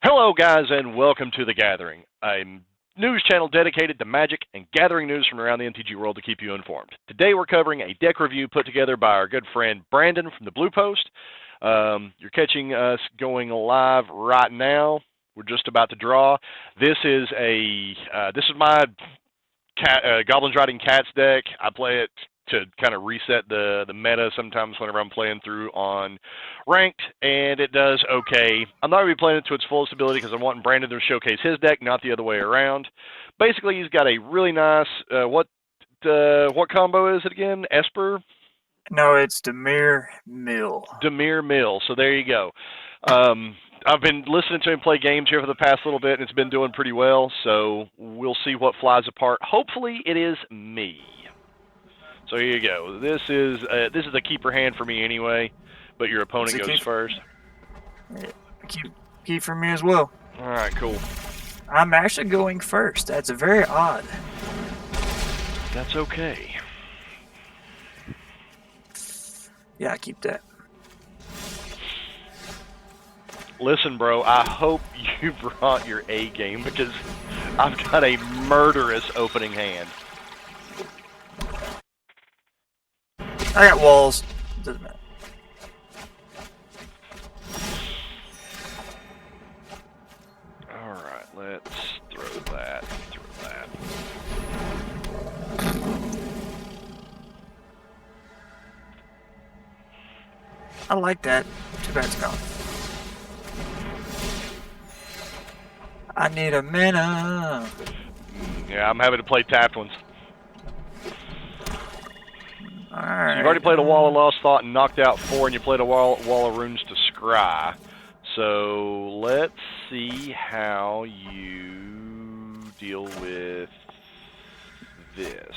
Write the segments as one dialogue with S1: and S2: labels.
S1: Hello, guys, and welcome to The Gathering, a news channel dedicated to Magic and gathering news from around the MTG world to keep you informed. Today, we're covering a deck review put together by our good friend Brandon from the Blue Post. You're catching us going live right now. We're just about to draw. This is my Goblins Riding Cats deck. I play it to kind of reset the meta sometimes whenever I'm playing through on ranked, and it does okay. I'm not going to be playing it to its fullest ability because I'm wanting Brandon to showcase his deck, not the other way around. Basically, he's got a really nice, what combo is it again? Esper?
S2: No, it's Demir Mill.
S1: Demir Mill. So there you go. I've been listening to him play games here for the past little bit, and it's been doing pretty well, so we'll see what flies apart. Hopefully, it is me. So here you go. This is a keeper hand for me anyway, but your opponent goes first.
S2: Keep for me as well.
S1: All right, cool.
S2: I'm actually going first. That's very odd.
S1: That's okay.
S2: Yeah, keep that.
S1: Listen, bro, I hope you brought your A game because I've got a murderous opening hand.
S2: I got walls. Doesn't matter.
S1: All right, let's throw that.
S2: I like that. Too bad it's gone. I need a mana.
S1: Yeah, I'm having to play tapped ones.
S2: Alright.
S1: You've already played a Wall of Lost Thought and knocked out 4, and you played a Wall of Runes to Scry. So let's see how you deal with this.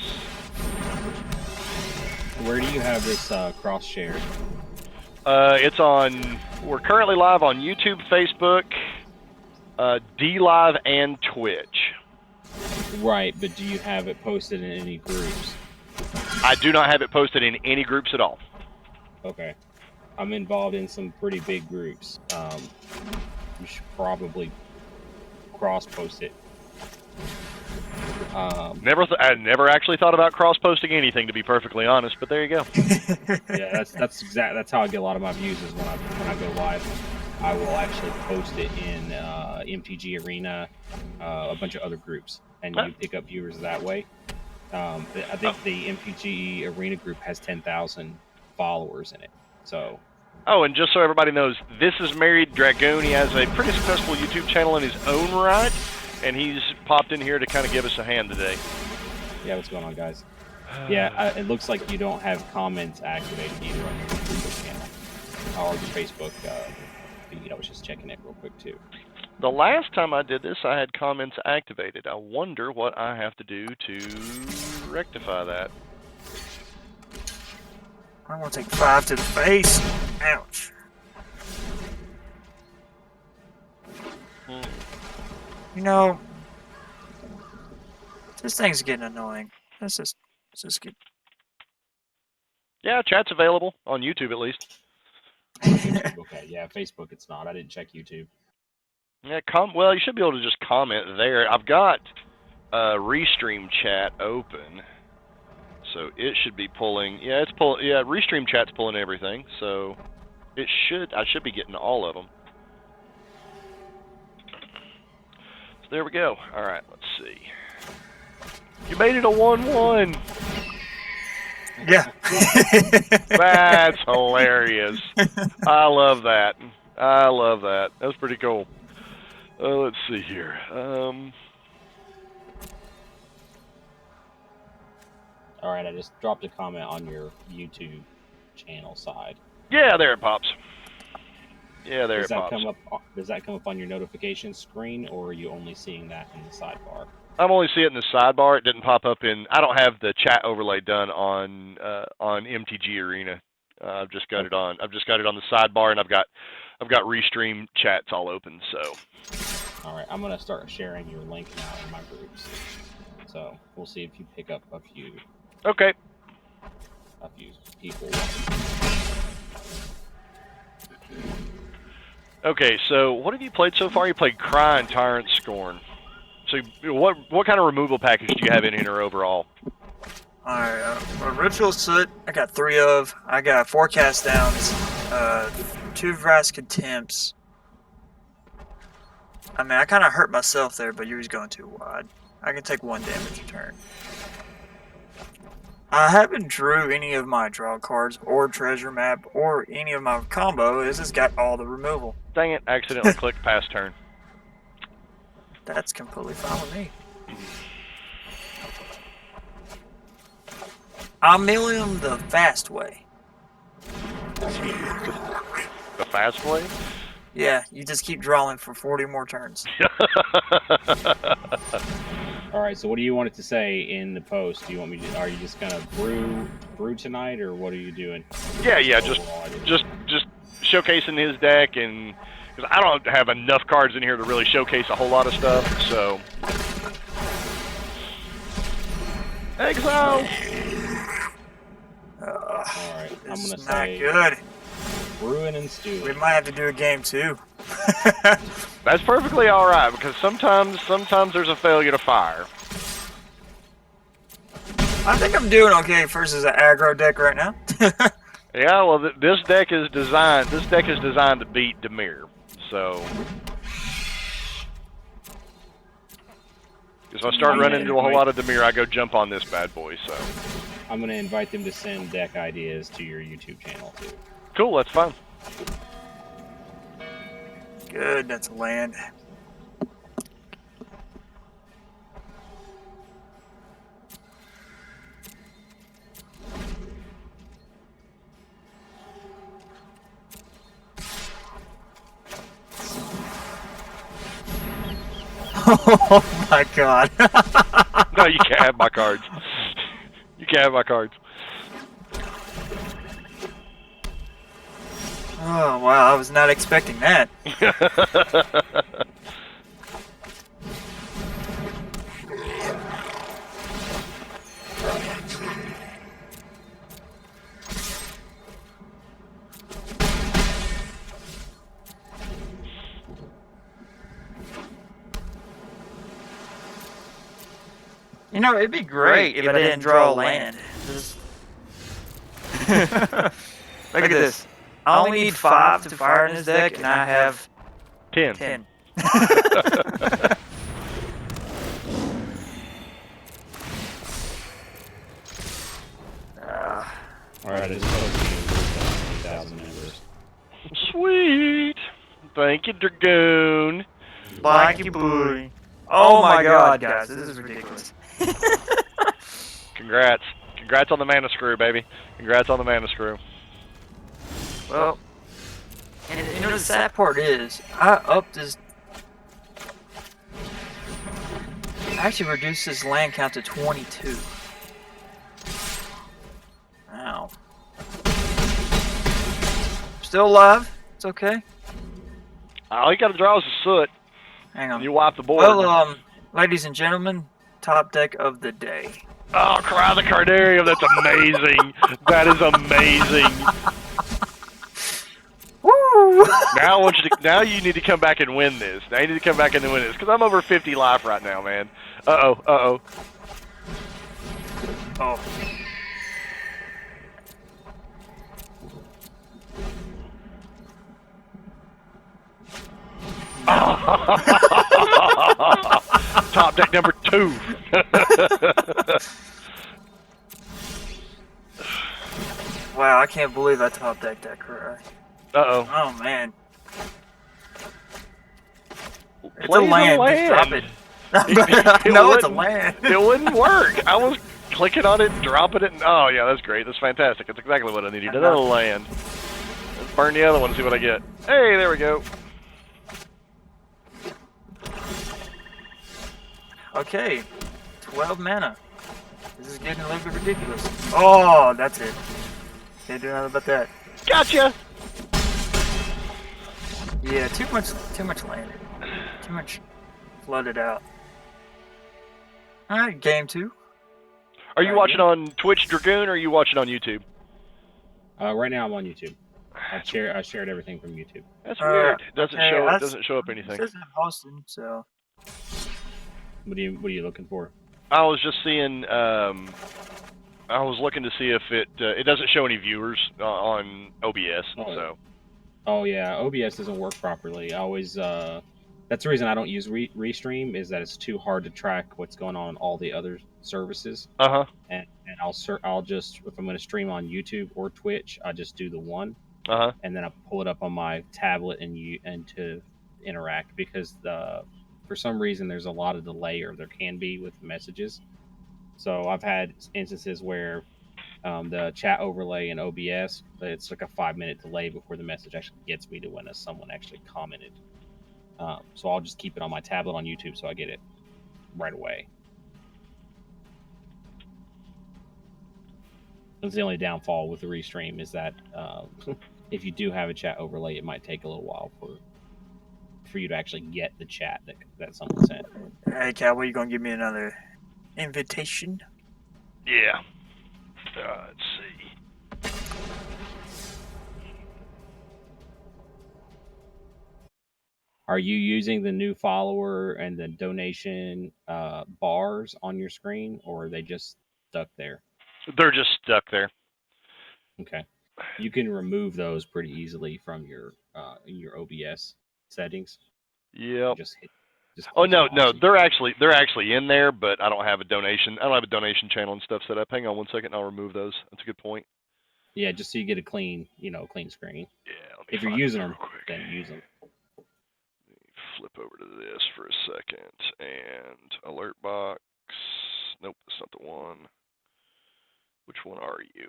S3: Where do you have this cross shared?
S1: We're currently live on YouTube, Facebook, DLive, and Twitch.
S3: Right, but do you have it posted in any groups?
S1: I do not have it posted in any groups at all.
S3: Okay. I'm involved in some pretty big groups. You should probably cross-post it.
S1: I never actually thought about cross-posting anything, to be perfectly honest, but there you go.
S3: Yeah, that's how I get a lot of my views is when I go live. I will actually post it in MTG Arena, a bunch of other groups, and you pick up viewers that way. I think the MTG Arena group has 10,000 followers in it. So.
S1: Oh, and just so everybody knows, this is Married Dragoon. He has a pretty successful YouTube channel in his own right, and he's popped in here to kind of give us a hand today.
S3: Yeah, what's going on, guys? Yeah, it looks like you don't have comments activated either on your YouTube channel or your Facebook feed. I was just checking it real quick too.
S1: The last time I did this, I had comments activated. I wonder what I have to do to rectify that.
S2: I'm going to take 5 to the face. Ouch. You know, this thing's getting annoying. Let's just get...
S1: Yeah, chat's available on YouTube at least.
S3: YouTube, okay, yeah, Facebook it's not. I didn't check YouTube.
S1: Yeah, well, you should be able to just comment there. I've got Restream chat open, so it should be pulling. Yeah, Restream chat's pulling everything, so I should be getting all of them. So there we go. All right, let's see. You made it a 1-1.
S2: Yeah.
S1: That's hilarious. I love that. That was pretty cool. Let's see here.
S3: All right, I just dropped a comment on your YouTube channel side.
S1: Yeah, there it pops. Yeah, there
S3: Does
S1: it pops.
S3: Does that come up on your notification screen, or are you only seeing that in the sidebar?
S1: I'm only seeing it in the sidebar. It didn't pop up in. I don't have the chat overlay done on MTG Arena. I've just got it on. I've just got it on the sidebar, and I've got Restream chats all open. So.
S3: All right, I'm gonna start sharing your link now in my groups. So we'll see if you pick up a few.
S1: Okay.
S3: A few people.
S1: Okay, so what have you played so far? You played Cry and Tyrant Scorn. So what kind of removal package do you have in here overall?
S2: Alright, Ritual Soot, I got 3 of. I got 4 cast downs, 2 Vrask Contempts. I mean, I kind of hurt myself there, but you was going too wide. I can take 1 damage a turn. I haven't drew any of my draw cards, or treasure map, or any of my combo. This has got all the removal.
S1: Dang it, accidentally clicked pass turn.
S2: That's completely fine with me. I'll mill him the fast way.
S1: The fast way?
S2: Yeah, you just keep drawing for 40 more turns.
S3: All right. So what do you want it to say in the post? Do you want me to? Are you just gonna brew tonight, or what are you doing?
S1: Yeah, just showcasing his deck, and because I don't have enough cards in here to really showcase a whole lot of stuff, so. Exile.
S3: All right. I'm
S2: This
S3: gonna
S2: is
S3: say
S2: not good.
S3: brewing and stewing.
S2: We might have to do a game 2.
S1: That's perfectly all right because sometimes there's a failure to fire.
S2: I think I'm doing okay versus an aggro deck right now.
S1: Yeah, well, this deck is designed to beat Dimir. So, if I start running into a whole lot of Dimir, I go jump on this bad boy. So,
S3: I'm gonna invite them to send deck ideas to your YouTube channel too.
S1: cool, that's fine.
S2: Good, that's a land. Oh my god.
S1: No, you can't have my cards. You can't have my cards.
S2: Oh wow, I was not expecting that. You know, it'd be great if I didn't draw a land. Just... Look at this. I only need 5 to fire in his deck, and I have
S1: 10.
S2: 10.
S3: All right. It's posted 8,000 members.
S1: Sweet. Thank you, Dragoon.
S2: Blanky boy. Oh my god, guys, this is ridiculous.
S1: Congrats. Congrats on the mana screw, baby. Congrats on the mana screw.
S2: Well, and you know the sad part is, I upped his... I actually reduced his land count to 22. Ow. Still alive. It's okay.
S1: All you got to draw is a soot.
S2: Hang on.
S1: You wipe the board.
S2: Well, ladies and gentlemen, top deck of the day.
S1: Oh, Cry the Cardarium. That's amazing. That is amazing.
S2: Woo!
S1: Now I want you to. Now you need to come back and win this. Now you need to come back and win this because I'm over 50 life right now, man. Uh-oh.
S2: Oh.
S1: Top deck number 2.
S2: Wow, I can't believe I top decked that correct.
S1: Uh-oh.
S2: Oh man. It's
S1: Play
S2: a land. Just drop it. No, it's a land.
S1: It wouldn't work. I was clicking on it, dropping it, and oh yeah, that's great. That's fantastic. That's exactly what I needed. Another land. Let's burn the other one and see what I get. Hey, there we go.
S2: Okay, 12 mana. This is getting a little bit ridiculous. Oh, that's it. Can't do nothing about that.
S1: Gotcha.
S2: Yeah, too much land. Too much flooded out. Alright, game 2.
S1: Are you watching on Twitch, Dragoon, or are you watching on YouTube?
S3: Right now I'm on YouTube. I shared everything from YouTube.
S1: That's weird. It doesn't
S2: okay,
S1: show. It
S2: that's-
S1: doesn't show up
S2: It
S1: anything.
S2: says I'm hosting, so
S3: What are you looking for?
S1: I was just seeing. I was looking to see if it doesn't show any viewers on OBS. So.
S3: Oh yeah, OBS doesn't work properly. I always that's the reason I don't use Restream, is that it's too hard to track what's going on all the other services. And I'll just, if I'm going to stream on YouTube or Twitch, I just do the one. And then I pull it up on my tablet and to interact, because for some reason there's a lot of delay, or there can be, with messages. So I've had instances where the chat overlay in OBS, it's like a 5-minute delay before the message actually gets me to when someone actually commented. So I'll just keep it on my tablet on YouTube, so I get it right away. That's the only downfall with the Restream, is that if you do have a chat overlay, it might take a little while for you to actually get the chat that someone sent.
S2: hey, Cowboy, you gonna give me another invitation?
S1: Yeah. Let's see.
S3: Are you using the new follower and the donation bars on your screen, or are they just stuck there?
S1: They're just stuck there.
S3: Okay. You can remove those pretty easily from your OBS settings.
S1: Yep.
S3: Just
S1: Oh no, they're actually in there, but I don't have a donation. I don't have a donation channel and stuff set up. Hang on one second, I'll remove those. That's a good point.
S3: Yeah, just so you get a clean screen.
S1: Yeah.
S3: If you're using them, then use them.
S1: Let me flip over to this for a second. And alert box. Nope, that's not the one. Which one are you?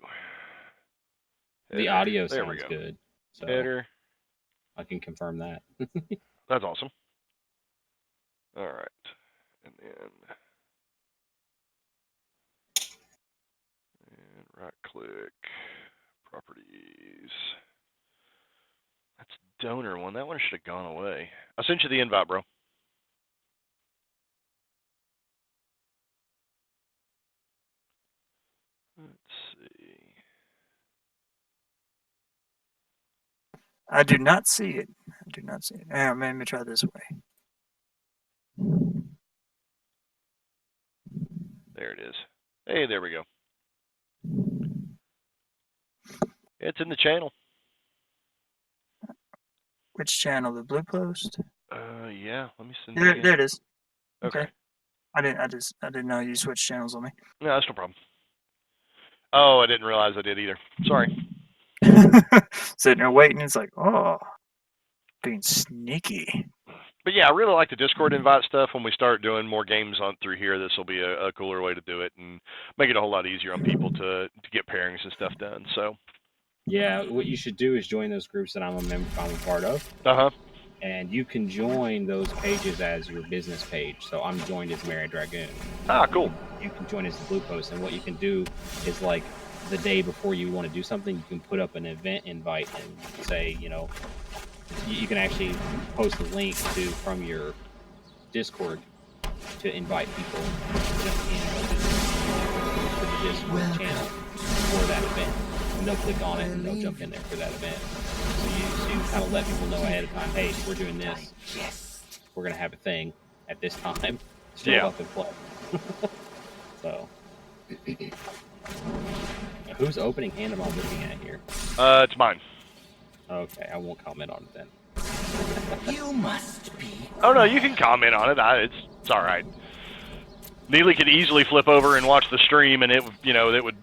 S3: Header. The audio sounds good. So
S1: header.
S3: I can confirm that.
S1: That's awesome. All right. And right click. Properties. That's donor one. That one should have gone away. I sent you the invite, bro. Let's see.
S2: I do not see it. I do not see it. Let me try this way.
S1: There it is. Hey, there we go. It's in the channel.
S2: Which channel? The Blue Post?
S1: Yeah. Let me send
S2: there. There it is.
S1: Okay.
S2: I didn't know you switched channels on me.
S1: No, that's no problem. Oh, I didn't realize I did either. Sorry.
S2: Sitting there waiting, it's like, oh, being sneaky.
S1: But yeah, I really like the Discord invite stuff. When we start doing more games on through here, this will be a cooler way to do it and make it a whole lot easier on people to get pairings and stuff done. So.
S3: Yeah, what you should do is join those groups that I'm a part of. And you can join those pages as your business page. So I'm joined as Mary Dragoon.
S1: Ah, cool.
S3: You can join as the Blue Post, and what you can do is, like, the day before you want to do something, you can put up an event invite and say, you can actually post a link from your Discord to invite people to jump in to the Discord channel for that event. And they'll click on it and they'll jump in there for that event. So you kind of let people know ahead of time, hey, we're doing this. We're going to have a thing at this time. Show up and play. So, whose opening hand am I looking at here?
S1: It's mine.
S3: Okay, I won't comment on it then.
S4: You must be.
S1: Oh no, you can comment on it. It's all right. Neely could easily flip over and watch the stream, and it would.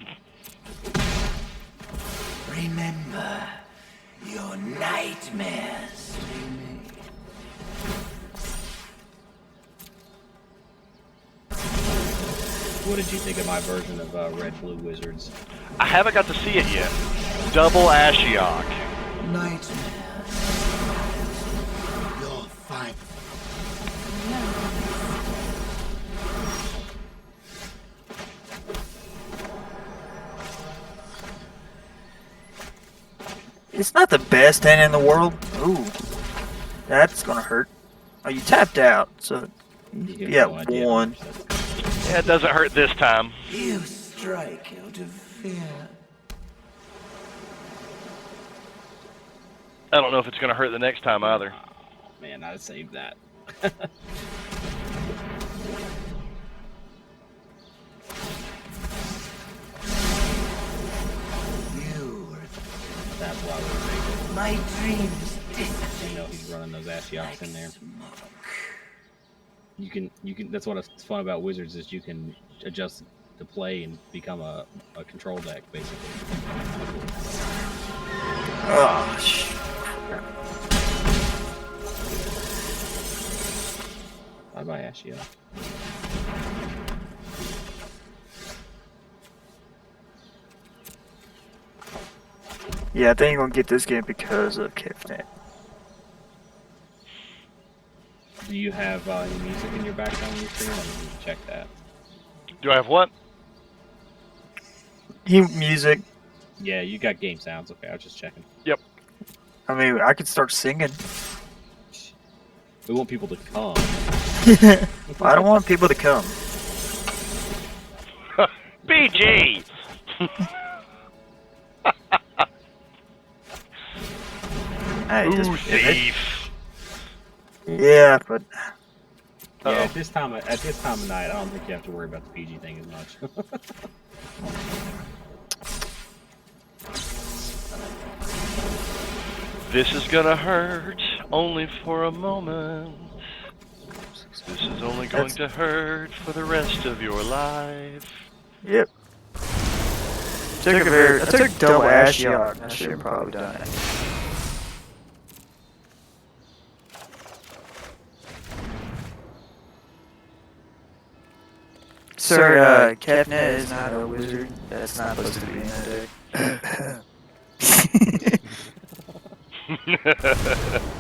S4: Remember your nightmares.
S3: What did you think of my version of Red Blue Wizards?
S1: I haven't got to see it yet. Double Ashiok.
S4: Nightmares. Your fight.
S2: It's not the best hand in the world. Ooh, that's gonna hurt. Oh, you tapped out, so yeah, one.
S1: Yeah, it doesn't hurt this time.
S4: You strike out of fear.
S1: I don't know if it's going to hurt the next time either.
S3: Oh, man, I'd save that. That's why we're
S4: My dreams
S3: you know he's running those Ashioks in there. You can that's what's fun about wizards is you can adjust the play and become a control deck basically.
S2: Oh, shit.
S3: Bye bye Ashiok.
S2: Yeah, I think you're gonna get this game because of Kefnet.
S3: Do you have any music in your background on your stream? I need to check that.
S1: Do I have what?
S2: Music.
S3: Yeah, you got game sounds. Okay, I was just checking.
S1: Yep.
S2: I mean, I could start singing.
S3: We want people to come.
S2: I don't want people to come.
S1: BG!
S2: Hey,
S1: Ooh, thief!
S2: Yeah, but
S3: Yeah, at this time of night, I don't think you have to worry about the PG thing as much.
S1: This is gonna hurt only for a moment. This is only going to hurt for the rest of your life.
S2: yep. I took double Ashiok. I should have probably done it. Sir, Kefnet is not a wizard. That's not supposed to be in that deck.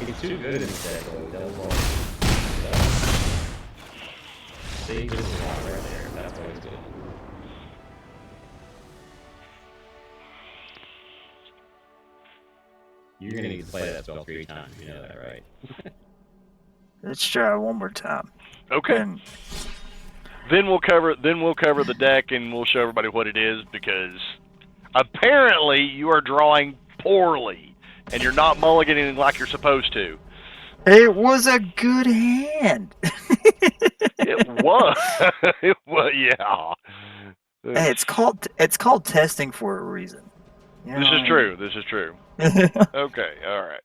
S3: He's too good in this deck, though. See, this is not right there. That's always good. You're gonna need to play that spell 3 times. You know that, right?
S2: Let's try one more time.
S1: Okay.
S2: And
S1: Then we'll cover the deck and we'll show everybody what it is because apparently you are drawing poorly and you're not mulliganing like you're supposed to.
S2: it was a good hand.
S1: It was. It was, yeah.
S2: Hey, it's called testing for a reason. You know
S1: This
S2: what I
S1: is
S2: mean?
S1: true. This is true. Okay, all right.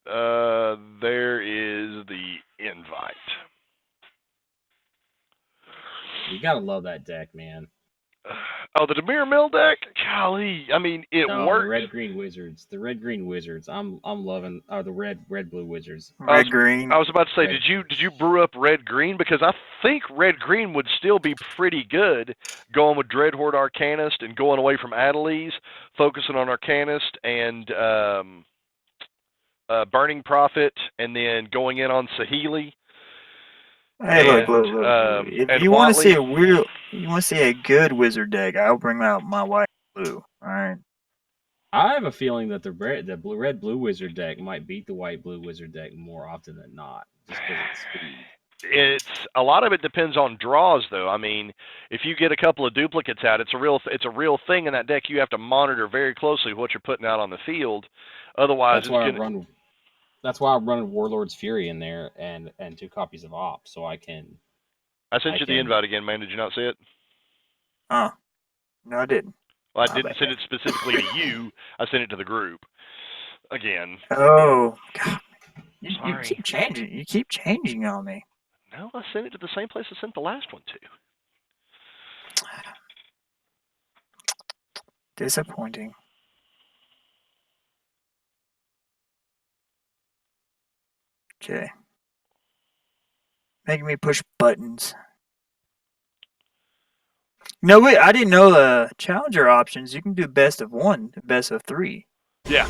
S1: There is the invite.
S3: You gotta love that deck, man.
S1: Oh, the Demir Mill deck? Golly, I mean, it
S3: No,
S1: worked.
S3: the red green wizards. The red green wizards. I'm loving. The red blue wizards.
S2: Red green.
S1: I was about to say,
S3: Red.
S1: did you brew up red green? Because I think red green would still be pretty good, going with Dreadhorde Arcanist and going away from Adeliz, focusing on Arcanist and Burning Prophet, and then going in on Saheeli.
S2: Hey, look.
S1: and
S2: If you want to
S1: Watley.
S2: see a good wizard deck, I'll bring out my white and blue. All right.
S3: I have a feeling that the red blue wizard deck might beat the white blue wizard deck more often than not, just because of speed.
S1: It's a lot of it depends on draws, though. I mean, if you get a couple of duplicates out, it's a real thing in that deck. You have to monitor very closely what you're putting out on the field. Otherwise,
S3: That's why I run Warlord's Fury in there and 2 copies of Op, so I can.
S1: I sent you the invite again, man. Did you not see it?
S2: Oh, no, I didn't.
S1: Well, I didn't send it specifically to you. I sent it to the group. Again.
S2: Oh, God. You
S1: Sorry.
S2: keep changing. You keep changing on me.
S1: No, I sent it to the same place I sent the last one to.
S2: Disappointing. Okay. Making me push buttons. No, wait, I didn't know the challenger options. You can do best of 1, best of 3.
S1: Yeah.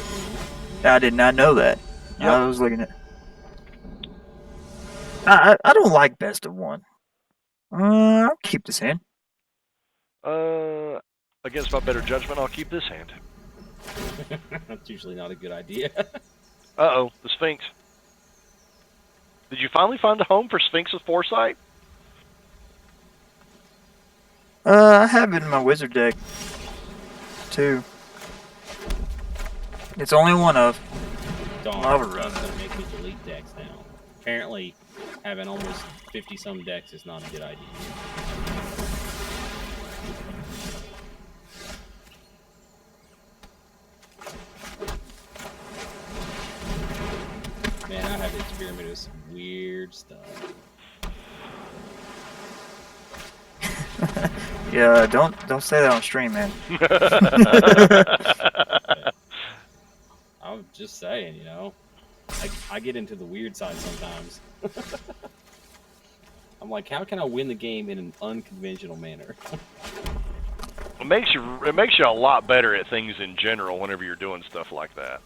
S2: I did not know that.
S1: Yep.
S2: I was looking at. I don't like best of 1. I'll keep this hand.
S1: Against my better judgment, I'll keep this hand.
S3: That's usually not a good idea.
S1: Uh-oh, the Sphinx. Did you finally find a home for Sphinx's Foresight?
S2: I have it in my wizard deck, too. It's only one of.
S3: Dawn,
S2: Lava
S3: Dawn's
S2: Run.
S3: gonna make me delete decks now. Apparently, having almost 50-some decks is not a good idea. Man, I have experimented with some weird stuff.
S2: Yeah, don't say that on stream, man.
S3: I'm just saying, you know. I get into the weird side sometimes. I'm like, how can I win the game in an unconventional manner?
S1: It makes you a lot better at things in general whenever you're doing stuff like that.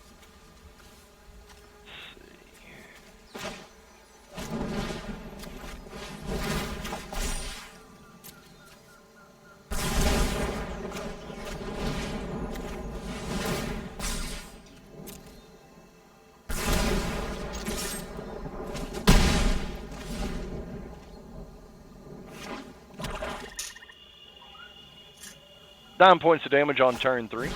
S1: Let's see. 9 points of damage on turn 3.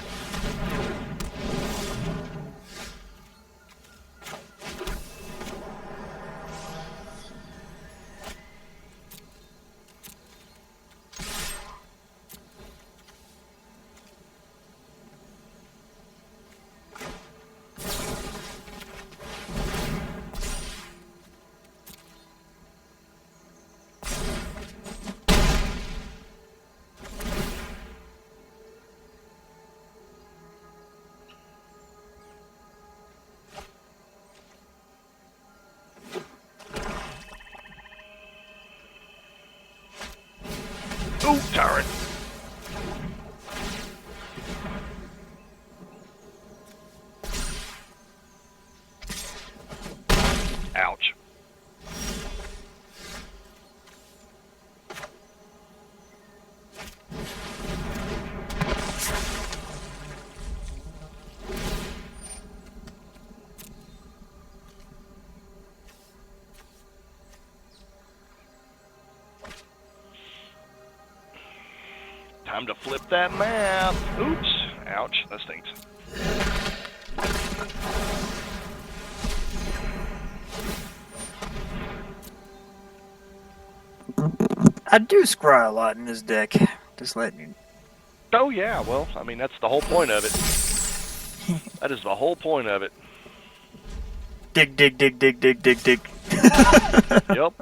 S1: Ooh, tyrant. Ouch. Time to flip that map. Oops. Ouch. That stinks.
S2: I do scry a lot in this deck. Just letting you.
S1: Oh, yeah. Well, I mean, that's the whole point of it. That is the whole point of it.
S2: Dig, dig, dig, dig, dig, dig, dig.
S1: Yep.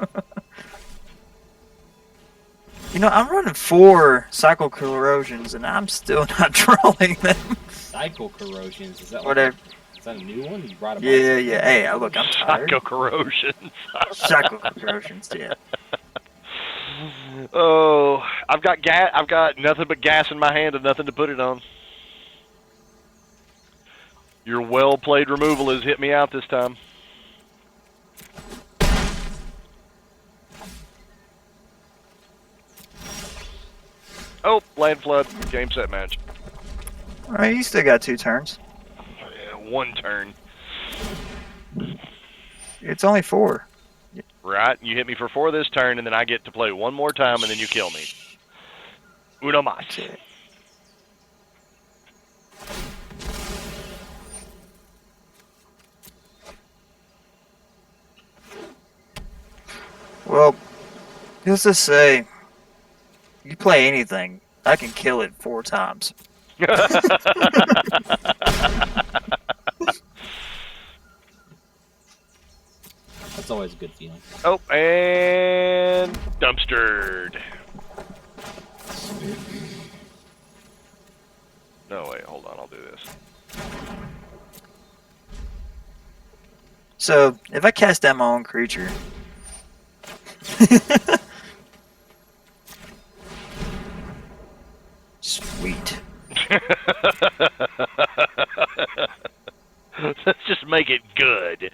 S2: You know, I'm running 4 cycle corrosions, and I'm still not drawing them.
S3: Cycle corrosions, is that like
S2: Whatever.
S3: is that a new one? You brought it
S2: Yeah, yeah. Hey, look, I'm tired.
S1: Psycho corrosion.
S2: Cycle corrosions, yeah.
S1: Oh, I've got gas. I've got nothing but gas in my hand and nothing to put it on. Your well-played removal has hit me out this time. Oh, land flood. Game, set, match.
S2: All right, you still got 2 turns.
S1: Yeah, 1 turn.
S2: It's only 4.
S1: Right? You hit me for 4 this turn, and then I get to play 1 more time, and then you kill me. Uno mas.
S2: Okay. Well, let's just say, you play anything, I can kill it 4 times.
S3: That's always a good feeling.
S1: Oh, and dumpstered. No, wait, hold on, I'll do this.
S2: So, if I cast down my own creature... Sweet.
S1: Let's just make it good.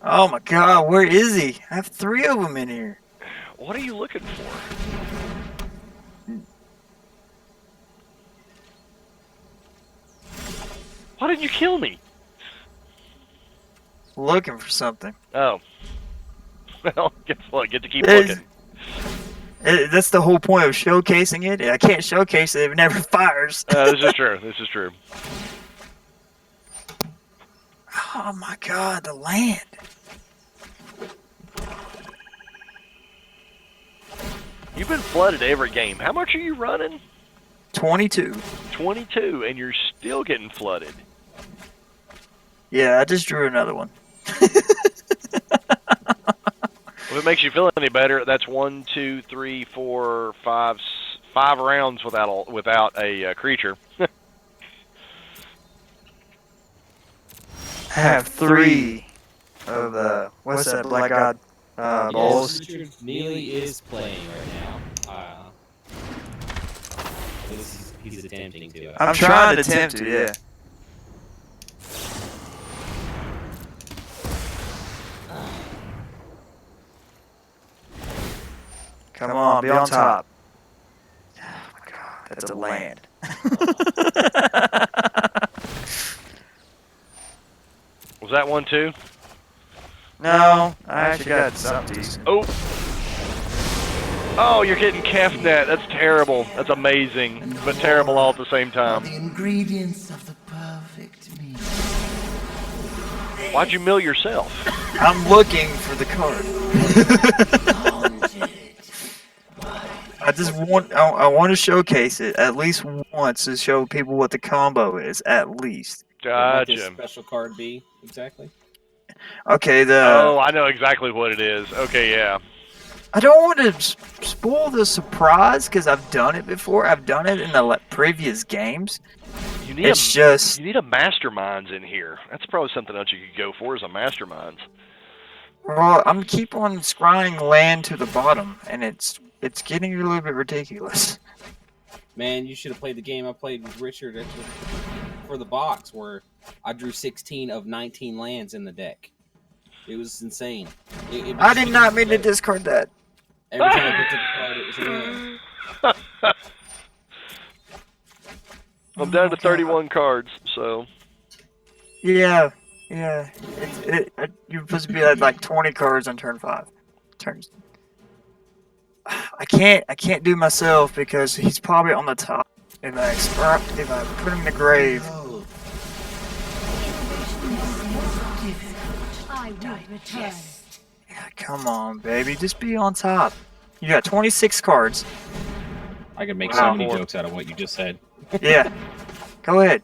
S2: Oh my god, where is he? I have 3 of them in here.
S1: What are you looking for? Why didn't you kill me?
S2: Looking for something.
S1: Oh. Well, guess what? Get to keep
S2: It's-
S1: looking.
S2: That's the whole point of showcasing it. I can't showcase it if it never fires.
S1: This is true. This is true.
S2: Oh my god, the land.
S1: You've been flooded every game. How much are you running?
S2: 22.
S1: 22, and you're still getting flooded.
S2: Yeah, I just drew another one.
S1: If it makes you feel any better, that's 1, 2, 3, 4, 5, 5 rounds without a creature.
S2: I have 3 of what's that, Black God balls?
S5: Richard Neely is playing right now. He's attempting to.
S2: I'm trying to attempt to, yeah. Come on, be on top. Oh my god, that's a land.
S1: Was that one too?
S2: No, I actually got something decent.
S1: Oh. Oh, you're getting Kefnet. That's terrible. That's amazing, but terrible all at the same time.
S4: The ingredients of the perfect meal.
S1: Why'd you mill yourself?
S2: I'm looking for the card.
S4: Haunted.
S2: I want to showcase it at least once to show people what the combo is, at least.
S3: What might this
S1: Gotcha.
S3: special card be exactly?
S2: Okay,
S1: Oh, I know exactly what it is. Okay, yeah.
S2: I don't want to spoil the surprise because I've done it before. I've done it in the previous games.
S1: You need
S2: It's just
S1: you need a masterminds in here. That's probably something else you could go for is a masterminds.
S2: well, I'm keep on scrying land to the bottom, and it's getting a little bit ridiculous.
S3: Man, you should have played the game I played with Richard for the box, where I drew 16 of 19 lands in the deck. It was insane.
S2: I did not mean to discard that.
S3: Every time I picked up the card, it was a land.
S1: I'm down to 31 cards, so
S2: Yeah. You're supposed to be at like 20 cards on turn 5. Turns. I can't do myself because he's probably on the top. If I put him in the grave.
S4: Behold,
S6: I will return.
S2: Yeah, come on, baby, just be on top. You got 26 cards.
S3: I could make
S1: Wow.
S3: so many jokes out of what you just said.
S2: Yeah. Go ahead.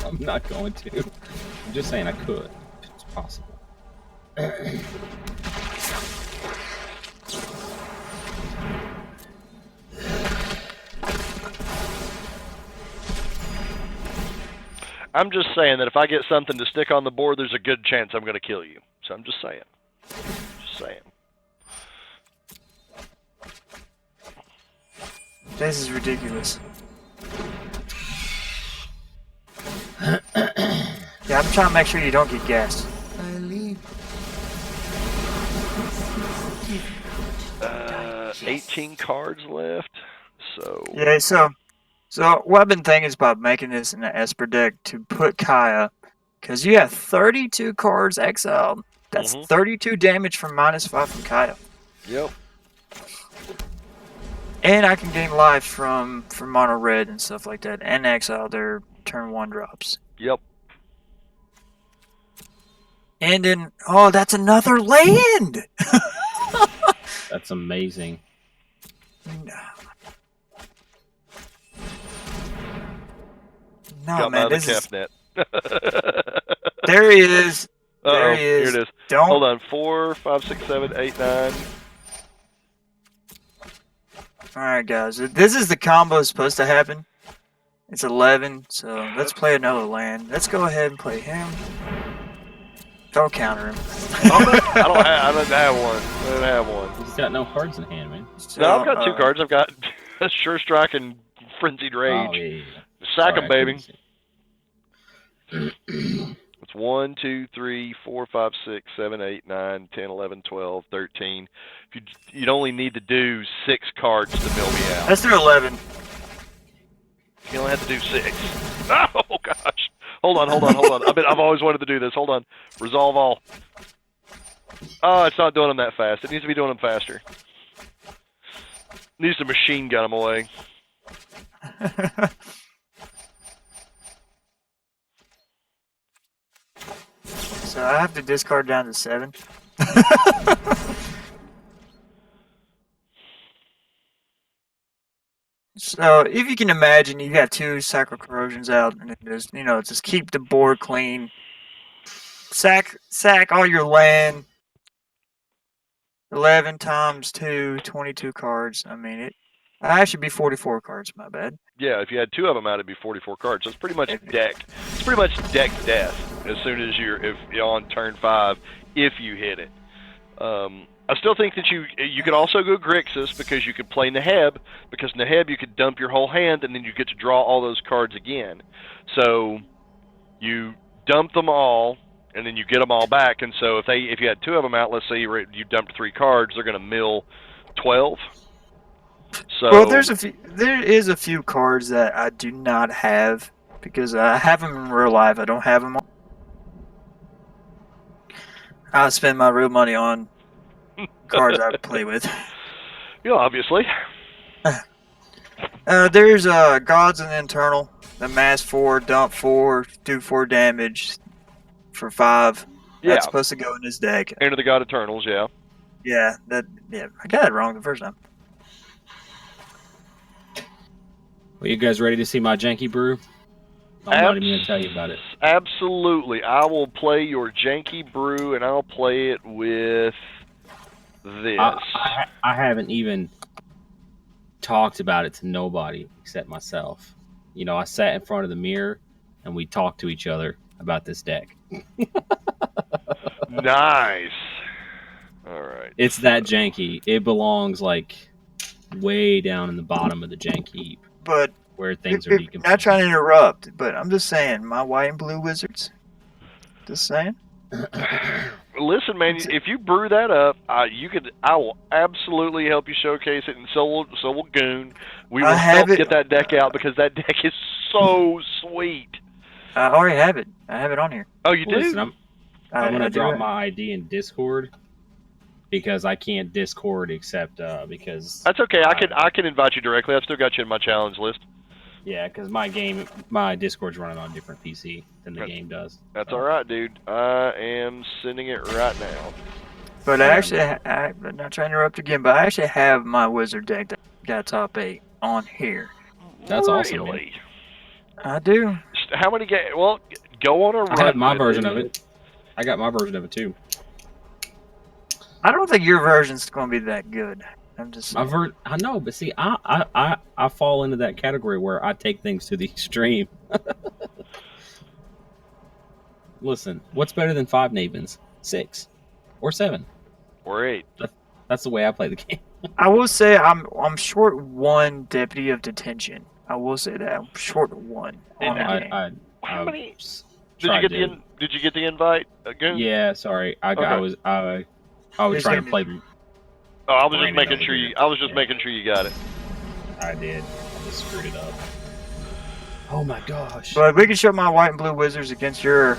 S3: I'm not going to. I'm just saying I could. It's possible.
S1: I'm just saying that if I get something to stick on the board, there's a good chance I'm going to kill you. So I'm just saying. Just saying.
S2: This is ridiculous. Yeah, I'm trying to make sure you don't get gassed.
S4: I leave.
S1: 18 cards left. So
S2: Yeah, so what I've been thinking is about making this in the Esper deck to put Kaya, because you have 32 cards exiled. That's 32 damage from -5 from Kaya.
S1: Yep.
S2: And I can gain life from mono red and stuff like that, and exile their turn 1 drops.
S1: Yep.
S2: And then, oh, that's another land!
S3: That's amazing.
S2: No,
S1: Got
S2: man,
S1: my
S2: this is...
S1: Kefnet.
S2: There he is.
S1: Uh-oh,
S2: There he is.
S1: Here it is.
S2: Don't...
S1: Hold on. 4, 5, 6, 7, 8, 9.
S2: Alright, guys. This is the combo supposed to happen. It's 11, so let's play another land. Let's go ahead and play him. Don't counter him.
S1: I don't have one. I don't have one.
S3: He's got no cards in hand, man.
S2: So,
S1: No, I've got 2 cards. I've got Sure Strike and Frenzied Rage.
S3: Oh, yeah.
S1: Sack
S3: Sorry,
S1: them,
S3: I
S1: baby.
S3: couldn't see.
S1: It's 1, 2, 3, 4, 5, 6, 7, 8, 9, 10, 11, 12, 13. You'd only need to do 6 cards to mill me out.
S2: Let's do 11.
S1: You only have to do 6. Oh, gosh. Hold on. I've always wanted to do this. Hold on. Resolve all. Oh, it's not doing them that fast. It needs to be doing them faster. Needs to machine gun them away.
S2: So I have to discard down to 7. So if you can imagine, you got 2 sacral corrosions out, and just keep the board clean. Sack all your land. 11 times 2, 22 cards. I mean, it should be 44 cards. My bad.
S1: Yeah, if you had 2 of them out, it'd be 44 cards. So it's pretty much deck. It's pretty much deck death as soon as if you're on turn 5, if you hit it. I still think that you could also go Grixis because you could play Neheb, because Neheb you could dump your whole hand and then you get to draw all those cards again. So you dump them all and then you get them all back. And so if you had 2 of them out, let's say you dumped 3 cards, they're going to mill 12. So
S2: Well, there is a few cards that I do not have because I have them in real life. I don't have them. I spend my real money on cards I play with.
S1: Yeah, obviously.
S2: There's Gods in the Internal. The mass 4, dump 4, do 4 damage for 5.
S1: Yeah.
S2: That's supposed to go in this deck.
S1: Enter the God Eternals, yeah.
S2: Yeah, I got it wrong the first time.
S3: Well, you guys ready to see my janky brew? I'm not even going to tell you about it.
S1: Absolutely. I will play your janky brew, and I'll play it with this.
S3: I haven't even talked about it to nobody except myself. I sat in front of the mirror, and we talked to each other about this deck.
S1: Nice. All right.
S3: It's that janky. It belongs, way down in the bottom of the jank heap.
S2: But
S3: where things are decomposing.
S2: Not trying to interrupt, but I'm just saying, my white and blue wizards. Just saying.
S1: Listen, man, if you brew that up, I will absolutely help you showcase it, and so will Goon. We will help get that deck out because that deck is so sweet.
S2: I already have it. I have it on here.
S1: Oh, you do?
S3: Listen, I'm going to drop my ID in Discord because I can't Discord except because...
S1: That's okay. I can invite you directly. I've still got you in my challenge list.
S3: Yeah, because my Discord's running on a different PC than the game does.
S1: That's all right, dude. I am sending it right now.
S2: But I'm not trying to interrupt again, but I actually have my wizard deck that got top 8 on here.
S3: That's awesome.
S1: Really?
S2: I do.
S1: How many games? Well, go on a run.
S3: I have my version of it. I got my version of it too.
S2: I don't think your version's going to be that good. I'm just saying.
S3: I know, but see, I fall into that category where I take things to the extreme. Listen, what's better than 5 Navens? 6 or 7
S1: or 8.
S3: That's the way I play the game.
S2: I will say I'm short 1 deputy of detention. I will say that I'm short 1 on that game.
S1: How many? Did you get the invite again?
S3: Yeah, sorry. I was trying to play.
S1: Oh, I was just making sure you. I was just making sure you got it.
S3: I did. I just screwed it up. Oh my gosh!
S2: But we can show my white and blue wizards against your,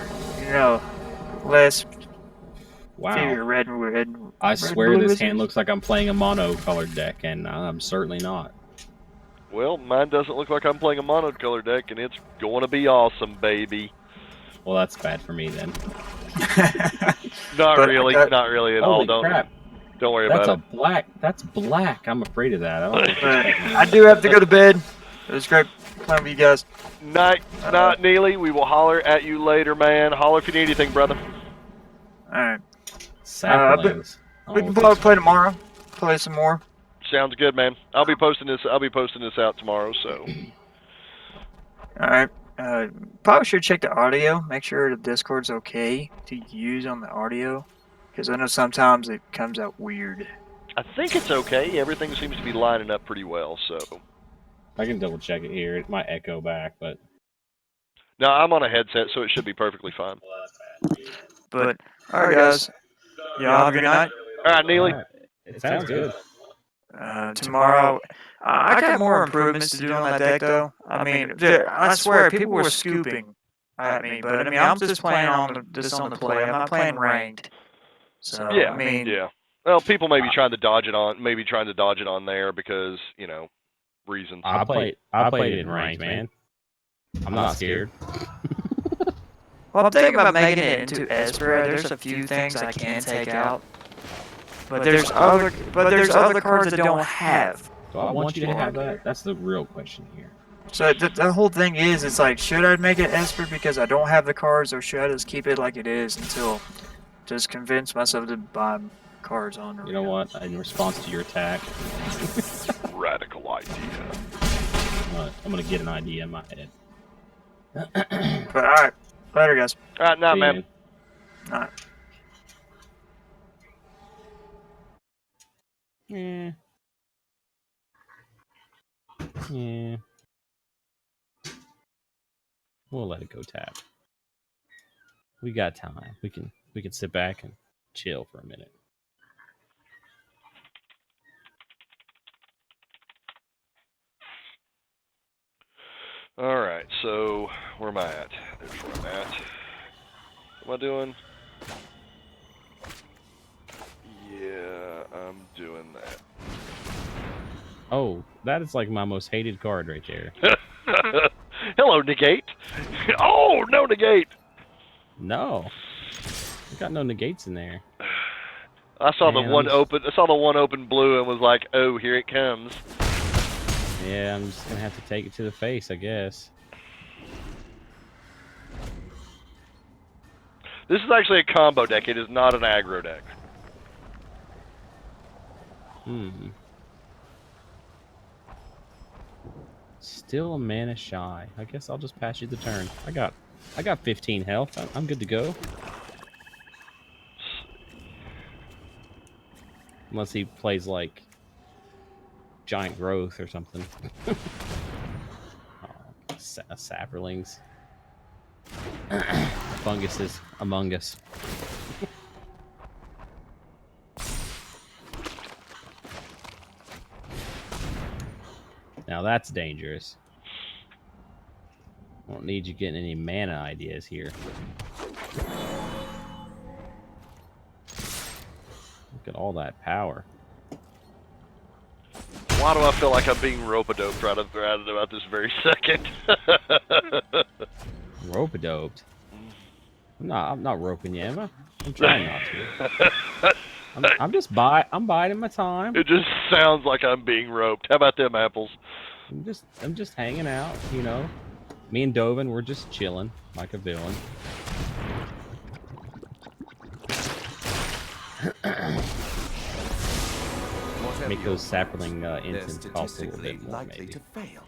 S2: less.
S3: Wow.
S2: Red and red.
S3: I swear this hand looks like I'm playing a mono-colored deck, and I'm certainly not.
S1: Well, mine doesn't look like I'm playing a mono-colored deck, and it's going to be awesome, baby.
S3: Well, that's bad for me then.
S1: Not really at all.
S3: Crap.
S1: Don't worry about
S3: it. That's black. I'm afraid of that.
S2: I do have to go to bed. It was great playing with you guys.
S1: Night, Neely. We will holler at you later, man. Holler if you need anything, brother.
S2: All right.
S3: We
S2: can probably play tomorrow. Play some more.
S1: Sounds good, man. I'll be posting this out tomorrow. So.
S2: All right. Probably should check the audio. Make sure the Discord's okay to use on the audio, because I know sometimes it comes out weird.
S1: I think it's okay. Everything seems to be lining up pretty well. So.
S3: I can double check it here. It might echo back, but.
S1: No, I'm on a headset, so it should be perfectly fine.
S2: But all right, guys. Y'all have a good night.
S1: All right, Neely.
S3: It sounds good.
S2: Tomorrow, I got more improvements to do on that deck, though. I mean, I swear, people were scooping at me, but I mean, I'm just playing on the play. I'm not playing ranked. So
S1: Yeah,
S2: I mean,
S1: yeah. Well, people may be trying to dodge it on there because reasons.
S3: I played it in rank, man. I'm not scared.
S2: well, I'm thinking about making it into Esper. There's a few things I can take out, but there's other cards that don't have.
S3: So I want you to have that. That's the real question here.
S2: So the whole thing is, it's like, should I make it Esper because I don't have the cards, or should I just keep it like it is until just convince myself to buy cards on Arena?
S3: You know what? In response to your attack,
S1: Radical idea.
S3: I'm gonna get an idea in my head.
S2: But alright, later guys.
S1: All right, now,
S3: See you,
S1: man.
S2: Alright.
S3: Yeah. Yeah. We'll let it go tap. We got time. We can sit back and chill for a minute.
S1: All right, so where am I at? There's where I'm at. What am I doing? Yeah, I'm doing that.
S3: Oh, that is like my most hated card right there.
S1: Hello, negate. Oh, no negate.
S3: No. We got no negates in there.
S1: I saw
S3: Man,
S1: the one open. I saw the one open blue and was like, "Oh, here it comes."
S3: Yeah, I'm just gonna have to take it to the face, I guess.
S1: This is actually a combo deck. It is not an aggro deck.
S3: Still a mana shy. I guess I'll just pass you the turn. I got 15 health. I'm good to go. Unless he plays like giant growth or something. Oh, sapperlings. Funguses among us. Now that's dangerous. I don't need you getting any mana ideas here. Look at all that power.
S1: Why do I feel like I'm being rope-a-doped right about this very second?
S3: Rope-a-doped? I'm not roping you, Emma. I'm trying not to. I'm biding my time.
S1: It just sounds like I'm being roped. How about them apples?
S3: I'm just hanging out, you know. Me and Dovin, we're just chilling like a villain. Make those sapling incense cost a little bit more, maybe.
S4: Fail.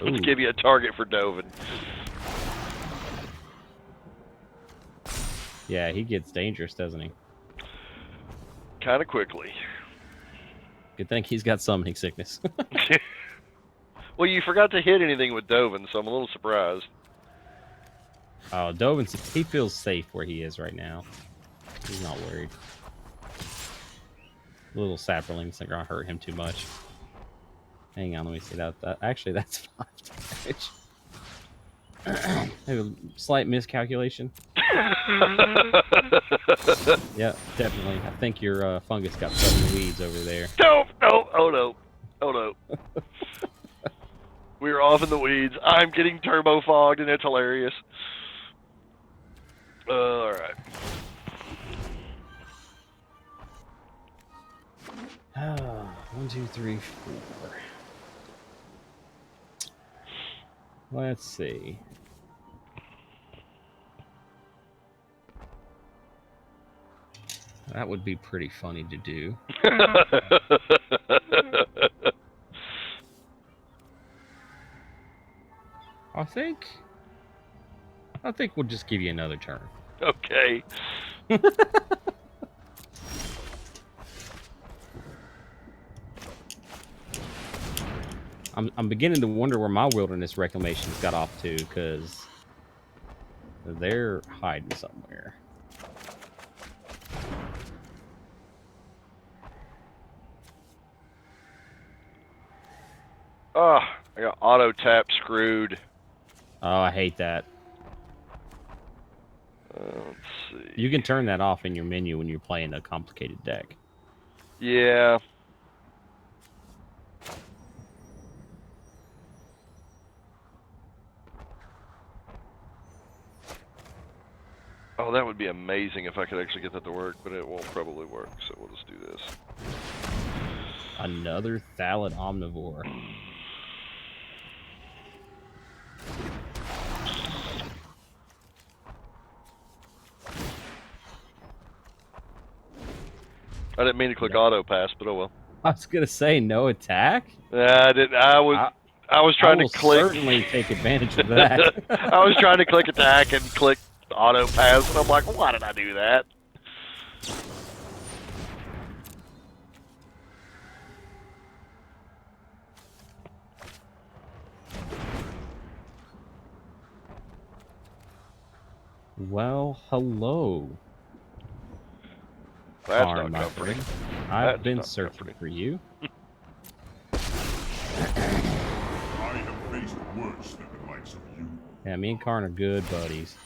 S1: Let's give you a target for Dovin.
S3: Yeah, he gets dangerous, doesn't he?
S1: Kind of quickly.
S3: Good thing he's got summoning sickness.
S1: Well, you forgot to hit anything with Dovin, so I'm a little surprised.
S3: Oh, Dovin, he feels safe where he is right now. He's not worried. Little sapperlings aren't gonna hurt him too much. Hang on, let me see that. Actually, that's 5 damage. Maybe a slight miscalculation. Yeah, definitely. I think your fungus got stuck in the weeds over there.
S1: No, oh no, oh no. We're off in the weeds. I'm getting turbo fogged, and it's hilarious. All right.
S3: Ah, 1, 2, 3, 4. Let's see. That would be pretty funny to do. I think we'll just give you another turn.
S1: Okay.
S3: I'm beginning to wonder where my wilderness reclamations got off to, because they're hiding somewhere.
S1: Oh, I got auto tap screwed.
S3: Oh, I hate that.
S1: Let's see.
S3: You can turn that off in your menu when you're playing a complicated deck.
S1: Yeah. Oh, that would be amazing if I could actually get that to work, but it won't probably work, so we'll just do this.
S3: Another Thalid Omnivore.
S1: I didn't mean to click auto pass, but oh well.
S3: I was gonna say no attack.
S1: I didn't. I was trying
S3: I will
S1: to click.
S3: certainly take advantage of that.
S1: I was trying to click attack and click auto pass, and I'm like, why did I do that?
S3: Well, hello.
S1: That's
S3: Karn,
S1: not
S3: my
S1: comforting.
S3: friend. I've
S1: That's
S3: been
S1: not
S3: searching
S1: comforting.
S3: for you.
S7: I have faced worse than the likes of you.
S3: Yeah, me and Karn are good buddies.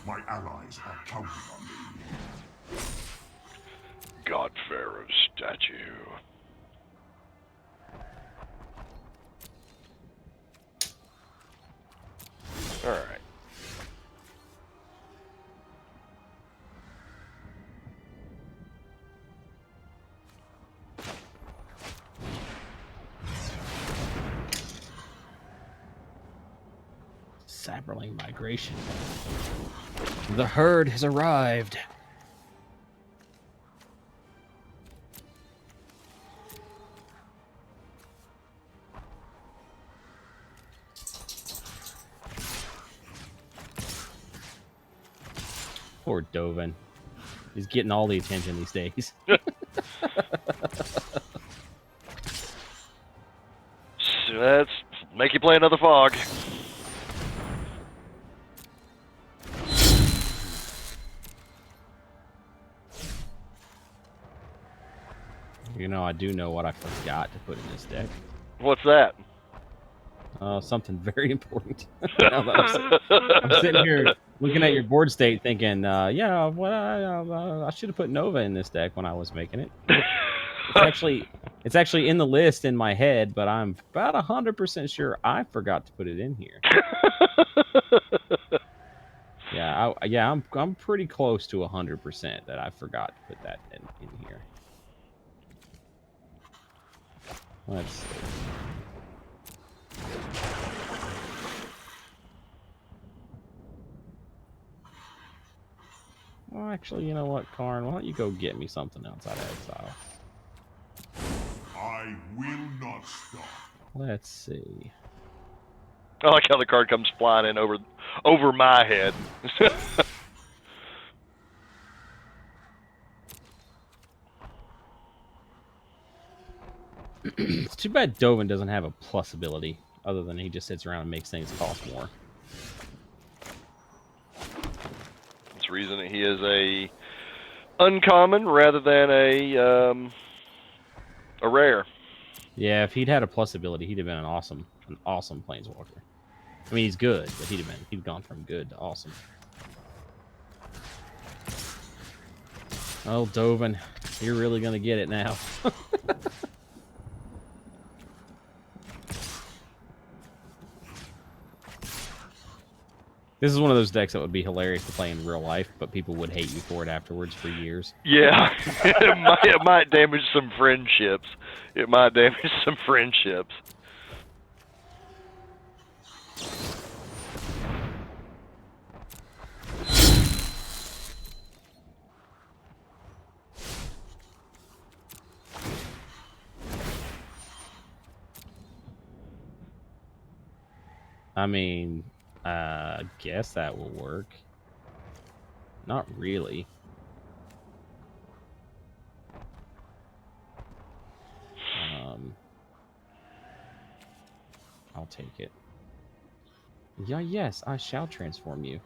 S7: My allies are counting on me.
S1: God Pharaoh's statue. All right.
S3: Saberling migration. The herd has arrived. Poor Dovin. He's getting all the attention these days.
S1: So let's make you play another fog.
S3: You know, I do know what I forgot to put in this deck.
S1: What's that?
S3: Something very important. Now that I'm sitting here looking at your board state thinking, yeah, what I should have put Nova in this deck when I was making it. It's actually in the list in my head, but I'm about 100% sure I forgot to put it in here. Yeah, I'm pretty close to 100% that I forgot to put that in here. Let's see. Well, actually, you know what, Karn? Why don't you go get me something else out of exile?
S7: I will not stop.
S3: Let's see.
S1: I like how the card comes flying in over my head.
S3: It's too bad Dovin doesn't have a plus ability, other than he just sits around and makes things cost more.
S1: That's the reason that he is a uncommon rather than a rare.
S3: Yeah, if he'd had a plus ability, he'd have been an awesome planeswalker. I mean, he's good, but he'd gone from good to awesome. Oh, Dovin, you're really gonna get it now. This is one of those decks that would be hilarious to play in real life, but people would hate you for it afterwards for years.
S1: Yeah, it might damage some friendships. It might damage some friendships.
S3: I mean, I guess that will work. Not really. I'll take it. Yeah, yes, I shall transform you.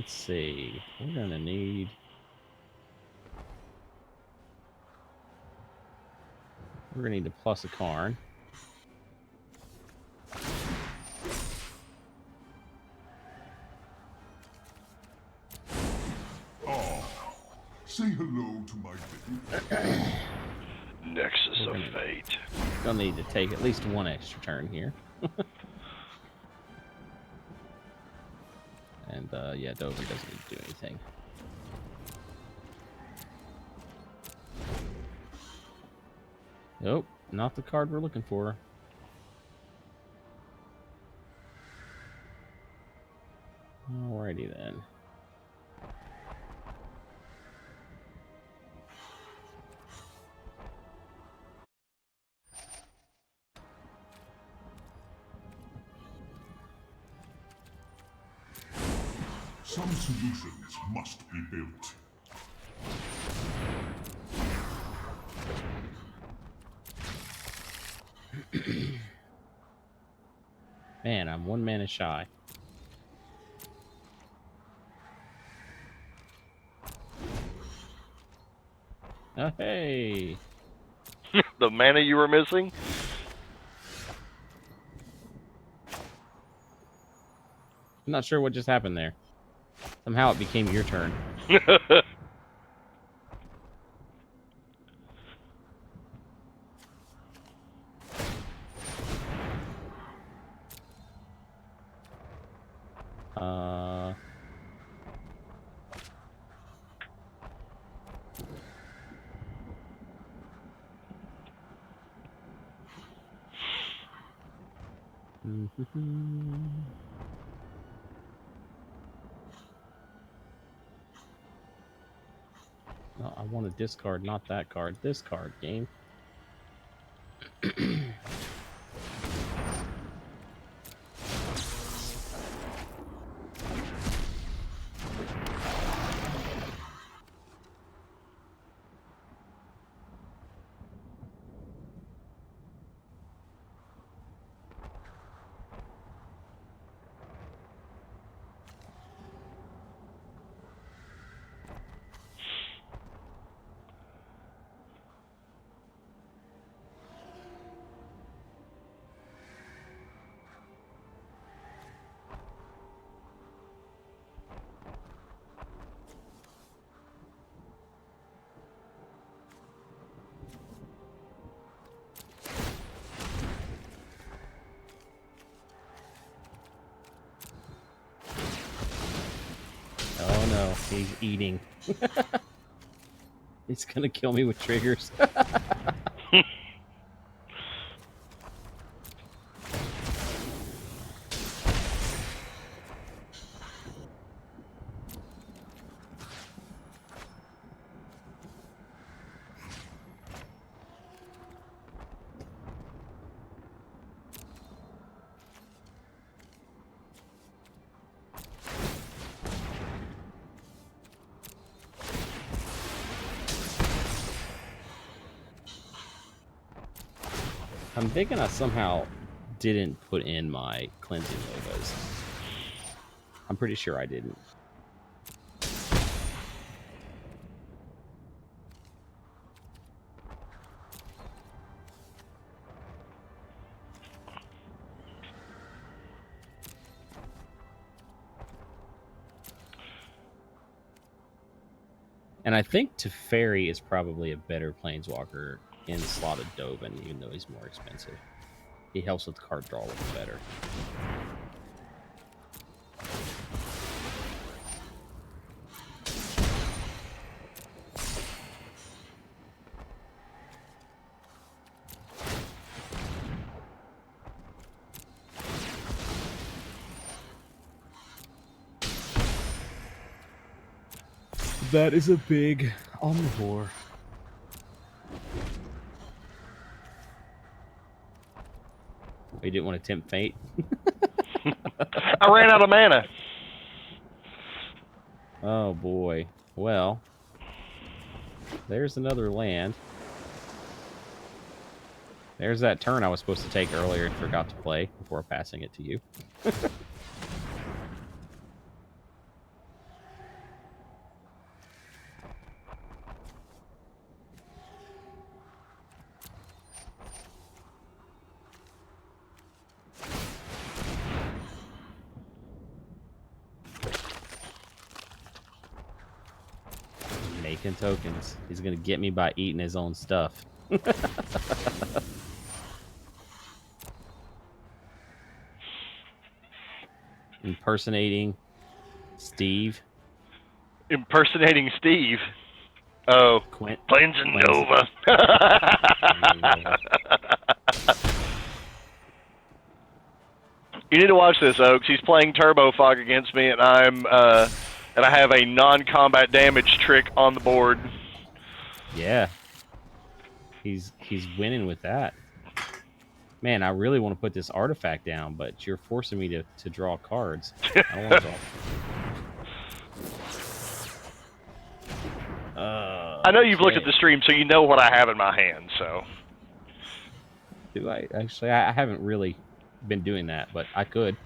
S3: Let's see. We're gonna need. We're gonna need to plus a Karn.
S7: Say hello to my baby.
S1: Nexus of Fate.
S3: Gonna need to take at least one extra turn here. And yeah, Dover doesn't need to do anything. Nope, not the card we're looking for. Alrighty then.
S7: Some solutions must be built.
S3: Man, I'm 1 mana shy. Oh, hey!
S1: The mana you were missing?
S3: I'm not sure what just happened there. Somehow it became your turn. No, I want to discard, not that card. This card, game. Oh no, he's eating. He's gonna kill me with triggers. I'm thinking I somehow didn't put in my cleansing novas. I'm pretty sure I didn't. And I think Teferi is probably a better planeswalker in slotted Dovin, even though he's more expensive. He helps with card draw a little better. That is a big omnivore. You didn't want to tempt fate?
S1: I ran out of mana.
S3: Oh boy. Well, there's another land. There's that turn I was supposed to take earlier and forgot to play before passing it to you. making tokens. He's gonna get me by eating his own stuff. Impersonating Steve.
S1: Impersonating Steve. Oh, Plains and Nova. You need to watch this, Oaks. He's playing Turbo Fog against me, and I have a non-combat damage trick on the board.
S3: Yeah. He's winning with that. Man, I really want to put this artifact down, but you're forcing me to draw cards. I don't want to draw.
S1: I know you've looked at the stream, so you know what I have in my hand, so.
S3: Do I? Actually, I haven't really been doing that, but I could.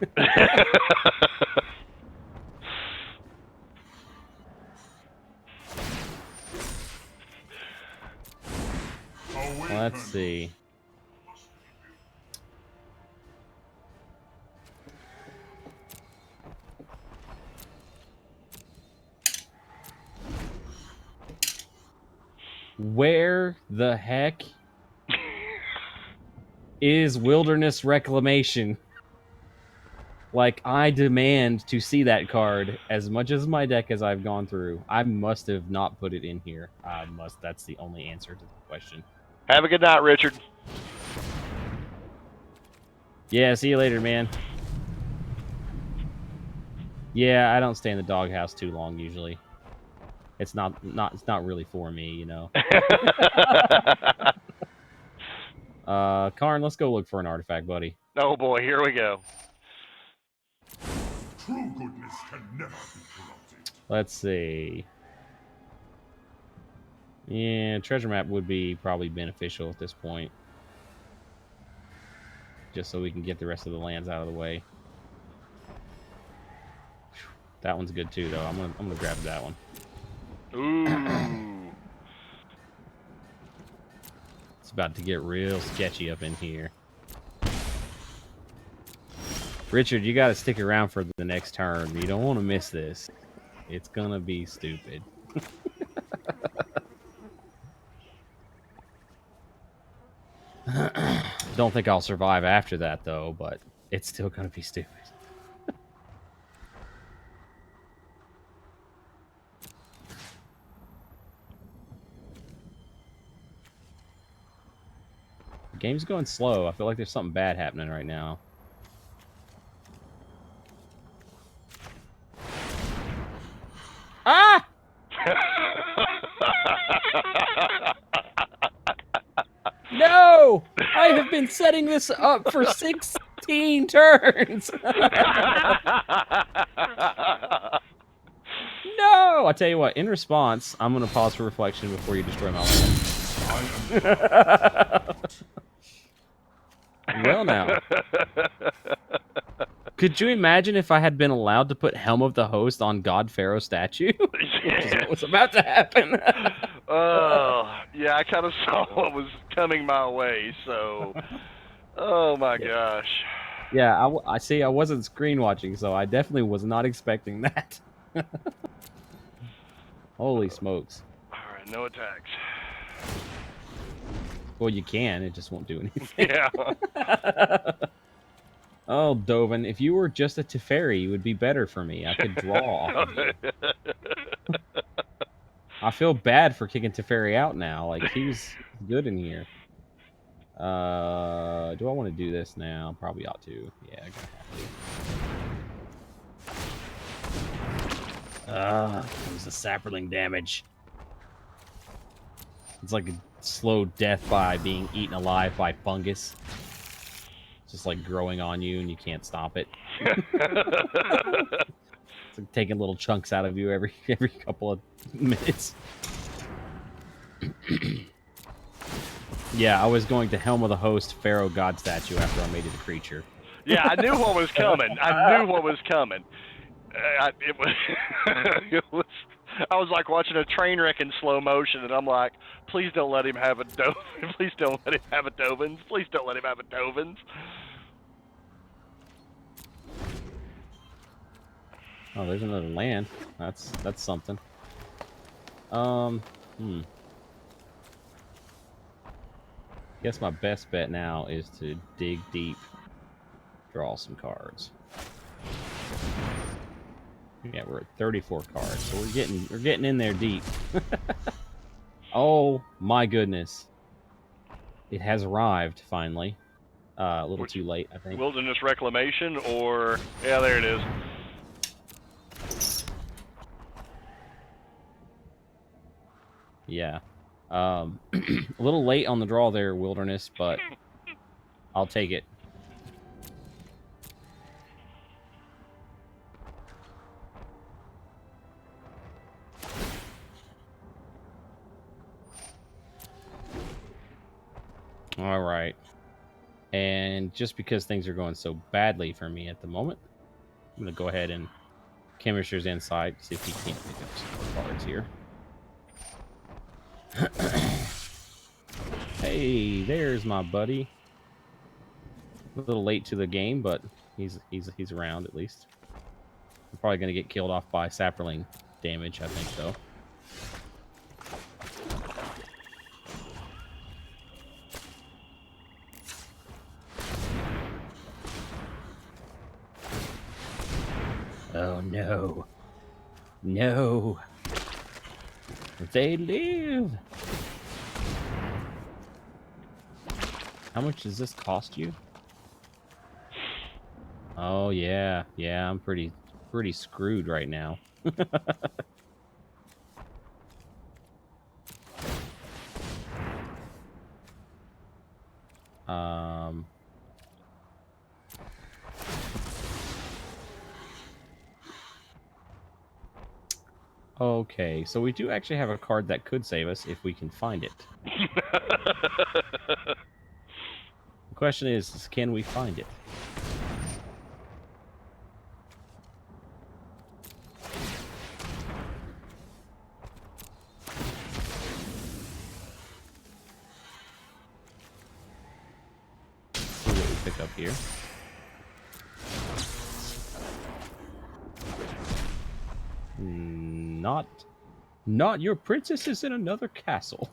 S3: Let's see. Where the heck is Wilderness Reclamation? Like, I demand to see that card as much as my deck as I've gone through. I must have not put it in here. I must. That's the only answer to the question.
S1: Have a good night, Richard.
S3: Yeah, see you later, man. Yeah, I don't stay in the doghouse too long usually. It's not really for me, you know. Karn, let's go look for an artifact, buddy.
S1: Oh boy, here we go.
S7: True goodness can never be corrupted.
S3: Let's see. Yeah, treasure map would be probably beneficial at this point. Just so we can get the rest of the lands out of the way. That one's good too, though. I'm gonna grab that one.
S1: Ooh.
S3: It's about to get real sketchy up in here. Richard, you got to stick around for the next turn. You don't want to miss this. It's gonna be stupid. Don't think I'll survive after that, though, but it's still gonna be stupid. The game's going slow. I feel like there's something bad happening right now. Ah! No! I have been setting this up for 16 turns! No! I tell you what, in response, I'm going to pause for reflection before you destroy my land. Well, now. Could you imagine if I had been allowed to put Helm of the Host on God Pharaoh statue? Which is what was about to happen.
S1: Oh, yeah, I kind of saw what was coming my way, so... Oh, my gosh.
S3: Yeah, I see. I wasn't screen watching, so I definitely was not expecting that. Holy smokes.
S1: Alright, no attacks.
S3: Well, you can. It just won't do anything.
S1: Yeah.
S3: Oh, Dovin, if you were just a Teferi, you would be better for me. I could draw off of you. I feel bad for kicking Teferi out now. Like, he was good in here. Do I want to do this now? Probably ought to. Yeah, I'm gonna have to. It was the sapperling damage. It's like a slow death by being eaten alive by fungus. It's just like growing on you and you can't stop it. It's like taking little chunks out of you every couple of minutes. Yeah, I was going to Helm of the Host Pharaoh God statue after I made it a creature.
S1: Yeah, I knew what was coming. I knew what was coming. It was. I was like watching a train wreck in slow motion, and I'm like, please don't let him have a Dovin. Please don't let him have a Dovins. Please don't let him have a Dovins. Oh,
S3: there's another land. That's something. Guess my best bet now is to dig deep, draw some cards. Yeah, we're at 34 cards, so we're getting in there deep. Oh my goodness. It has arrived finally. A little too late, I think.
S1: Wilderness Reclamation, or yeah, there it is.
S3: Yeah. A little late on the draw there, Wilderness, but I'll take it. All right. And just because things are going so badly for me at the moment, I'm going to go ahead and Chemister's Insight, see if he can't pick up some more cards here. Hey, there's my buddy. A little late to the game, but he's around at least. I'm probably going to get killed off by Sapperling damage, I think, though. Oh, no. No. They live. How much does this cost you? Oh, yeah. Yeah, I'm pretty screwed right now. Okay, so we do actually have a card that could save us if we can find it. The question is can we find it? See what we pick up here. Not your princess is in another castle.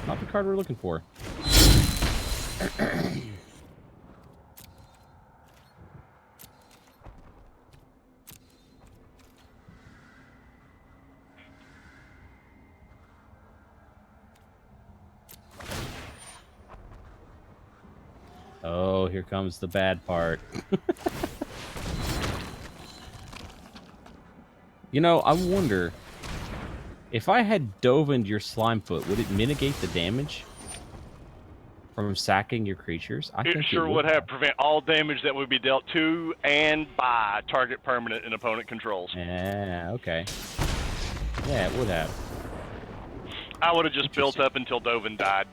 S3: Not the card we're looking for. Oh, here comes the bad part. You know, I wonder if I had Dovened your Slimefoot, would it mitigate the damage from sacking your creatures? I think
S1: it sure would have. Prevent all damage that would be dealt to and by target permanent and opponent controls.
S3: Yeah, okay. Yeah, it would have.
S1: I would have just built up until Doven died.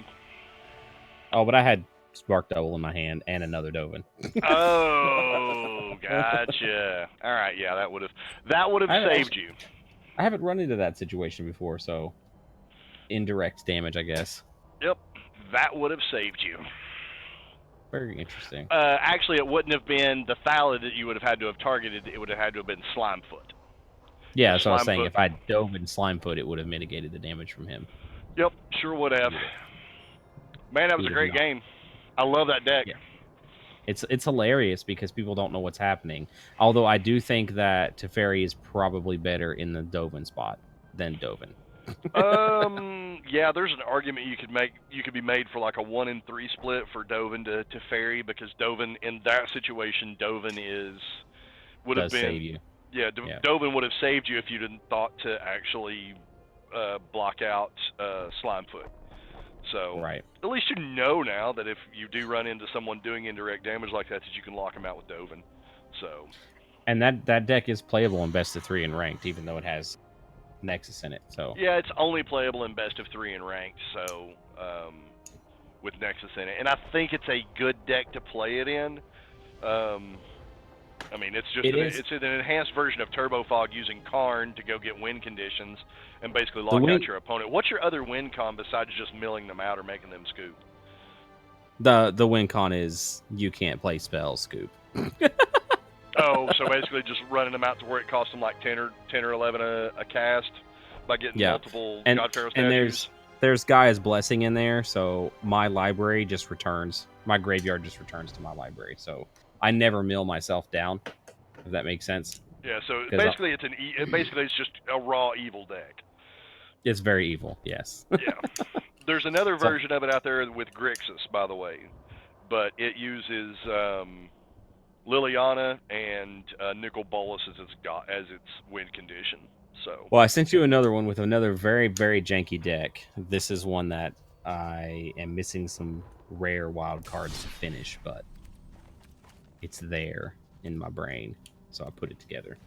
S3: Oh, but I had Spark Double in my hand and another Doven.
S1: Oh, gotcha. All right, yeah, that would have saved you.
S3: I haven't run into that situation before, so indirect damage, I guess.
S1: Yep, that would have saved you.
S3: Very interesting.
S1: Actually, it wouldn't have been the Thallid that you would have had to have targeted. It would have had to have been Slimefoot.
S3: Yeah, that's what I was saying. If I dove in Slimefoot, it would have mitigated the damage from him.
S1: Yep, sure would have. Man, that was a great game. I love that deck.
S3: Yeah. It's hilarious because people don't know what's happening. Although I do think that Teferi is probably better in the Doven spot than Doven.
S1: Yeah, there's an argument you could be made for like a 1-3 split for Doven to Teferi, because Doven in that situation, Doven would have been
S3: save you.
S1: Yeah, Doven would have saved you if you didn't thought to actually block out Slimefoot. So
S3: right.
S1: At least you know now that if you do run into someone doing indirect damage like that you can lock them out with Doven. So.
S3: And that deck is playable in best of 3 and ranked, even though it has Nexus in it. So.
S1: Yeah, it's only playable in best of 3 and ranked. So with Nexus in it, and I think it's a good deck to play it in. I mean, it's an enhanced version of Turbo Fog using Karn to go get win conditions and basically lock out your opponent. What's your other win con besides just milling them out or making them scoop?
S3: The win con is you can't play spells scoop.
S1: Oh, so basically just running them out to where it costs them like 10 or 11 a cast by getting
S8: Yeah.
S1: multiple
S8: And
S1: God Pharaoh
S8: and
S1: statues.
S8: there's Gaia's Blessing in there, so my library just returns. My graveyard just returns to my library, so I never mill myself down. If that makes sense.
S1: Yeah, so
S8: 'Cause
S1: basically it's just a raw evil deck.
S8: It's very evil. Yes.
S1: Yeah. There's another
S8: So-
S1: version of it out there with Grixis, by the way, but it uses Liliana and Nicol Bolas as its win condition. So
S8: Well, I sent you another one with another very, very janky deck. This is one that I am missing some rare wild cards to finish, but it's there in my brain, so I put it together.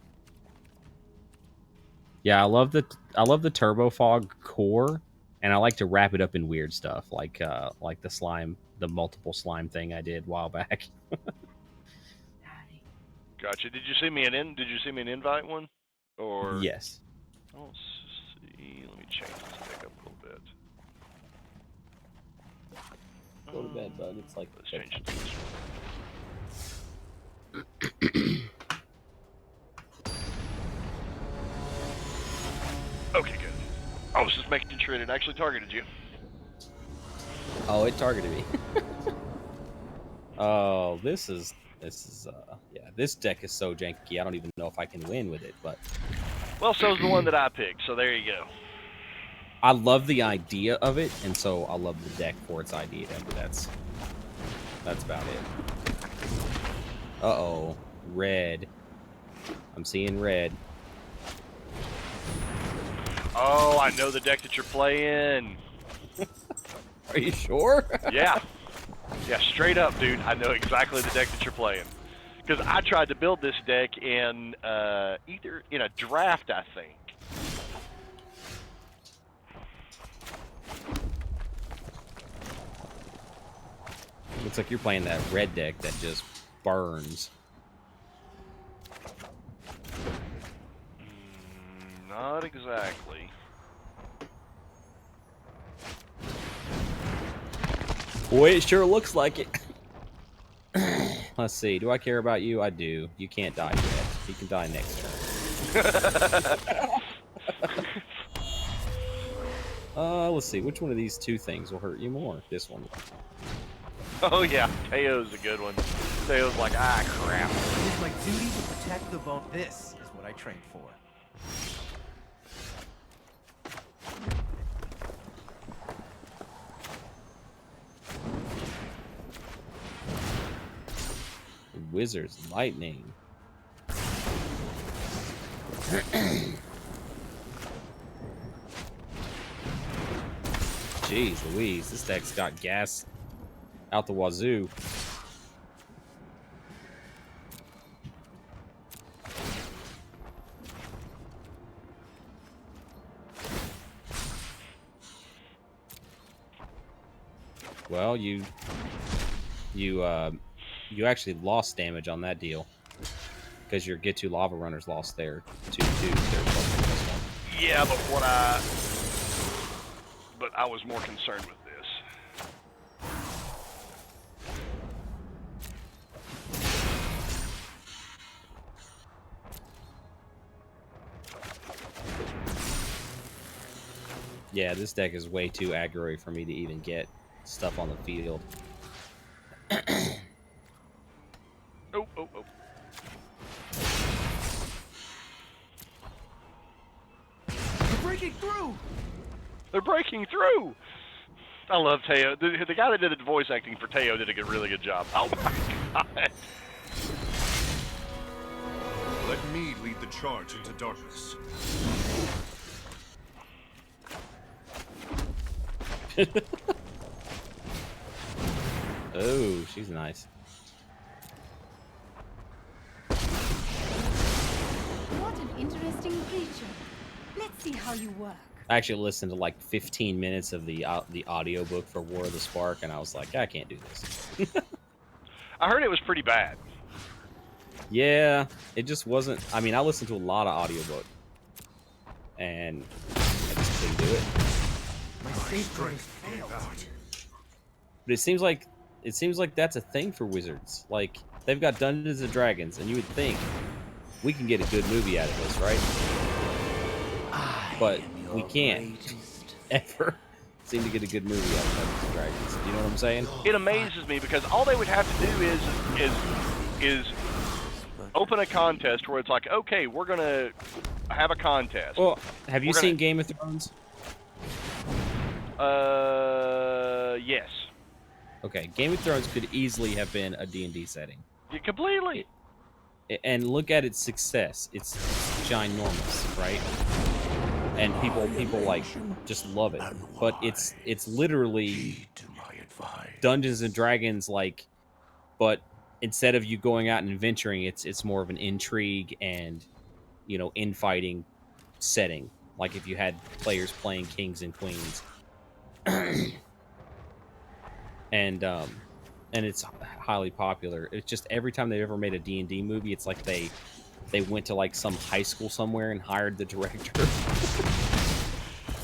S8: Yeah, I love the Turbo Fog core, and I like to wrap it up in weird stuff like the multiple slime thing I did a while back.
S1: gotcha. Did you see me an invite one? Or
S8: Yes.
S1: let's see. Let me change this deck up a little bit.
S5: Go to bed, bud. It's like
S1: Let's change it to this one. Okay, good. I was just making sure it actually targeted you.
S8: Oh, it targeted me. Oh, this deck is so janky. I don't even know if I can win with it, but
S1: Well, so's the one that I picked, so there you go.
S8: I love the idea of it, and so I love the deck for its idea. But that's about it. Uh-oh, red. I'm seeing red.
S1: Oh, I know the deck that you're playing.
S8: Are you sure?
S1: Yeah. Yeah, straight up, dude. I know exactly the deck that you're playing. Because I tried to build this deck in either in a draft, I think.
S8: Looks like you're playing that red deck that just burns.
S1: Not exactly.
S8: Boy, it sure looks like it. Let's see. Do I care about you? I do. You can't die yet. You can die next turn. Let's see. Which one of these two things will hurt you more? This one.
S1: Oh, yeah. Teo's a good one. Teo's like, ah, crap.
S9: It is my duty to protect the bone. This is what I trained for.
S8: Wizard's Lightning. Jeez Louise, this deck's got gas out the wazoo. Well, you actually lost damage on that deal because your Get 2 Lava Runners lost their 2/2.
S1: Yeah, but I was more concerned with this.
S8: Yeah, this deck is way too aggro for me to even get stuff on the field.
S1: Oh.
S9: You're breaking through!
S1: They're breaking through! I love Teo. The guy that did the voice acting for Teo did a really good job. Oh my god.
S7: Let me lead the charge into darkness.
S8: Oh, she's nice.
S6: What an interesting creature. Let's see how you work.
S8: I actually listened to like 15 minutes of the audiobook for War of the Spark, and I was like, I can't do this.
S1: I heard it was pretty bad.
S8: Yeah, it just wasn't. I mean, I listened to a lot of audiobook, and I just couldn't do it.
S9: My strength failed.
S8: But it seems like that's a thing for Wizards. Like, they've got Dungeons and Dragons, and you would think we can get a good movie out of this, right? But we can't ever seem to get a good movie out of Dungeons and Dragons. Do you know what I'm saying?
S1: It amazes me because all they would have to do is open a contest where it's like, okay, we're gonna have a contest.
S8: Well, have you seen Game of Thrones?
S1: Yes.
S8: Okay, Game of Thrones could easily have been a D&D setting.
S1: You completely.
S8: And look at its success. It's ginormous, right? And people like just love it. But it's literally Dungeons and Dragons, like, but instead of you going out and adventuring, it's more of an intrigue and, you know, infighting setting. Like if you had players playing kings and queens. and it's highly popular. It's just every time they've ever made a D&D movie, it's like they went to like some high school somewhere and hired the director.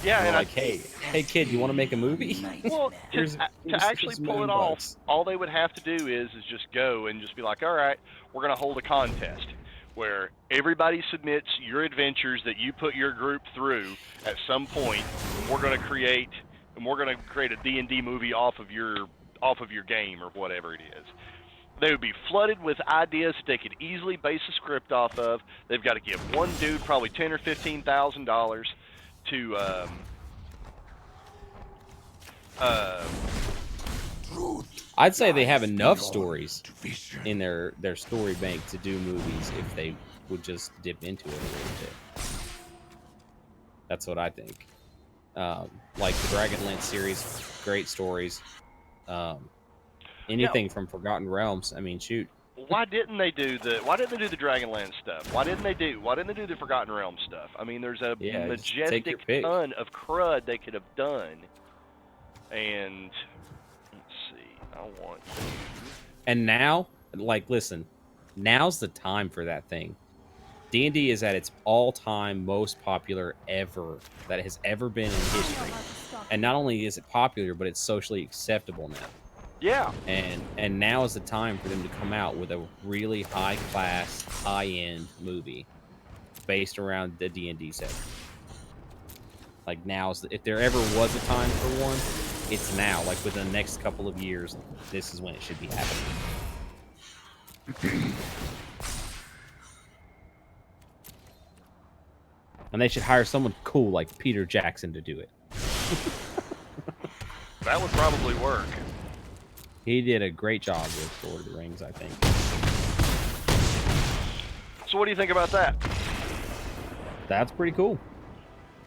S1: Yeah, and
S8: like, hey kid, you want to make a movie?
S1: Well, to actually pull it off, all they would have to do is just go and just be like, all right, we're going to hold a contest where everybody submits your adventures that you put your group through at some point. We're going to create a D&D movie off of your game or whatever it is. They would be flooded with ideas that they could easily base a script off of. They've got to give one dude probably $10,000 or $15,000 to
S8: I'd say they have enough stories in their story bank to do movies if they would just dip into it a little bit. That's what I think. Like the Dragonlance series, great stories. Anything from Forgotten Realms. I mean, shoot.
S1: Why didn't they do the Dragonlance stuff? Why didn't they do the Forgotten Realms stuff? I mean, there's a majestic ton of crud they could have done. And let's see, I want you.
S8: And now, like, listen, now's the time for that thing. D&D is at its all-time most popular ever that has ever been in history. And not only is it popular, but it's socially acceptable now.
S1: Yeah.
S8: And now is the time for them to come out with a really high-class, high-end movie based around the D&D setting. Like, if there ever was a time for one, it's now. Like, within the next couple of years, this is when it should be happening. And they should hire someone cool like Peter Jackson to do it.
S1: That would probably work.
S8: He did a great job with Lord of the Rings, I think.
S1: So what do you think about that?
S8: That's pretty cool.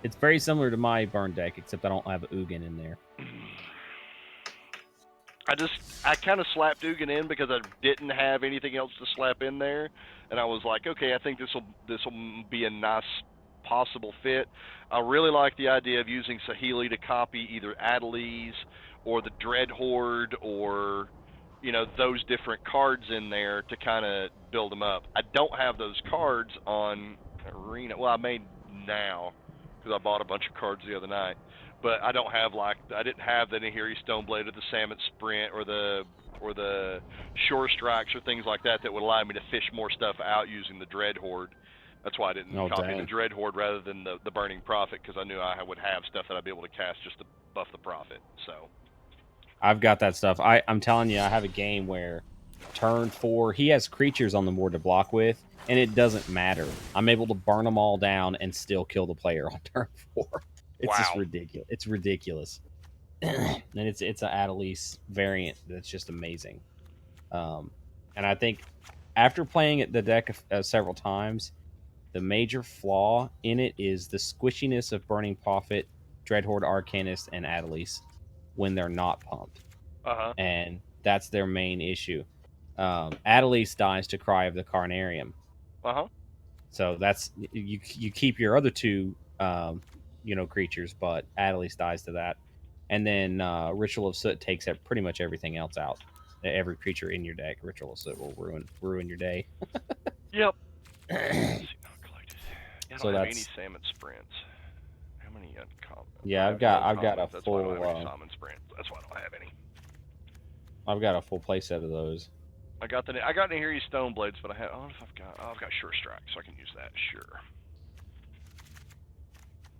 S8: It's very similar to my burn deck, except I don't have Ugin in there.
S1: I kind of slapped Ugin in because I didn't have anything else to slap in there, and I was like, okay, I think this will be a nice possible fit. I really like the idea of using Saheeli to copy either Adeliz or the Dread Horde or, you know, those different cards in there to kind of build them up. I don't have those cards on Arena. Well, I may now because I bought a bunch of cards the other night. But I don't have I didn't have the Nahiri Stoneblade or the Salmon Sprint or the Shore Strikes or things like that would allow me to fish more stuff out using the Dread Horde. That's why I didn't copy the Dread Horde rather than the Burning Prophet, because I knew I would have stuff that I'd be able to cast just to buff the Prophet. So
S8: I've got that stuff. I'm telling you, I have a game where turn 4, he has creatures on the board to block with, and it doesn't matter. I'm able to burn them all down and still kill the player on turn 4. It's just ridiculous. It's ridiculous. And it's an Adeliz variant that's just amazing. And I think after playing the deck several times, the major flaw in it is the squishiness of Burning Prophet, Dreadhorde Arcanist, and Adeliz when they're not pumped. And that's their main issue. Adeliz dies to Cry of the Carnarium. So that's you keep your other two creatures, but Adeliz dies to that. And then Ritual of Soot takes pretty much everything else out. Every creature in your deck, Ritual of Soot will ruin your day.
S1: Yep. I don't have any Salmon Sprints. How many uncommon?
S8: Yeah, I've got a
S1: That's
S8: full.
S1: Why I don't have any Salmon Sprints. That's why I don't have any.
S8: I've got a full play set of those.
S1: I got Nahiri Stoneblades, but I've got Sure Strike, so I can use that. Sure.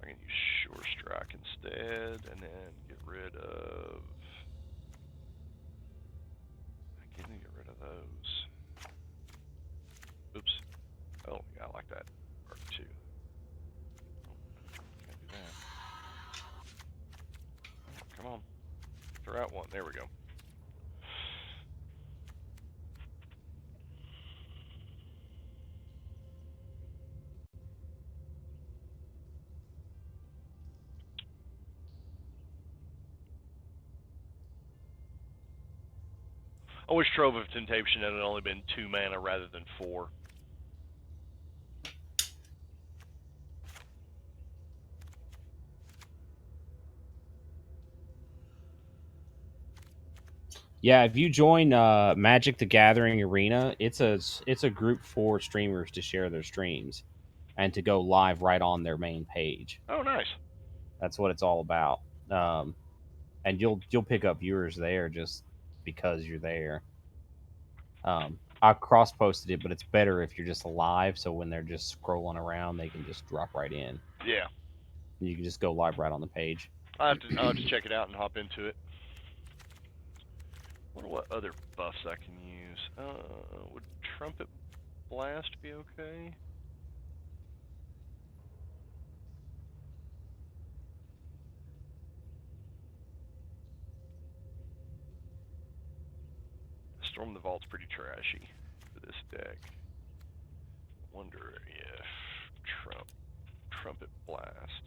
S1: I can use Sure Strike instead, and then get rid of. I can get rid of those. Oops. Oh, yeah, I like that. Arc 2. Oh, can't do that. Oh, come on. Throw out one. There we go. I wish Trove of Temptation had only been 2 mana rather than 4.
S8: Yeah, if you join Magic the Gathering Arena, it's a group for streamers to share their streams and to go live right on their main page.
S1: Oh, nice.
S8: That's what it's all about. And you'll pick up viewers there just because you're there. I cross posted it, but it's better if you're just live, so when they're just scrolling around, they can just drop right in.
S1: Yeah.
S8: You can just go live right on the page.
S1: I'll have to check it out and hop into it. Wonder what other buffs I can use. Would Trumpet Blast be okay? Storm the Vault's pretty trashy for this deck. Wonder if Trumpet Blast.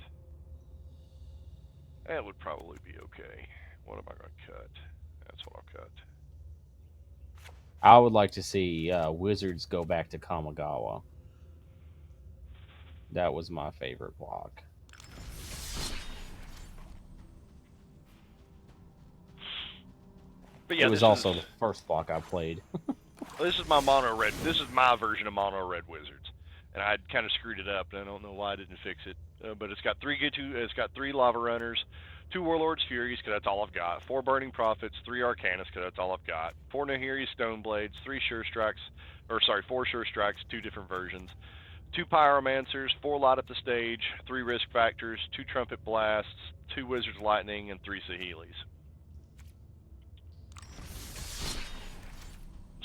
S1: That would probably be okay. What am I going to cut? That's what I'll cut.
S8: I would like to see Wizards go back to Kamigawa. That was my favorite block.
S1: But yeah,
S8: it was also the first block I played.
S1: This is my mono red. This is my version of mono red Wizards, and I kind of screwed it up. And I don't know why I didn't fix it. But it's got three Lava Runners, 2 Warlord's Furies, because that's all I've got. 4 Burning Prophets, 3 Arcanus, because that's all I've got. 4 Nahiri Stoneblades, 4 Sure Strikes, 2 different versions. 2 Pyromancers, 4 Light Up the Stage, 3 Risk Factors, 2 Trumpet Blasts, 2 Wizard's Lightning, and 3 Saheelis.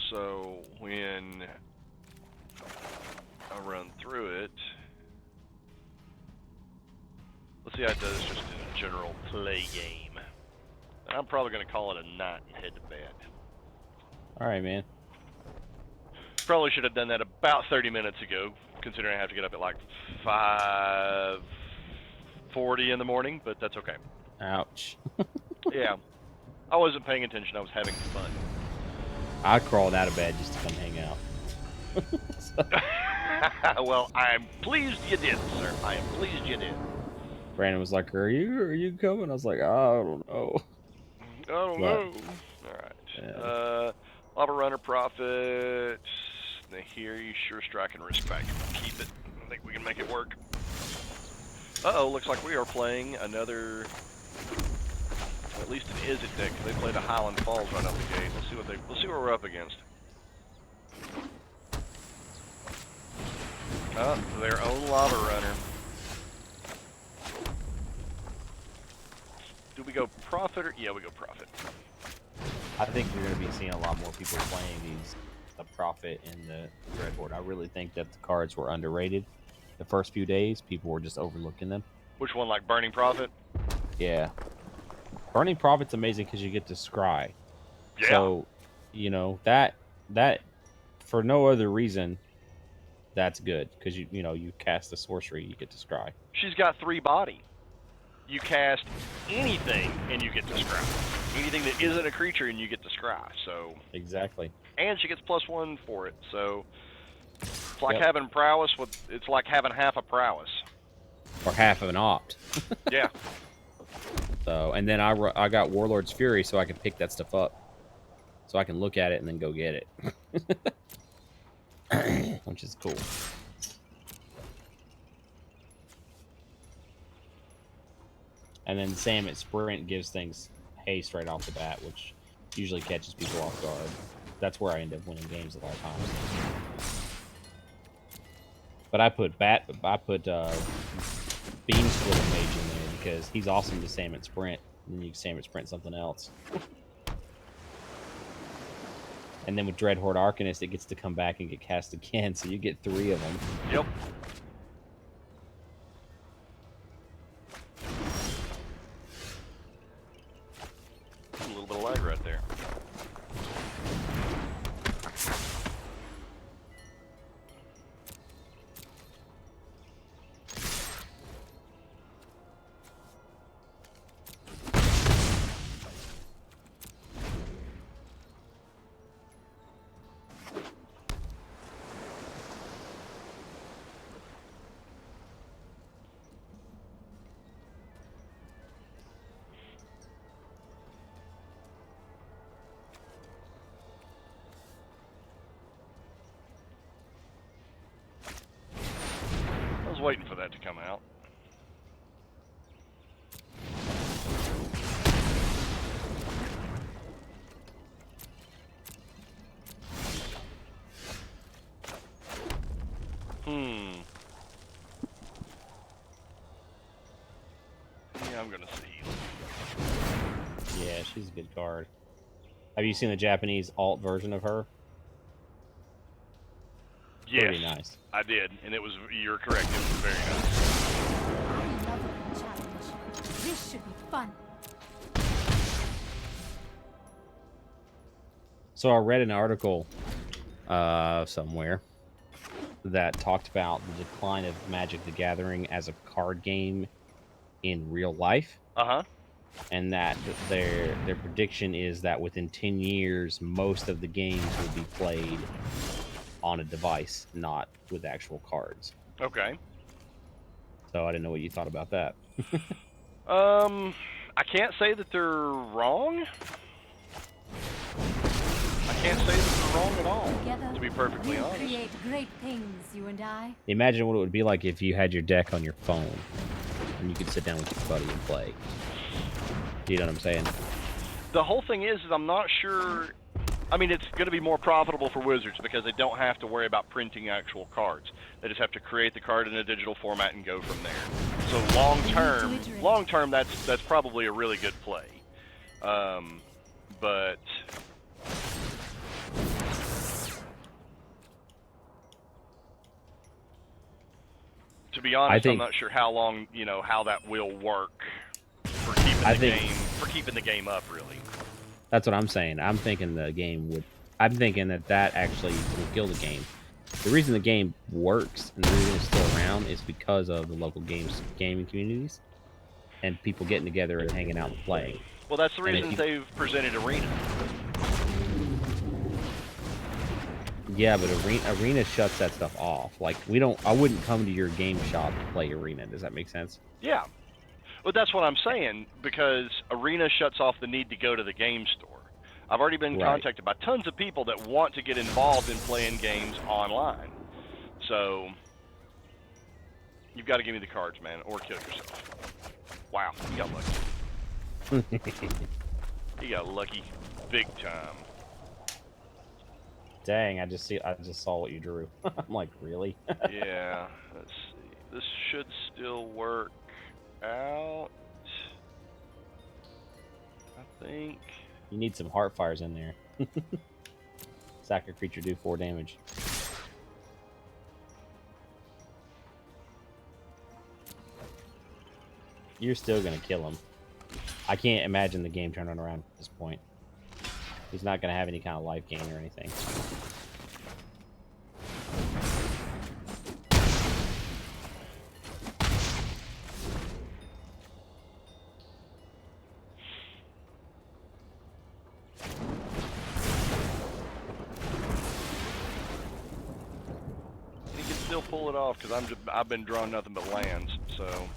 S1: So when I run through it, let's see how it does just in a general play game. I'm probably going to call it a night and head to bed.
S8: All right, man.
S1: Probably should have done that about 30 minutes ago, considering I have to get up at like 5:40 in the morning, but that's okay.
S8: Ouch.
S1: Yeah. I wasn't paying attention. I was having fun.
S8: I crawled out of bed just to come hang out.
S1: Well, I'm pleased you did, sir. I am pleased you did.
S8: Brandon was like, "Are you coming?" I was like, "I don't know."
S1: I don't know. All right.
S8: Yeah.
S1: Lava Runner, Prophet. Nahiri, Sure Strike, and Risk Factor. Keep it. I think we can make it work. Uh-oh, looks like we are playing another, at least an Izzet deck. They played a Highland Falls right out the gate. Let's see what we're up against. Their own Lava Runner. Do we go Prophet or yeah, we go Prophet.
S8: I think you're going to be seeing a lot more people playing the Prophet and the Dreadhorde. I really think that the cards were underrated the first few days. People were just overlooking them.
S1: Which one, like Burning Prophet?
S8: Yeah. Burning Prophet's amazing because you get to scry.
S1: Yeah.
S8: So, you know, that for no other reason, that's good. Because, you cast the sorcery, you get to scry.
S1: She's got 3 body. You cast anything and you get to scry. Anything that isn't a creature and you get to scry. So
S8: Exactly.
S1: and she gets +1 for it. So it's like
S8: Yep.
S1: having prowess it's like having half a prowess.
S8: Or half of an opt.
S1: Yeah.
S8: So, and then I got Warlord's Fury so I can pick that stuff up. So I can look at it and then go get it. Which is cool. And then Sam at Sprint gives things haste right off the bat, which usually catches people off guard. That's where I end up winning games a lot of times. But I put Beam Splitter Mage in there because he's awesome to Salmon Sprint. And then you can Salmon Sprint something else. And then with Dreadhorde Arcanist, it gets to come back and get cast again, so you get 3 of them.
S1: Yep. A little bit of lag right there. I was waiting for that to come out. Yeah, I'm gonna see.
S8: Yeah, she's a good card. Have you seen the Japanese alt version of her?
S1: Yes,
S8: Pretty nice.
S1: I did, and it was. You're correct. It was very nice.
S6: I love a good challenge. This should be fun.
S8: So I read an article somewhere that talked about the decline of Magic the Gathering as a card game in real life.
S1: Uh-huh.
S8: And that their prediction is that within 10 years, most of the games will be played on a device, not with actual cards.
S1: Okay.
S8: So I didn't know what you thought about that.
S1: I can't say that they're wrong. I can't say that they're wrong at all,
S6: Together,
S1: to be perfectly
S6: we'll
S1: honest.
S6: create great things, you and I.
S8: Imagine what it would be like if you had your deck on your phone and you could sit down with your buddy and play. You know what I'm saying?
S1: The whole thing is I'm not sure. I mean, it's going to be more profitable for Wizards because they don't have to worry about printing actual cards. They just have to create the card in a digital format and go from there. So long term, that's probably a really good play. But to be honest, I'm not sure how long, how that will work for keeping the game up, really.
S8: That's what I'm saying. I'm thinking I'm thinking that actually will kill the game. The reason the game works and the reason it's still around is because of the local gaming communities and people getting together and hanging out and playing.
S1: Well, that's the reason they've presented Arena.
S8: Yeah, but Arena shuts that stuff off. Like I wouldn't come to your game shop to play Arena. Does that make sense?
S1: Yeah. Well, that's what I'm saying, because Arena shuts off the need to go to the game store. I've already been contacted by tons of people that want to get involved in playing games online. So, you've got to give me the cards, man, or kill yourself. Wow, you got lucky. You got lucky big time.
S8: Dang, I just saw what you drew. I'm like, really?
S1: Yeah, let's see. This should still work out, I think.
S8: You need some Heartfires in there. Sack a creature, do 4 damage. You're still gonna kill him. I can't imagine the game turning around at this point. He's not gonna have any kind of life gain or anything.
S1: Still pull it off because I've been drawing nothing but lands, so.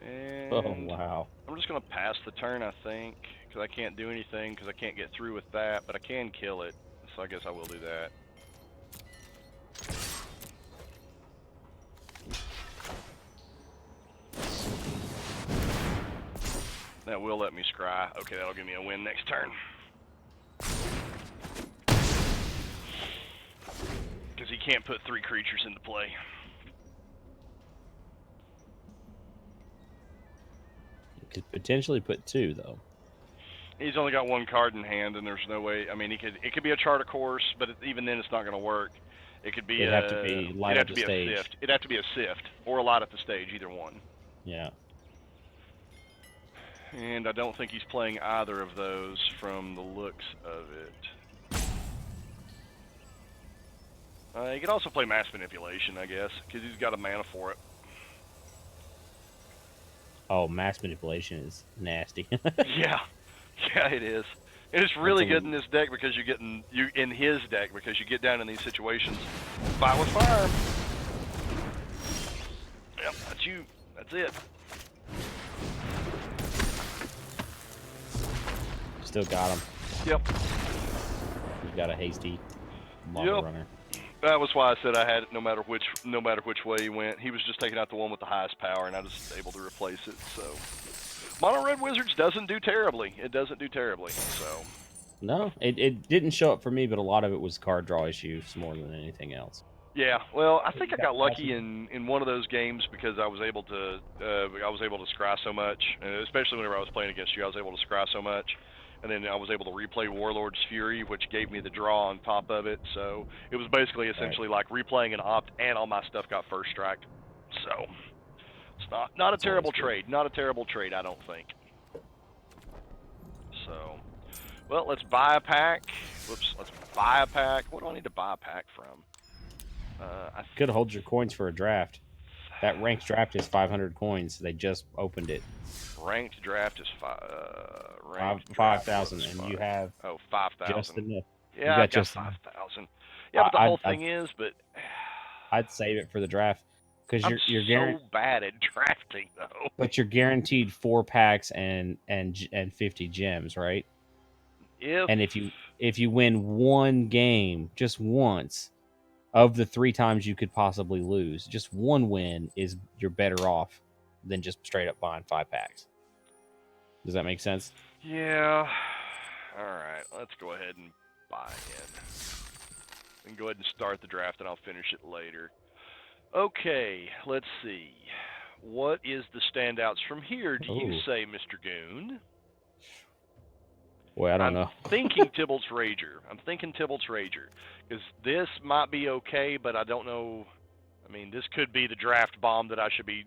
S1: And
S8: oh wow!
S1: I'm just gonna pass the turn, I think, because I can't do anything because I can't get through with that, but I can kill it, so I guess I will do that. That will let me scry. Okay, that'll give me a win next turn. Because he can't put 3 creatures into play.
S8: You could potentially put 2 though.
S1: He's only got 1 card in hand, and there's no way. I mean, it could be a charter course, but even then, it's not going to work. It could be
S8: It'd have to be light up the stage.
S1: a sift. It'd have to be a sift or a light up the stage, either one.
S8: Yeah.
S1: And I don't think he's playing either of those from the looks of it. He could also play mass manipulation, I guess, because he's got a mana for it.
S8: Oh, mass manipulation is nasty.
S1: Yeah, it is. And it's really good in this deck because in his deck because you get down in these situations. Fight with fire. Yep, that's you. That's it.
S8: Still got him.
S1: Yep.
S8: You got a hasty lava runner.
S1: That was why I said I had it no matter which way he went. He was just taking out the one with the highest power, and I was able to replace it. So, Mono Red Wizards doesn't do terribly. It doesn't do terribly. So.
S8: No, it didn't show up for me, but a lot of it was card draw issues more than anything else.
S1: Yeah, well, I think I got lucky in one of those games because I was able to scry so much, especially whenever I was playing against you. I was able to scry so much, and then I was able to replay Warlord's Fury, which gave me the draw on top of it. So it was basically essentially like replaying an opt, and all my stuff got first strike. So it's not a terrible trade. Not a terrible trade, I don't think. So, well, let's buy a pack. Whoops, let's buy a pack. What do I need to buy a pack from?
S8: I could hold your coins for a draft. That ranked draft is 500 coins. They just opened it.
S1: Ranked draft is
S8: 5,000, and you have
S1: 5,000.
S8: Just enough.
S1: Yeah, I got 5,000. Yeah, but the whole thing is,
S8: I'd save it for the draft because you're
S1: so bad at drafting though.
S8: But you're guaranteed 4 packs and 50 gems, right? And if you win one game just once, of the 3 times you could possibly lose, just one win you're better off than just straight up buying 5 packs. Does that make sense?
S1: Yeah. All right. Let's go ahead and buy in. We can go ahead and start the draft, and I'll finish it later. Okay. Let's see. What is the standouts from here? Do you say, Mr. Goon?
S8: Well, I don't know.
S1: I'm thinking Tybalt's Rager. Because this might be okay, but I don't know. I mean, this could be the draft bomb that I should be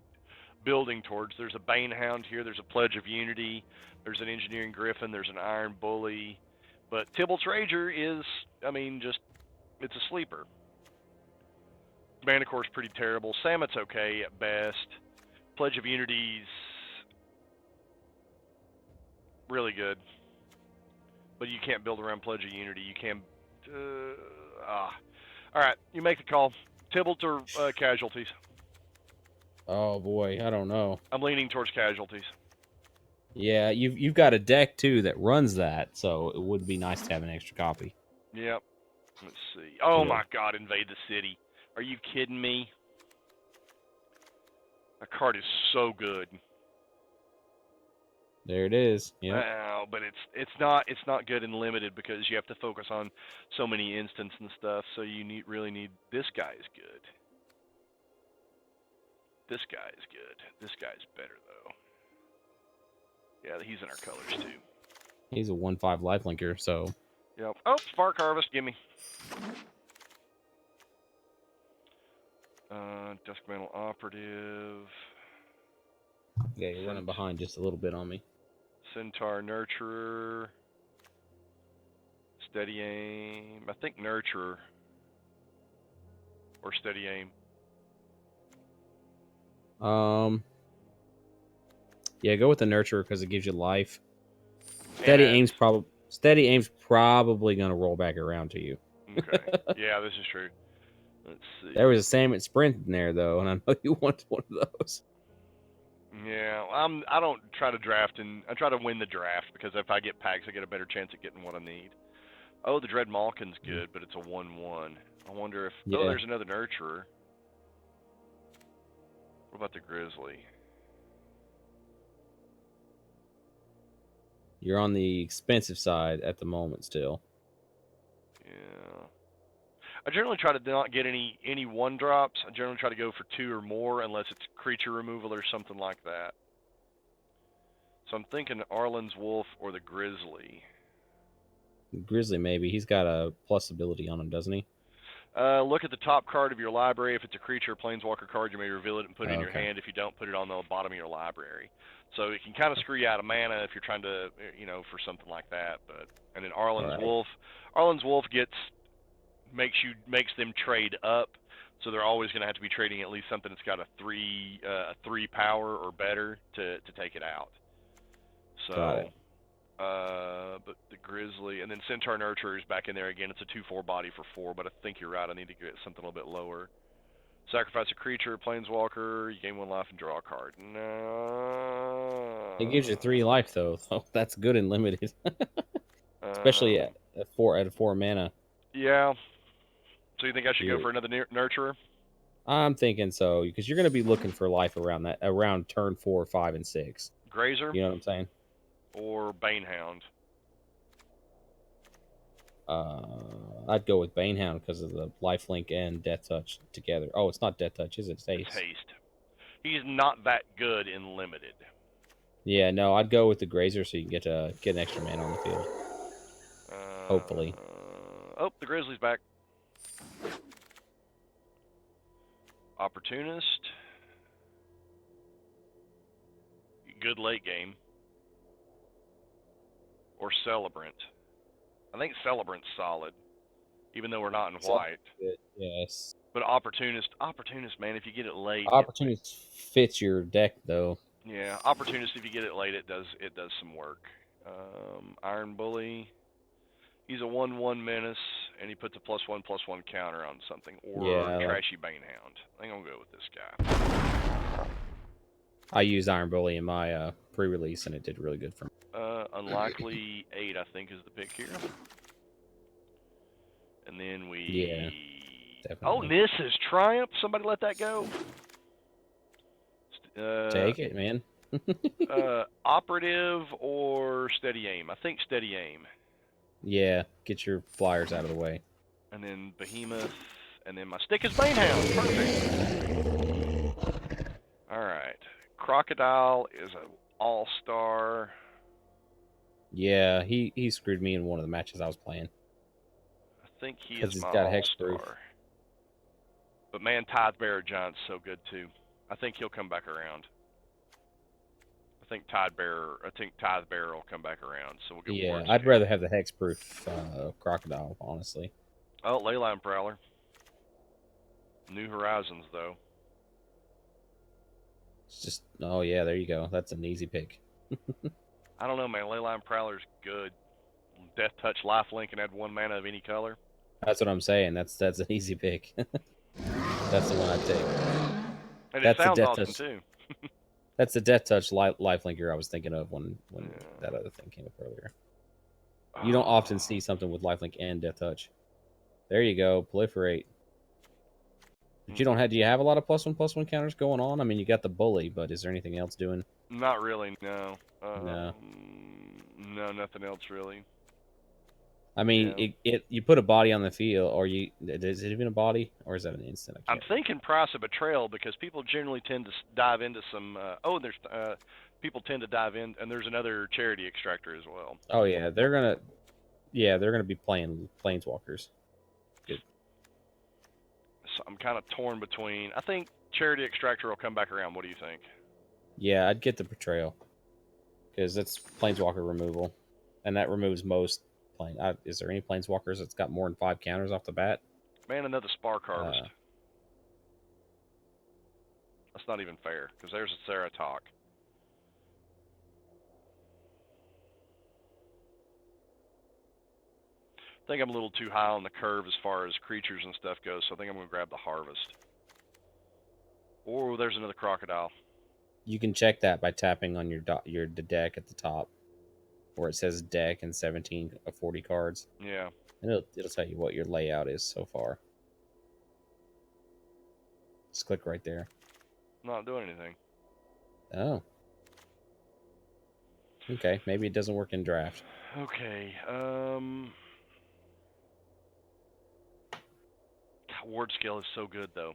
S1: building towards. There's a Banehound here. There's a Pledge of Unity. There's an Engineering Griffin. There's an Iron Bully. But Tybalt's Rager is, I mean, it's a sleeper. Manticore's pretty terrible. Samet's okay at best. Pledge of Unity's really good. But you can't build around Pledge of Unity. You can. All right, you make the call. Tybalt or Casualties?
S8: Oh boy, I don't know.
S1: I'm leaning towards Casualties.
S8: Yeah, you've got a deck too that runs that, so it would be nice to have an extra copy.
S1: Yep. Let's see. Oh my God, Invade the City. Are you kidding me? That card is so good.
S8: There it is. Yeah.
S1: Wow, but it's not good in limited because you have to focus on so many instants and stuff. So you really need this guy is good. This guy is good. This guy's better though. Yeah, he's in our colors too.
S8: He's a 1/5 lifelinker, so.
S1: Yep. Oh, Spark Harvest, gimme. Dusk Mantle Operative.
S8: Yeah, you're running behind just a little bit on me.
S1: Centaur Nurturer. Steady Aim. I think Nurturer. Or Steady Aim.
S8: Yeah, go with the Nurturer because it gives you life. Steady Aim's probably going to roll back around to you.
S1: Okay. Yeah, this is true. Let's see.
S8: There was a Samet Sprint in there, though, and I know you want one of those.
S1: Yeah, I don't try to draft, and I try to win the draft, because if I get packs, I get a better chance at getting what I need. Oh, the Dread Malkin's good, but it's a 1/1. I wonder if... Yeah. Oh, there's another Nurturer. What about the Grizzly?
S8: You're on the expensive side at the moment still.
S1: Yeah. I generally try to not get any one drops. I generally try to go for 2 or more unless it's creature removal or something like that. So I'm thinking Arlen's Wolf or the Grizzly.
S8: Grizzly, maybe. He's got a plus ability on him, doesn't he?
S1: Look at the top card of your library. If it's a creature or planeswalker card, you may reveal it and put it in your
S8: Okay.
S1: hand. If you don't, put it on the bottom of your library. So it can kind of screw you out of mana if you're trying to, for something like that. And then Arlen's
S8: Right.
S1: Wolf. Arlen's Wolf makes them trade up. So they're always going to have to be trading at least something that's got a 3 power or better to take it out. So,
S8: Got it.
S1: but the Grizzly, and then Centaur Nurturer is back in there again. It's a 2/4 body for 4, but I think you're right. I need to get something a little bit lower. Sacrifice a creature, planeswalker, you gain 1 life and draw a card. No.
S8: It gives you 3 life though. So that's good and limited, especially at 4 mana.
S1: Yeah. So you think I should go
S8: Yeah.
S1: for another Nurturer?
S8: I'm thinking so because you're going to be looking for life around turn 4, 5, and 6.
S1: Grazer
S8: You know what I'm saying?
S1: or Banehound?
S8: I'd go with Banehound because of the lifelink and Death Touch together. Oh, it's not Death Touch, is it? It's haste.
S1: It's haste. He's not that good in limited.
S8: Yeah, no, I'd go with the Grazer so you can get an extra man on the field. Hopefully.
S1: Oh, the Grizzly's back. Opportunist. Good late game. Or Celebrant. I think Celebrant's solid, even though we're not in white.
S8: Yes.
S1: But Opportunist, man, if you get it late.
S8: Opportunist fits your deck though.
S1: Yeah, Opportunist, if you get it late, it does some work. Iron Bully. He's a 1/1 menace, and he puts a +1/+1 counter on something. Or
S8: Yeah,
S1: Trashy Banehound. I think I'll go with this guy.
S8: I used Iron Bully in my pre-release, and it did really good for me.
S1: Unlikely 8, I think, is the pick here. And then we...
S8: Yeah,
S1: Oh,
S8: definitely.
S1: Nissa's Triumph. Somebody let that go.
S8: Take it, man.
S1: Operative or Steady Aim? I think Steady Aim.
S8: Yeah, get your flyers out of the way.
S1: And then Behemoth. And then my stick is Banehound. Perfect. Alright. Crocodile is an all-star.
S8: Yeah, he screwed me in one of the matches I was playing.
S1: I think he
S8: 'Cause
S1: is
S8: he's
S1: my
S8: got hexproof.
S1: all-star. But man, Tidebearer Giant's so good too. I think he'll come back around. I think Tidebearer will come back around. So we'll get
S8: Yeah,
S1: Wards
S8: I'd
S1: here.
S8: rather have the hexproof Crocodile, honestly.
S1: Oh, Leyline Prowler. New Horizons though.
S8: It's just, oh yeah, there you go. That's an easy pick.
S1: I don't know, man. Leyline Prowler's good. Death Touch, Lifelink, and add 1 mana of any color.
S8: That's what I'm saying. That's an easy pick. That's the one I'd take.
S1: And
S8: That's
S1: it
S8: a
S1: sounds
S8: Death
S1: awesome
S8: Touch.
S1: too.
S8: That's the Death Touch lifelinker I was thinking of when that other thing came up earlier. You don't often see something with lifelink and Death Touch. There you go, proliferate. But you don't have. Do you have a lot of +1/+1 counters going on? I mean, you got the bully, but is there anything else doing?
S1: Not really, no.
S8: No.
S1: No, nothing else really.
S8: I mean, you put a body on the field, or is it even a body, or is that an instant?
S1: I'm thinking Price of Betrayal because people generally tend to dive into some. People tend to dive in, and there's another Charity Extractor as well.
S8: Oh yeah, they're gonna be playing Planeswalkers. Good.
S1: So I'm kind of torn between. I think Charity Extractor will come back around. What do you think?
S8: Yeah, I'd get the Betrayal because that's Planeswalker removal, and that removes most. Is there any Planeswalkers that's got more than 5 counters off the bat?
S1: Man, another Spark Harvest. That's not even fair because there's a Saratok. I think I'm a little too high on the curve as far as creatures and stuff goes, so I think I'm going to grab the Harvest. Or there's another Crocodile.
S8: You can check that by tapping on the deck at the top, where it says deck and 17 of 40 cards.
S1: Yeah.
S8: And it'll tell you what your layout is so far. Just click right there.
S1: Not doing anything.
S8: Oh. Okay, maybe it doesn't work in draft.
S1: Okay. Ward scale is so good, though.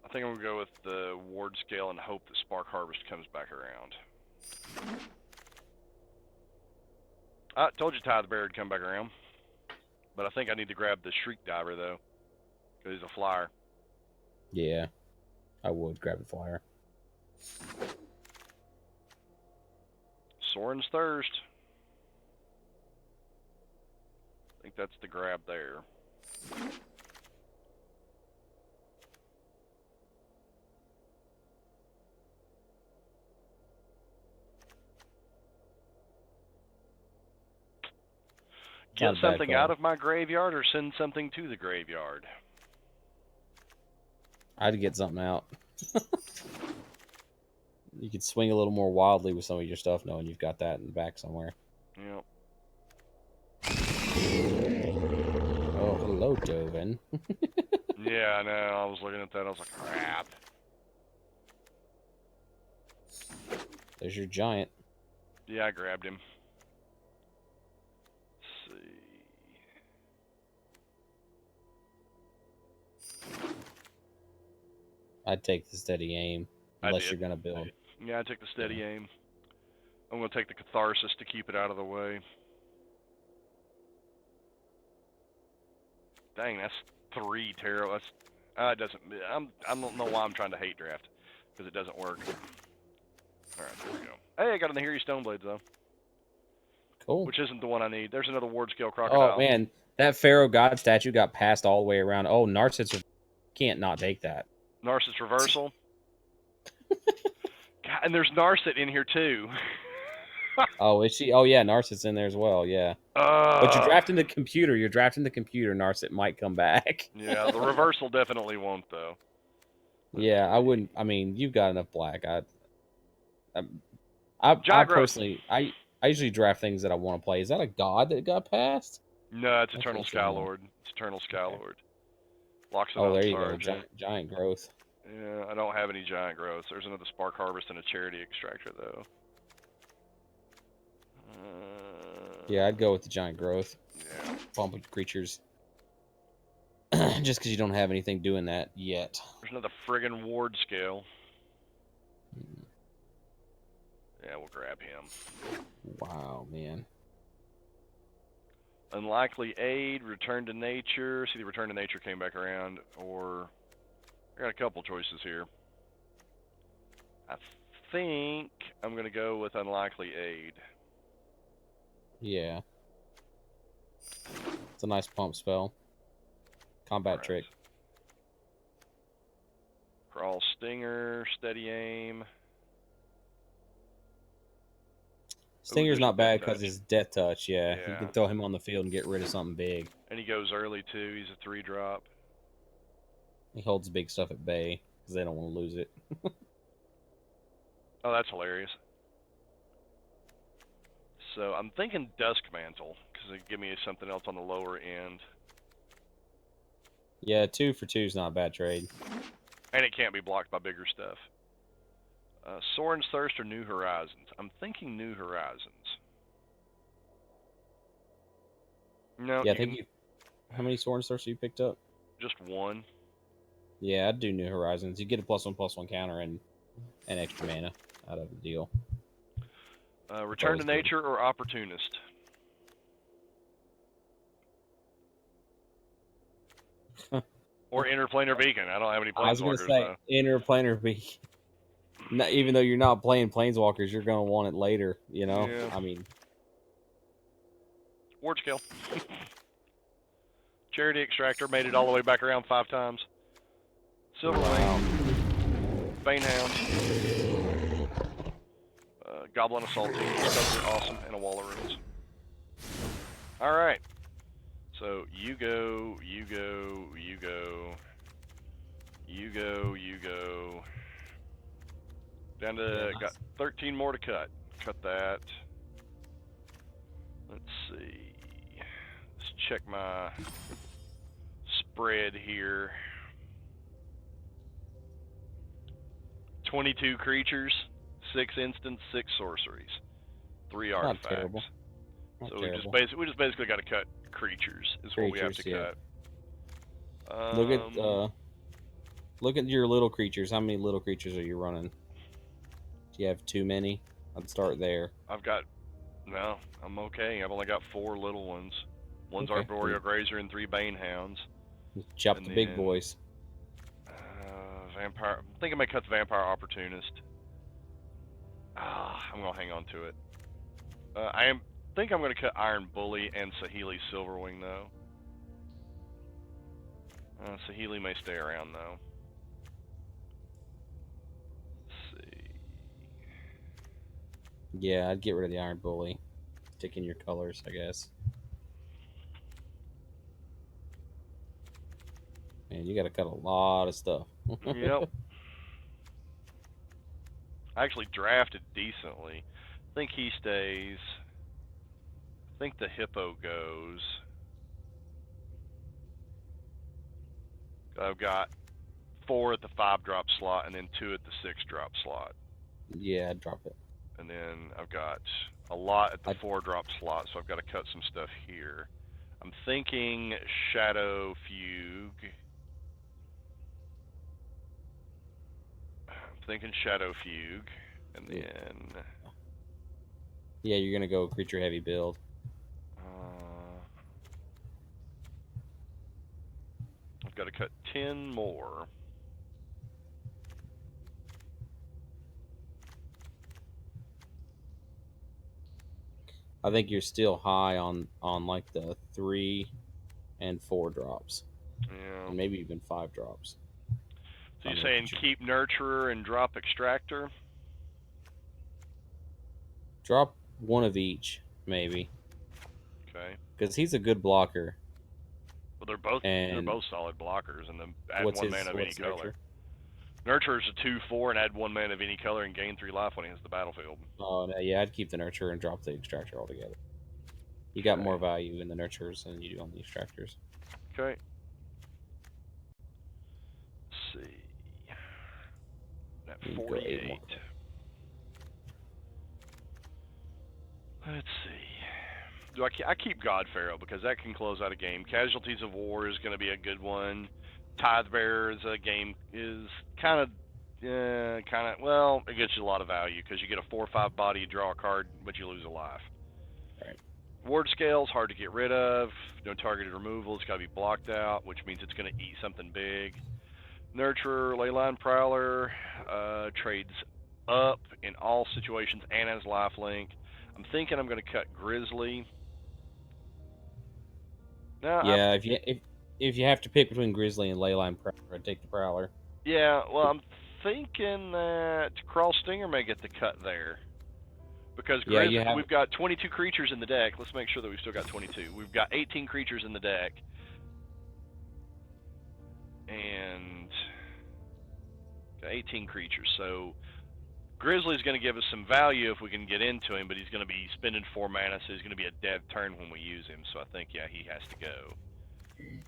S1: I think I'm gonna go with the Ward scale and hope that Spark Harvest comes back around. I told you Tithe Bear would come back around, but I think I need to grab the Shriek Diver though, because he's a flyer.
S8: Yeah, I would grab the flyer.
S1: Soren's Thirst. I think that's the grab there. Get something out of my graveyard or send something to the graveyard?
S8: I'd get something out. You could swing a little more wildly with some of your stuff knowing you've got that in the back somewhere.
S1: Yep.
S8: Oh, hello, Dovin.
S1: Yeah, I know. I was looking at that. I was like, crap.
S8: There's your giant.
S1: Yeah, I grabbed him. Let's see.
S8: I'd take the steady aim, unless you're going to build.
S1: Yeah, I took the steady aim. I'm going to take the Catharsis to keep it out of the way. Dang, that's 3 tarot. That's it doesn't. I don't know why I'm trying to hate draft, because it doesn't work. All right, there we go. Hey, I got an Ahiri Stoneblades though.
S8: Cool.
S1: Which isn't the one I need. There's another Ward Scale Crocodile.
S8: Oh man, that Pharaoh God statue got passed all the way around. Oh, Narcissus can't not take that.
S1: Narcissus Reversal. God, and there's Narset in here too.
S8: Oh, is she? Oh yeah, Narset's in there as well. Yeah. But you're drafting the computer. You're drafting the computer. Narset might come back.
S1: Yeah, the reversal definitely won't though.
S8: Yeah, I wouldn't. I mean, you've got enough black. I personally, I usually draft things that I want to play. Is that a god that got passed?
S1: No, it's Eternal Skylord. It's Eternal Skylord. Locks it on
S8: there you
S1: charge.
S8: go. Giant growth.
S1: Yeah, I don't have any giant growths. There's another Spark Harvest and a Charity Extractor though.
S8: Yeah, I'd go with the giant growth.
S1: Yeah.
S8: Bump with creatures. Just because you don't have anything doing that yet.
S1: There's another friggin' Ward Scale. Yeah, we'll grab him.
S8: Wow, man.
S1: Unlikely Aid, Return to Nature. See, the Return to Nature came back around, or I got a couple choices here. I think I'm gonna go with Unlikely Aid.
S8: Yeah. It's a nice pump spell. Combat trick.
S1: Crawl Stinger, Steady Aim.
S8: Stinger's not bad because his Death Touch, yeah.
S1: Yeah.
S8: You can throw him on the field and get rid of something big.
S1: And he goes early too. He's a 3-drop.
S8: He holds big stuff at bay because they don't want to lose it.
S1: Oh, that's hilarious. So I'm thinking Dusk Mantle because it give me something else on the lower end.
S8: Yeah, 2 for 2 is not a bad trade.
S1: And it can't be blocked by bigger stuff. Soren's Thirst or New Horizons? I'm thinking New Horizons. No.
S8: Yeah, I think you. How many Soren's Thirst you picked up?
S1: Just one.
S8: Yeah, I'd do New Horizons. You get a +1/+1 counter and extra mana out of the deal.
S1: Return to Nature or Opportunist? Or Interplanar Beacon. I don't have any Planeswalkers.
S8: I was going to say Interplanar Beacon. Even though you're not playing Planeswalkers, you're going to want it later, you know?
S1: Yeah.
S8: I mean...
S1: Ward Scale. Charity Extractor made it all the way back around 5 times. Silverwing. Banehound. Goblin Assault Team. Those are awesome. And a Wall of Ruins. Alright. So, you go, you go, you go. You go, you go. Down to, got 13 more to cut. Cut that. Let's see. Let's check my spread here. 22 creatures, 6 instants, 6 sorceries, 3
S8: Not
S1: artifacts.
S8: terrible. Not
S1: So
S8: terrible.
S1: we just basically got to cut creatures. Is what we have to
S8: Creatures,
S1: cut.
S8: Look at your little creatures. How many little creatures are you running? Do you have too many? I'd start there.
S1: No, I'm okay. I've only got 4 little ones. One's
S8: Okay.
S1: Arboreal Grazer and 3 Bane Hounds.
S8: Chop
S1: And
S8: the big
S1: then,
S8: boys.
S1: Vampire. I think I may cut the Vampire Opportunist. I'm gonna hang on to it. Think I'm gonna cut Iron Bully and Saheeli Silverwing though. Saheeli may stay around though. Let's see.
S8: Yeah, I'd get rid of the Iron Bully. Stick in your colors, I guess. Man, you got to cut a lot of stuff.
S1: Yep. I actually drafted decently. I think he stays. I think the Hippo goes. I've got 4 at the 5-drop slot and then 2 at the 6-drop slot.
S8: Yeah, I'd drop it.
S1: And then I've got a lot at the 4-drop slot, so I've got to cut some stuff here. I'm thinking Shadow Fugue. And then...
S8: Yeah, you're going to go creature heavy build.
S1: I've got to cut 10 more.
S8: I think you're still high on like the 3 and 4 drops.
S1: Yeah.
S8: And maybe even 5 drops.
S1: So you're saying keep Nurturer and drop Extractor?
S8: Drop one of each, maybe.
S1: Okay.
S8: Because he's a good blocker.
S1: Well, they're both solid blockers, and then add 1 mana of any color. Nurturer's a 2/4 and add 1 mana of any color and gain 3 life when he hits the battlefield.
S8: Oh no, yeah, I'd keep the Nurturer and drop the Extractor altogether. You got more value in the Nurturers than you do on the Extractors.
S1: Okay. Let's see. At 48. Let's see. I keep God Pharaoh because that can close out a game. Casualties of War is going to be a good one. Tithe Bearer is a game is kind of well, it gets you a lot of value because you get a 4/5 body, you draw a card, but you lose a life.
S8: Right.
S1: Ward Scale's hard to get rid of. No targeted removal. It's got to be blocked out, which means it's going to eat something big. Nurturer, Leyline Prowler trades up in all situations and has lifelink. I'm thinking I'm going to cut Grizzly. No,
S8: yeah, if you have to pick between Grizzly and Leyline Prowler, I'd take the Prowler.
S1: Yeah, well, I'm thinking that Crawl Stinger may get the cut there. Because Grizzly, we've got 22 creatures in the deck. Let's make sure that we've still got 22. We've got 18 creatures in the deck. And got 18 creatures. So Grizzly's going to give us some value if we can get into him, but he's going to be spending 4 mana, so he's going to be a dead turn when we use him. So I think, yeah, he has to go.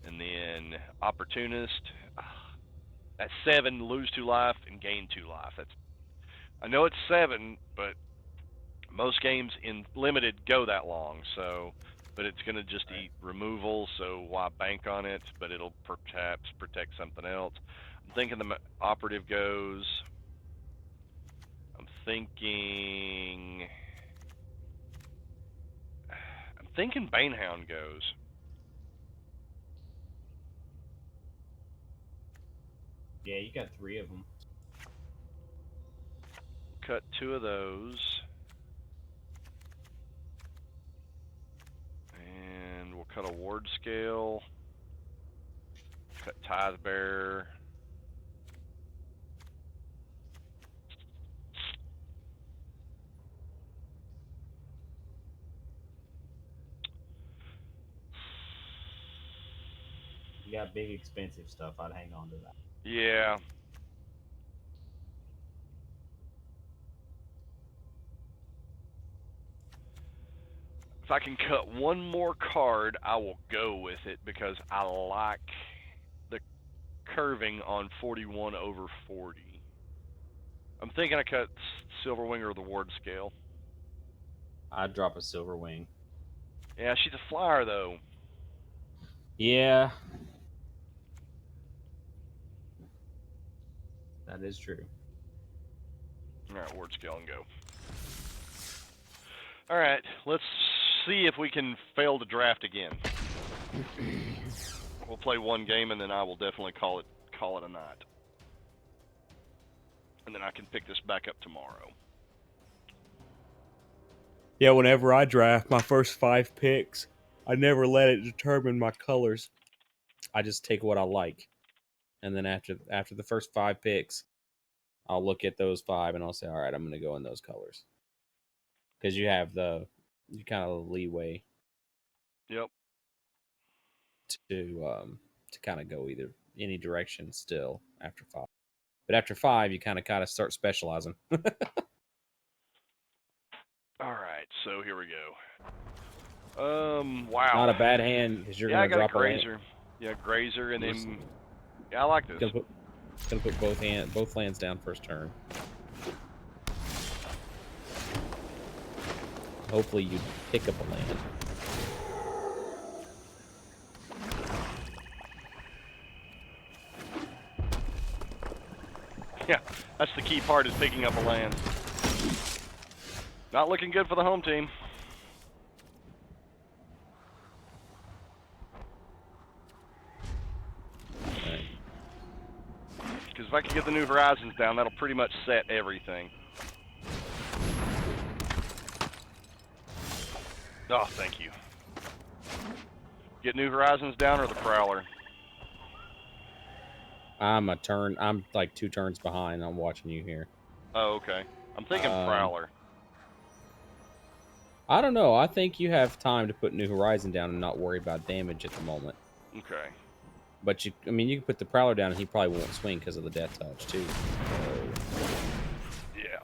S1: And then Opportunist. That's 7, lose 2 life, and gain 2 life. I know it's 7, but most games in Limited go that long. So, but it's going to just eat removal, so why bank on it? But it'll perhaps protect something else. I'm thinking the Operative goes. I'm thinking Banehound goes.
S8: Yeah, you got 3 of them.
S1: Cut 2 of those. And we'll cut a Ward Scale. Cut Tithe Bearer.
S8: You got big expensive stuff, I'd hang on to that.
S1: Yeah. If I can cut one more card, I will go with it because I like curving on 41/40. I'm thinking I cut Silver Wing or the Ward scale.
S8: I'd drop a Silver Wing.
S1: Yeah, she's a flyer though.
S8: Yeah. That is true.
S1: All right, Ward scale and go. All right, let's see if we can fail to draft again. We'll play one game and then I will definitely call it a night. And then I can pick this back up tomorrow.
S8: Yeah, whenever I draft my first 5 picks, I never let it determine my colors. I just take what I like. And then after the first 5 picks, I'll look at those 5 and I'll say, all right, I'm going to go in those colors. Because you have you kind of leeway.
S1: Yep.
S8: To kind of go any direction still after 5. But after 5, you kind of start specializing.
S1: All right, so here we go. Wow.
S8: Not a bad hand because you're
S1: I
S8: going to
S1: got
S8: drop
S1: a grazer. Yeah, grazer, and then I like this.
S8: Gonna put both lands down first turn. Hopefully you pick up a land.
S1: Yeah, that's the key part is picking up a land. Not looking good for the home team. Because if I can get the New Horizons down, that'll pretty much set everything. Oh, thank you. Get New Horizons down or the Prowler?
S8: I'm like 2 turns behind. I'm watching you here.
S1: Oh, okay. I'm thinking Prowler.
S8: I don't know. I think you have time to put New Horizon down and not worry about damage at the moment.
S1: Okay.
S8: But you can put the Prowler down and he probably won't swing because of the Death Touch too. So,
S1: yeah.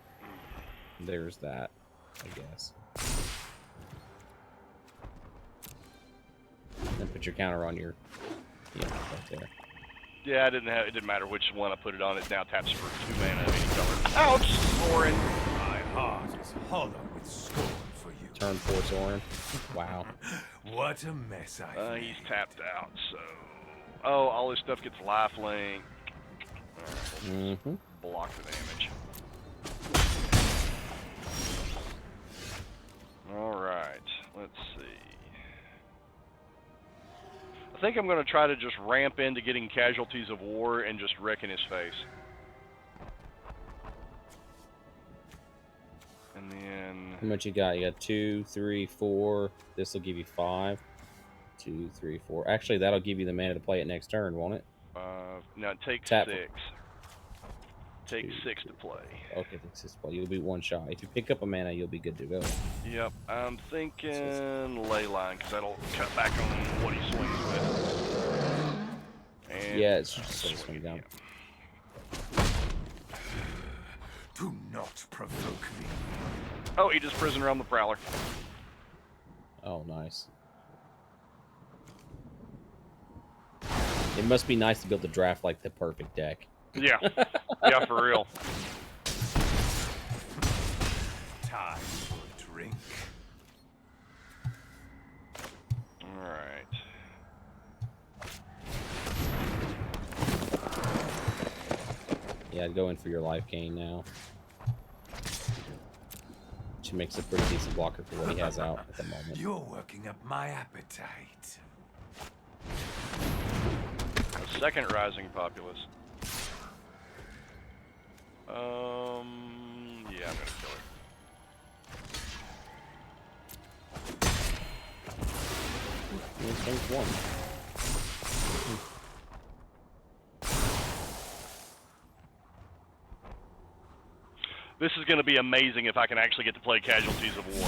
S8: There's that, I guess. And put your counter on your, right there.
S1: Yeah, it didn't matter which one I put it on. It now taps for 2 mana of any color. Ouch, Soren.
S9: My heart is hollow with scorn for you.
S8: Turn 4 Soren. Wow.
S9: What a mess I
S1: He's tapped out, so... Oh, all this stuff gets lifelink. Alright, we'll block the damage. Alright, let's see. I think I'm going to try to just ramp into getting casualties of war and just wreck in his face. And then...
S8: How much you got? You got 2, 3, 4. This will give you 5. 2, 3, 4. Actually, that'll give you the mana to play it next turn, won't it?
S1: No, take
S8: Tap
S1: 6. Take 6 to play.
S8: Okay, take 6 to play. You'll be 1 shot. If you pick up a mana, you'll be good to go.
S1: Yep, I'm thinking Leyline, because that'll cut back on what he swings with. And
S8: yeah, it's just swing down.
S9: Do not provoke me.
S1: Oh, he just prisoner on the Prowler.
S8: Oh, nice. It must be nice to be able to draft like the perfect deck.
S1: Yeah. Yeah, for real.
S9: Time for a drink.
S1: Alright.
S8: Yeah, I'd go in for your life gain now. Which makes a pretty decent blocker for what he has out at the moment.
S9: You're working up my appetite.
S1: A second Rising Populace. Yeah, I'm gonna kill it.
S8: One.
S1: This is going to be amazing if I can actually get to play Casualties of War.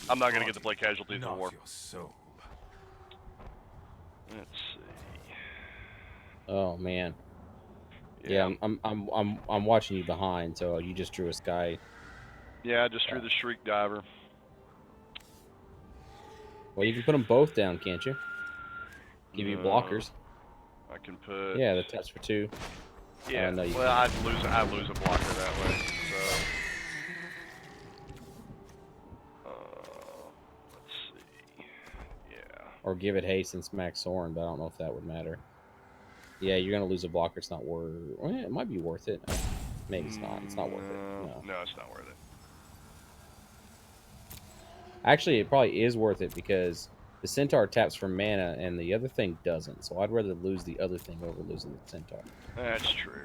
S1: I'm not going to get to play Casualties of War.
S9: Your soul.
S1: Let's see.
S8: Oh man. Yeah, I'm watching you behind. So you just drew a sky.
S1: Yeah, I just drew the Shriek Diver.
S8: Well, you can put them both down, can't you? Give you blockers.
S1: I Can put.
S8: Yeah, the taps for 2.
S1: Yeah.
S8: No, you
S1: well,
S8: can't.
S1: I'd lose a blocker that way. So. Let's see. Yeah.
S8: Or give it haste and smack Soren, but I don't know if that would matter. Yeah, you're gonna lose a blocker. It's not worth. Well, it might be worth it. Maybe it's not. It's not worth it. No.
S1: No, it's not worth it.
S8: Actually, it probably is worth it because the Centaur taps for mana and the other thing doesn't. So I'd rather lose the other thing over losing the Centaur.
S1: That's true.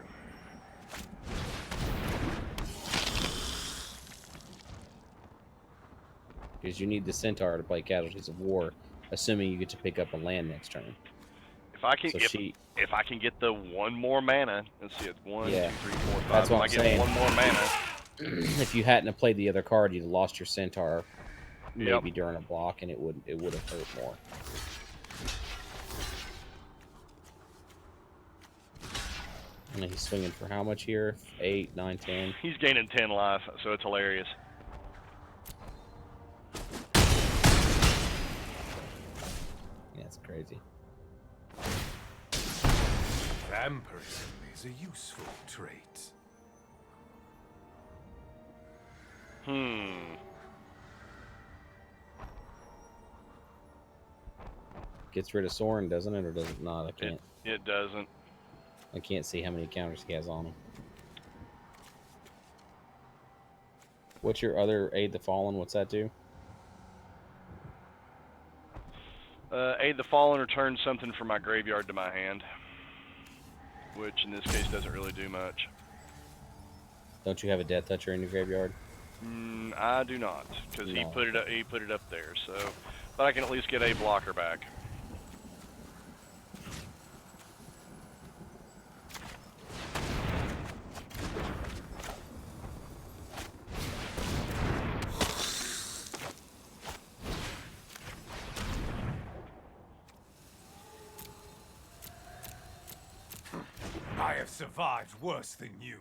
S8: Because you need the Centaur to play Casualties of War, assuming you get to pick up a land next turn.
S1: If I can,
S8: So
S1: if I can get the 1 more mana, let's see, it's 1,
S8: Yeah.
S1: 2, 3, 4, 5.
S8: That's what
S1: if
S8: I'm
S1: I get
S8: saying.
S1: 1 more mana.
S8: If you hadn't have played the other card, you'd have lost your Centaur
S1: Yep.
S8: maybe during a block, and it would have hurt more. And he's swinging for how much here? 8, 9, 10?
S1: He's gaining 10 life, so it's hilarious.
S8: Yeah, it's crazy.
S9: Vampirism is a useful trait.
S8: Gets rid of Soren, doesn't it, or does it not? I can't.
S1: It doesn't.
S8: I can't see how many counters he has on him. What's your other Aid the Fallen? What's that do?
S1: Aid the Fallen returns something from my graveyard to my hand, which in this case doesn't really do much.
S8: Don't you have a Death Toucher in your graveyard?
S1: I do not, because he put it up. He put it up there, so. But I can at least get a blocker back.
S9: I have survived worse than you.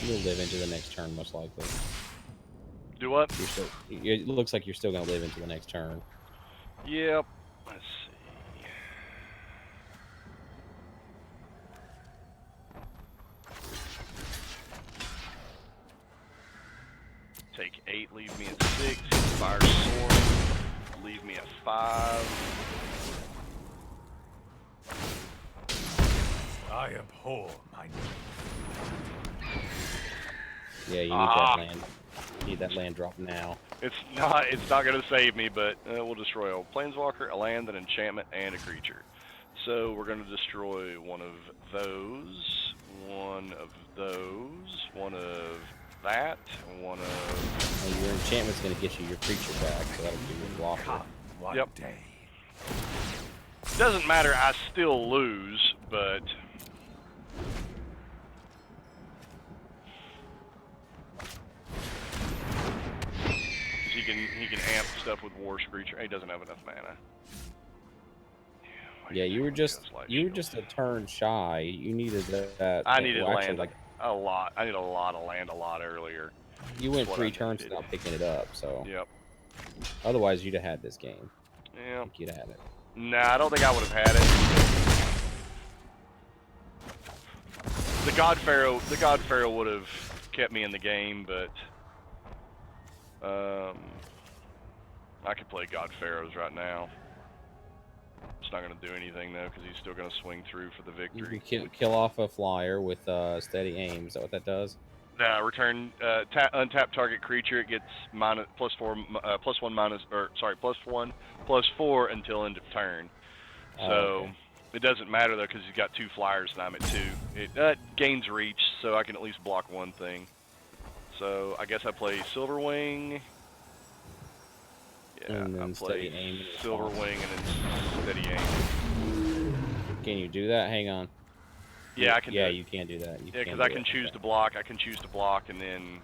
S8: You'll live into the next turn, most likely.
S1: Do what?
S8: You're still. It looks like you're still going to live into the next turn.
S1: Yep. Let's see. Take 8, leave me at 6. Fire sword, leave me at 5.
S9: I abhor my
S8: Yeah, you need that land. You need that land drop now.
S1: It's not going to save me, but we'll destroy a planeswalker, a land, an enchantment, and a creature. So we're going to destroy one of those, one of those, one of that, and one of...
S8: Well, your enchantment's going to get you your creature back, so that'll be your blocker.
S9: one
S1: Yep.
S9: day.
S1: Doesn't matter, I still lose, but... He can amp stuff with War Screecher. He doesn't have enough mana.
S8: Yeah, you were just a turn shy. You needed that.
S1: I needed
S8: well,
S1: land
S8: actually,
S1: a lot. I need a lot of land a lot earlier.
S8: You went
S1: That's what
S8: 3
S1: I
S8: turns
S1: needed.
S8: without picking it up, so.
S1: Yep.
S8: Otherwise, you'd have had this game.
S1: Yeah.
S8: I think you'd have had it.
S1: Nah, I don't think I would have had it. The God Pharaoh would have kept me in the game, but I could play God Pharaohs right now. It's not going to do anything though, because he's still going to swing through for the
S8: You
S1: victory.
S8: can kill off a flyer with steady aim. Is that what that does?
S1: Return untap target creature. It gets +1/+4 until end of turn. So
S8: okay.
S1: it doesn't matter though, because he's got 2 flyers and I'm at 2. It gains reach, so I can at least block one thing. So I guess I play Silverwing. Yeah,
S8: And then
S1: I
S8: steady
S1: play
S8: aim.
S1: Silverwing and then steady aim.
S8: Can you do that? Hang on.
S1: Yeah, I can.
S8: Yeah,
S1: do it.
S8: you can do that. You
S1: Yeah, because
S8: do
S1: I can
S8: it.
S1: choose
S8: Okay.
S1: to block. I can choose to block, and then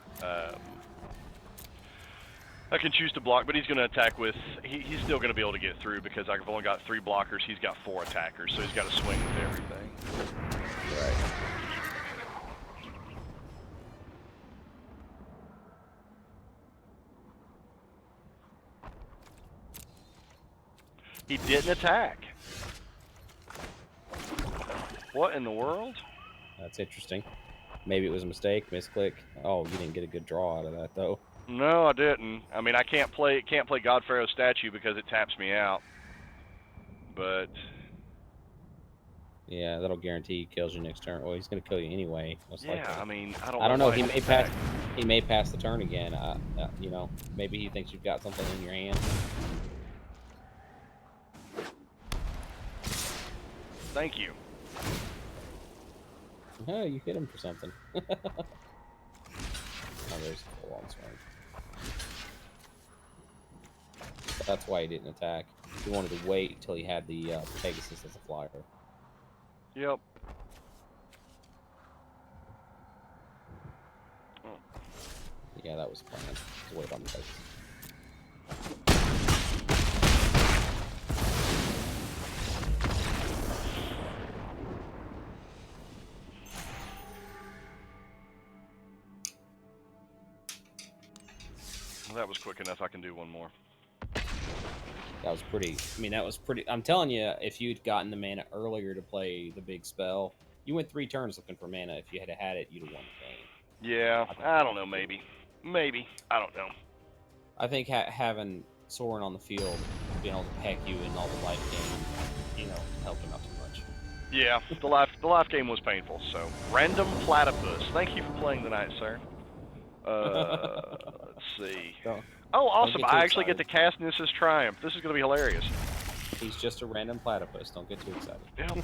S1: I can choose to block. But he's going to attack with. He's still going to be able to get through because I've only got 3 blockers. He's got 4 attackers, so he's got to swing with everything.
S8: Right.
S1: He didn't attack. What in the world?
S8: That's interesting. Maybe it was a mistake, misclick. Oh, you didn't get a good draw out of that though.
S1: No, I didn't. I mean, I can't play God Pharaoh's statue because it taps me out. But
S8: Yeah, that'll guarantee he kills you next turn. Well, he's gonna kill you anyway, most
S1: yeah,
S8: likely.
S1: I mean, I
S8: I don't know.
S1: why
S8: He
S1: he
S8: may
S1: attacked.
S8: pass. He may pass the turn again. You know, maybe he thinks you've got something in your hand.
S1: Thank you.
S8: Oh, you hit him for something. Oh, there's a full-on swing. That's why he didn't attack. He wanted to wait until he had the Pegasus as a flyer.
S1: Yep.
S8: Yeah, that was the plan. To wait on the Pegasus.
S1: Well, that was quick enough. I can do one more.
S8: That was pretty. I mean, that was pretty. I'm telling you, if you'd gotten the mana earlier to play the big spell, you went 3 turns looking for mana. If you had had it, you'd have won the game.
S1: Yeah, I don't know. Maybe. I don't know.
S8: I think having Soren on the field, being able to pack you in all the life game, you know, helped him out too much.
S1: Yeah, the life game was painful. So, random platypus. Thank you for playing tonight, sir. Let's see. Oh, awesome! I actually get to cast Nissa's Triumph. This is going to be hilarious.
S8: He's just a random platypus. Don't get too excited.
S1: Yep.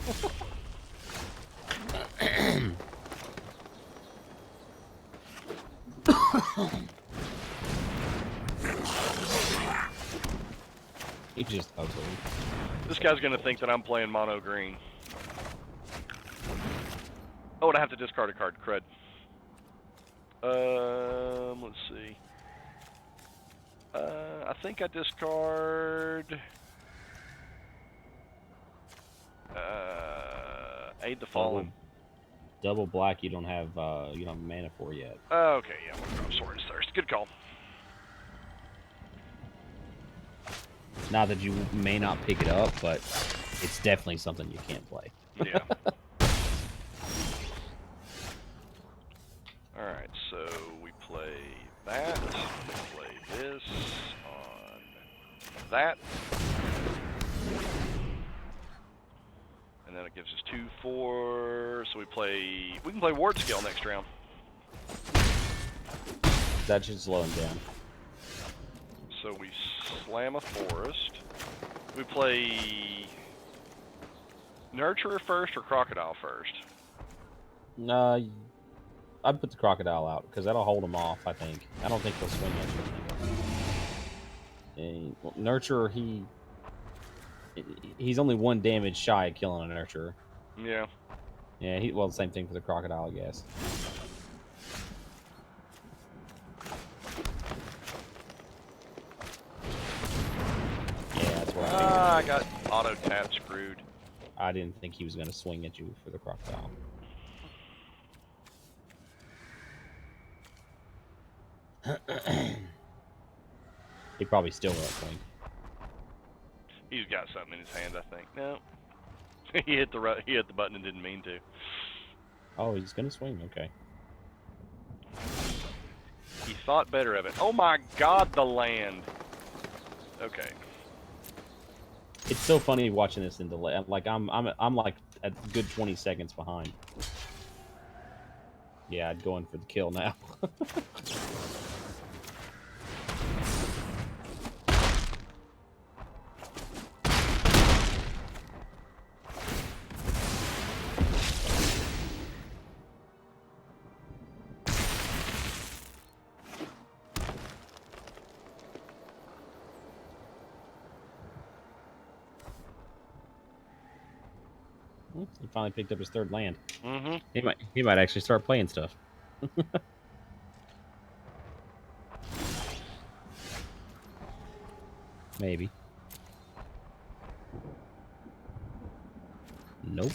S8: He just ugly.
S1: This guy's going to think that I'm playing mono green. Oh, and I have to discard a card. Crud. Let's see. I think I discard. Aid the Fallen.
S8: Double black. You don't have mana for yet.
S1: Okay, yeah, we'll drop Swords Thirst. Good call.
S8: Not that you may not pick it up, but it's definitely something you can't play.
S1: Yeah. Alright, so we play that, we play this on that, and then it gives us 2/4, so we can play Ward Scale next round.
S8: That should slow him down.
S1: So we slam a forest. We play Nurturer first or Crocodile first?
S8: No, I'd put the Crocodile out because that'll hold him off. I think. I don't think he'll swing at you. And Nurturer, he's only 1 damage shy of killing a Nurturer.
S1: Yeah.
S8: Yeah. Well, the same thing for the Crocodile, I guess.
S1: I got auto tap screwed.
S8: I didn't think he was going to swing at you for the Crocodile. He probably still won't swing.
S1: He's got something in his hand, I think. No, he hit the button and didn't mean to.
S8: Oh, he's going to swing. Okay.
S1: He thought better of it. Oh my God, the land. Okay.
S8: It's so funny watching this in delay. Like I'm like a good 20 seconds behind. Yeah, I'd go in for the kill now. He finally picked up his 3rd land.
S1: Mm-hmm.
S8: He might actually start playing stuff. Maybe. Nope.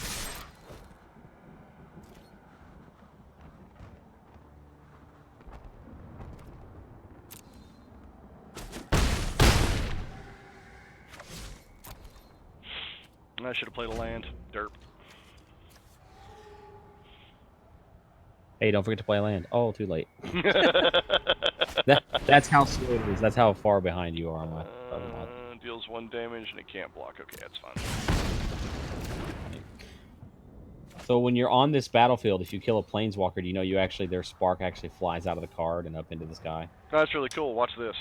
S1: I should have played a land. Derp.
S8: Hey, don't forget to play land. Oh, too late. That's how slow it is. That's how far behind you are on my other mod.
S1: Deals 1 damage and it can't block. Okay, that's fine.
S8: So when you're on this battlefield, if you kill a planeswalker, do you know their spark actually flies out of the card and up into the sky?
S1: Oh, that's really cool. Watch this.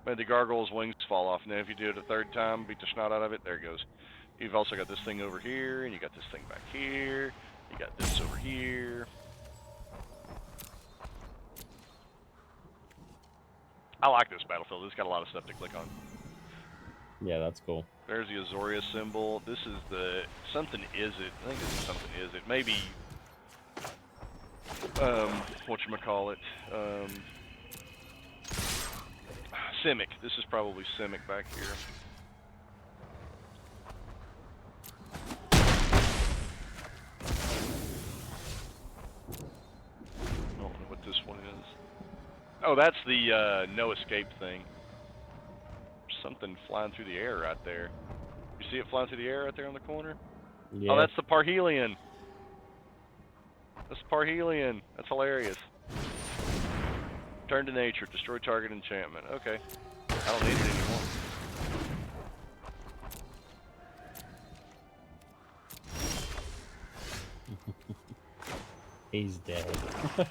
S1: Made the gargoyle's wings fall off, and then if you do it a 3rd time, beat the snot out of it, there it goes. You've also got this thing over here, and you got this thing back here. You got this over here. I like this battlefield. It's got a lot of stuff to click on.
S8: Yeah, that's cool.
S1: There's the Azoria symbol. This is the something is it. I think this is something is it. Maybe whatchamacallit. Simic. This is probably Simic back here. I don't know what this one is. Oh, that's the no escape thing. Something flying through the air right there. You see it flying through the air right there on the corner?
S8: Yeah.
S1: Oh, that's the Parhelion. That's Parhelion. That's hilarious. Turn to nature. Destroy target enchantment. Okay. I don't need it anymore.
S8: He's dead. You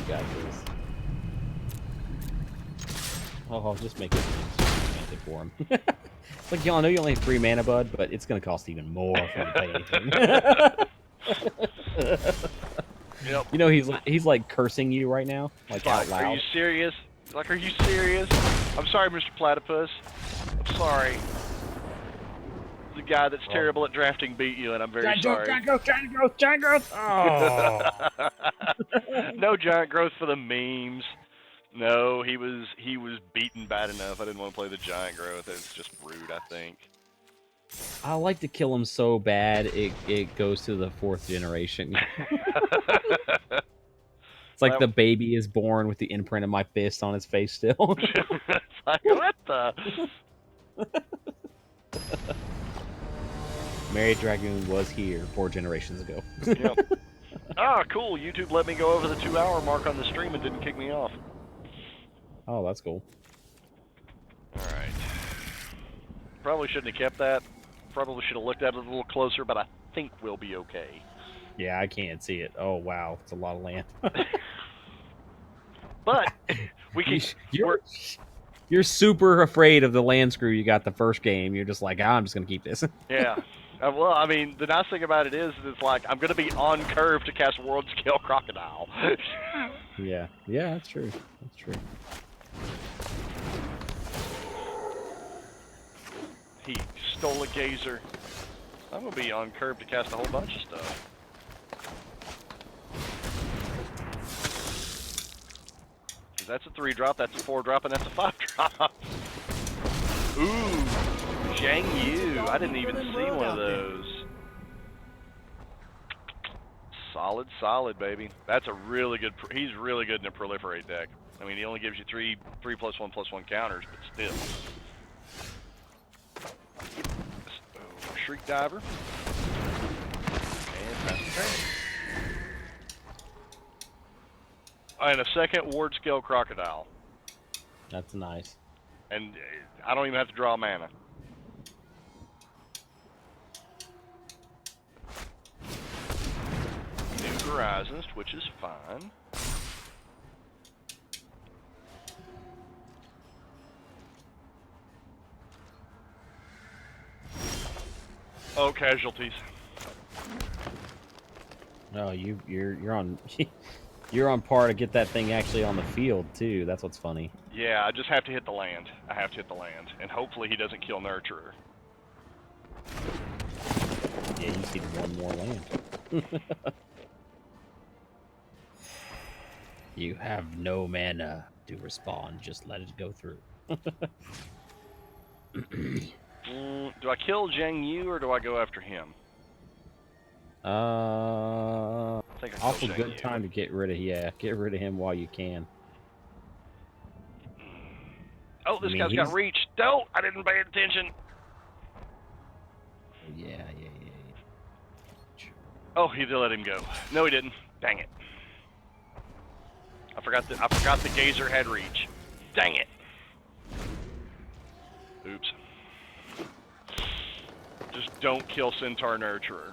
S8: got this. Oh, I'll just make it romantic for him. It's like, y'all know you only have 3 mana, bud, but it's going to cost even more for you to pay anything.
S1: Yep.
S8: You know, he's like cursing you right now, like out loud.
S1: Are you serious? Like, are you serious? I'm sorry, Mr. Platypus. I'm sorry. The guy that's terrible at drafting beat you, and I'm very sorry.
S8: Giant growth! Oh.
S1: No giant growth for the memes. No, he was beaten bad enough. I didn't want to play the giant growth. It's just rude, I think.
S8: I like to kill him so bad it goes to the 4th generation. It's like the baby is born with the imprint of my fist on his face still.
S1: It's like, what the?
S8: Mary Dragoon was here 4 generations ago.
S1: Yep. Ah, cool. YouTube let me go over the 2-hour mark on the stream and didn't kick me off.
S8: Oh, that's cool.
S1: Alright. Probably shouldn't have kept that. Probably should have looked at it a little closer, but I think we'll be okay.
S8: Yeah, I can't see it. Oh, wow. It's a lot of land.
S1: But we can...
S8: You're super afraid of the land screw you got the first game. You're just like, I'm just going to keep this.
S1: Yeah. Well, I mean, the nice thing about it is it's like, I'm going to be on curve to cast World Scale Crocodile.
S8: Yeah. Yeah, that's true. That's true.
S1: He stole a gazer. I'm going to be on curve to cast a whole bunch of stuff. That's a 3-drop, that's a 4-drop, and that's a 5-drop. Ooh, Zhang Yu. I didn't even see one of those. Solid, solid, baby. That's a really good... He's really good in a proliferate deck. I mean, he only gives you 3+1/+1 counters, but still. Shriek Diver. And pass the turn. And a second Ward Scale Crocodile.
S8: That's nice.
S1: And I don't even have to draw mana. New Horizons, which is fine. Oh, casualties.
S8: Oh, you're on you're on par to get that thing actually on the field too. That's what's funny.
S1: Yeah, I just have to hit the land. I have to hit the land, and hopefully he doesn't kill Nurturer.
S8: Yeah, you just need one more land. You have no mana to respond. Just let it go through.
S1: Do I kill Zhang Yu or do I go after him? I think I kill
S8: Awful
S1: Zhang
S8: good
S1: Yu.
S8: time to get rid of get rid of him while you can.
S1: Oh, this
S8: I mean,
S1: guy's got
S8: he's-
S1: reach. Don't! I didn't pay attention.
S8: Yeah.
S1: Oh, he did let him go. No, he didn't. Dang it. I forgot the gazer had reach. Dang it. Oops. Just don't kill Centaur Nurturer.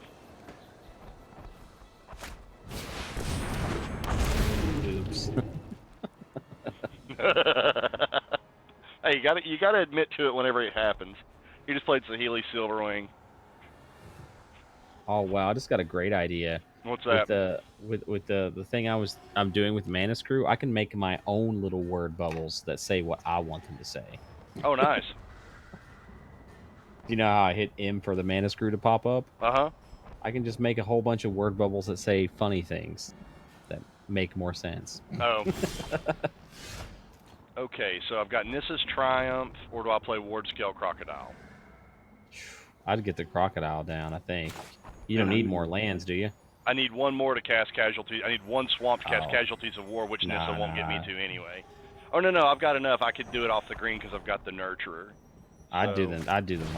S8: Oops.
S1: Hey, you gotta admit to it whenever it happens. He just played Saheeli Silverwing.
S8: Oh wow, I just got a great idea.
S1: What's that?
S8: With the thing I'm doing with Mana Screw, I can make my own little word bubbles that say what I want them to say.
S1: Oh, nice.
S8: You know how I hit M for the Mana Screw to pop up?
S1: Uh-huh.
S8: I can just make a whole bunch of word bubbles that say funny things that make more sense.
S1: Oh. Okay, so I've got Nissa's Triumph, or do I play Ward Scale Crocodile?
S8: I'd get the crocodile down, I think. You don't need more lands, do you?
S1: I need one more to cast Casualties. I need one swamp to cast
S8: Oh.
S1: Casualties of War, which Nissa
S8: Nah,
S1: won't get me
S8: nah.
S1: to anyway. Oh, no, I've got enough. I could do it off the green because I've got the Nurturer.
S8: I'd do the land. I'd get the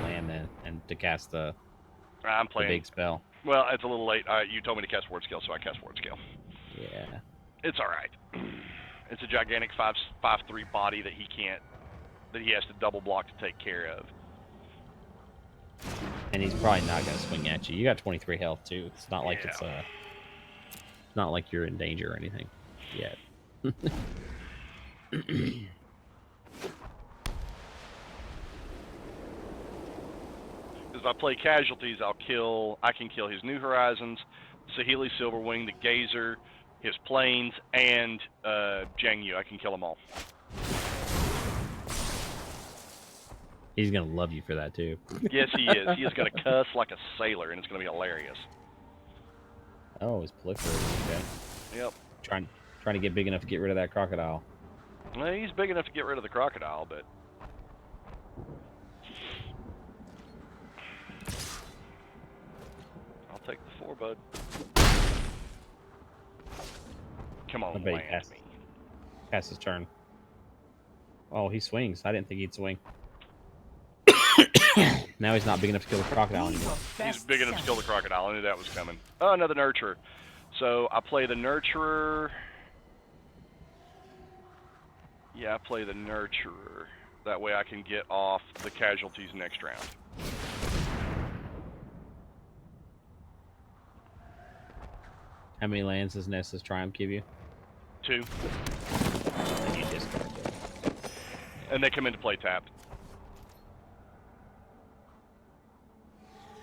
S8: land then and to cast the
S1: playing.
S8: big spell.
S1: Well, it's a little late. You told me to cast Ward Scale, so I cast Ward Scale.
S8: Yeah.
S1: It's all right. It's a gigantic 5/3 body that he has to double block to take care of.
S8: And he's probably not going to swing at you. You got 23 health too. It's not like it's not like you're in danger or anything yet.
S1: If I play Casualties, I can kill his New Horizons, Saheeli Silverwing, the Gazer, his Plains, and Jiang Yu. I can kill them all.
S8: He's going to love you for that too.
S1: Yes, he is. He is going to cuss like a sailor, and it's going to be hilarious.
S8: Oh, he's proliferating. Okay.
S1: Yep.
S8: Trying to get big enough to get rid of that crocodile.
S1: Well, he's big enough to get rid of the crocodile, but... I'll take the 4, bud. Come on,
S8: I bet he
S1: land me.
S8: Pass his turn. Oh, he swings. I didn't think he'd swing. Now he's not big enough to kill the crocodile anymore.
S1: He's big enough to kill the crocodile. I knew that was coming. Oh, another Nurturer. So I play the Nurturer. Yeah, I play the Nurturer. That way I can get off the Casualties next round.
S8: How many lands does Nessa's Triumph give you?
S1: 2.
S8: And you discard them.
S1: And they come into play tapped.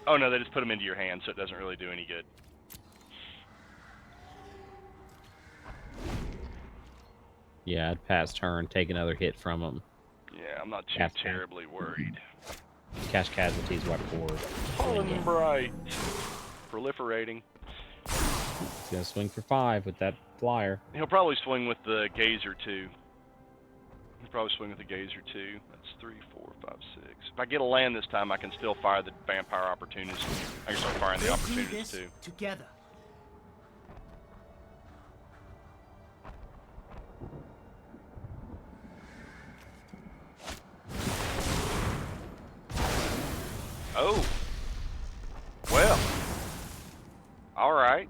S1: Oh no, they just put them into your hand, so it doesn't really do any good.
S8: Yeah, I'd pass turn, take another hit from him.
S1: Yeah, I'm not too terribly worried.
S8: Cash Casualties, wipe forward.
S1: Pollen Bright. Proliferating.
S8: He's going to swing for 5 with that flyer.
S1: He'll probably swing with the Gazer too. He'll probably swing with the Gazer too. That's 3, 4, 5, 6. If I get a land this time, I can still fire the Vampire Opportunist. I can start firing the Opportunist too.
S9: Together.
S1: Oh. Well. Alright.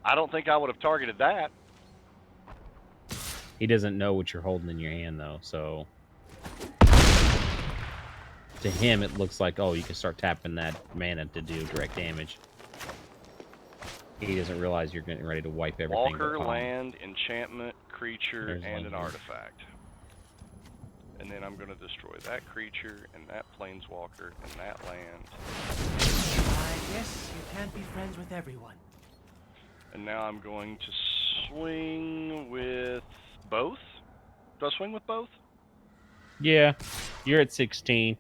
S1: I don't think I would have targeted that.
S8: He doesn't know what you're holding in your hand, though, so... To him, it looks like, oh, you can start tapping that mana to do direct damage. He doesn't realize you're getting ready to wipe everything.
S1: Walker, land, enchantment, creature, and an artifact. And then I'm going to destroy that creature, and that planeswalker, and that land.
S9: I guess you can't be friends with everyone.
S1: And now I'm going to swing with both? Do I swing with both?
S8: Yeah, you're at 16.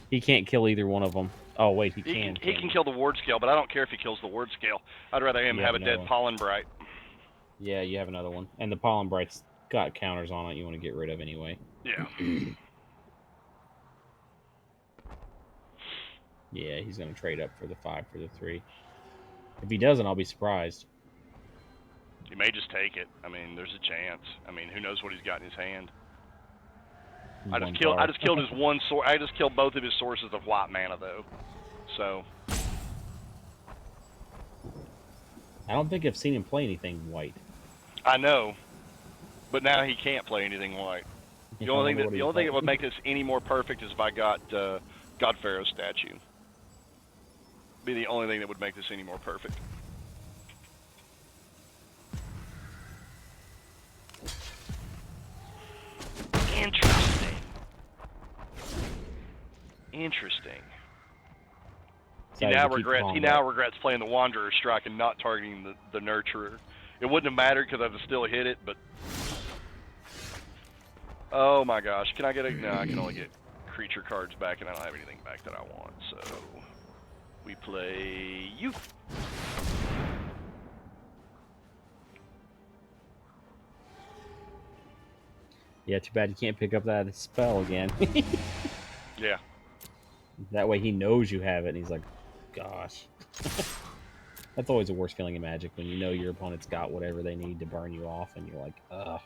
S8: He can't kill either one of them. Oh, wait, he can.
S1: He can kill the ward scale, but I don't care if he kills the ward scale. I'd rather him have a dead Pollen Bright.
S8: Yeah, you have another one. And the Pollen Bright's got counters on it you want to get rid of anyway.
S1: Yeah.
S8: Yeah, he's going to trade up for the 5 for the 3. If he doesn't, I'll be surprised.
S1: He may just take it. I mean, there's a chance. I mean, who knows what he's got in his hand. I just killed his one source. I just killed both of his sources of white mana though. So
S8: I don't think I've seen him play anything white.
S1: I know, but now he can't play anything white. The only thing that would make this any more perfect is if I got God Pharaoh's statue. Be the only thing that would make this any more perfect. Interesting. He now regrets playing the Wanderer Strike and not targeting the Nurturer. It wouldn't have mattered because I'd have still hit it, but oh my gosh, can I get a? No, I can only get creature cards back, and I don't have anything back that I want. So we play you.
S8: Yeah, too bad you can't pick up that spell again.
S1: Yeah.
S8: That way he knows you have it, and he's like, gosh. That's always the worst feeling in Magic, when you know your opponent's got whatever they need to burn you off, and you're like, ugh.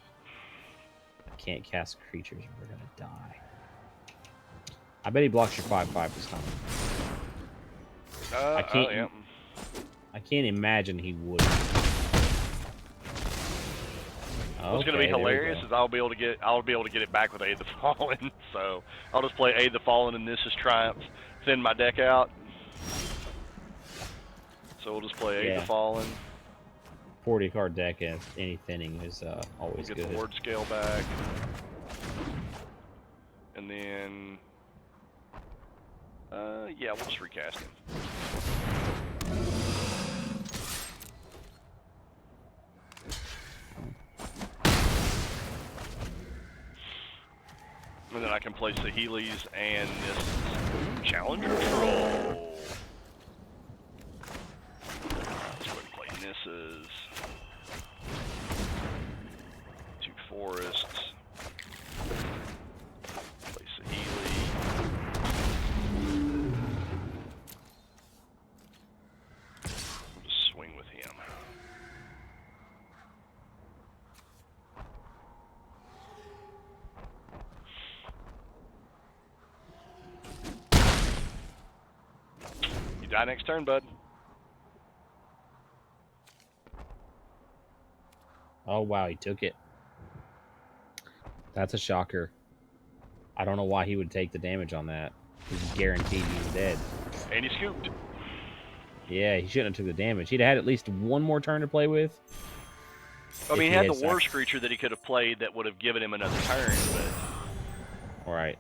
S8: I can't cast creatures, we're gonna die. I bet he blocks your 5/5 this time. I can't imagine he would.
S1: What's going to be hilarious is I'll be able to get it back with Aid the Fallen. So I'll just play Aid the Fallen and This Is Triumph, thin my deck out. So we'll just play Aid the Fallen.
S8: 40 card deck and any thinning is always good.
S1: Get the word scale back, and then yeah, we'll just recast him. And then I can play Saheeli's and this Challenger Troll. Let's go ahead and play Nissa's. 2 forests. Play Saheeli. We'll just swing with him. Die next turn, bud.
S8: Oh, wow, he took it. That's a shocker. I don't know why he would take the damage on that. He's guaranteed he's dead.
S1: And he scooped.
S8: Yeah, he shouldn't have took the damage. He'd had at least one more turn to play with.
S1: I mean, he had the worst creature that he could have played that would have given him another turn, but...
S8: All right.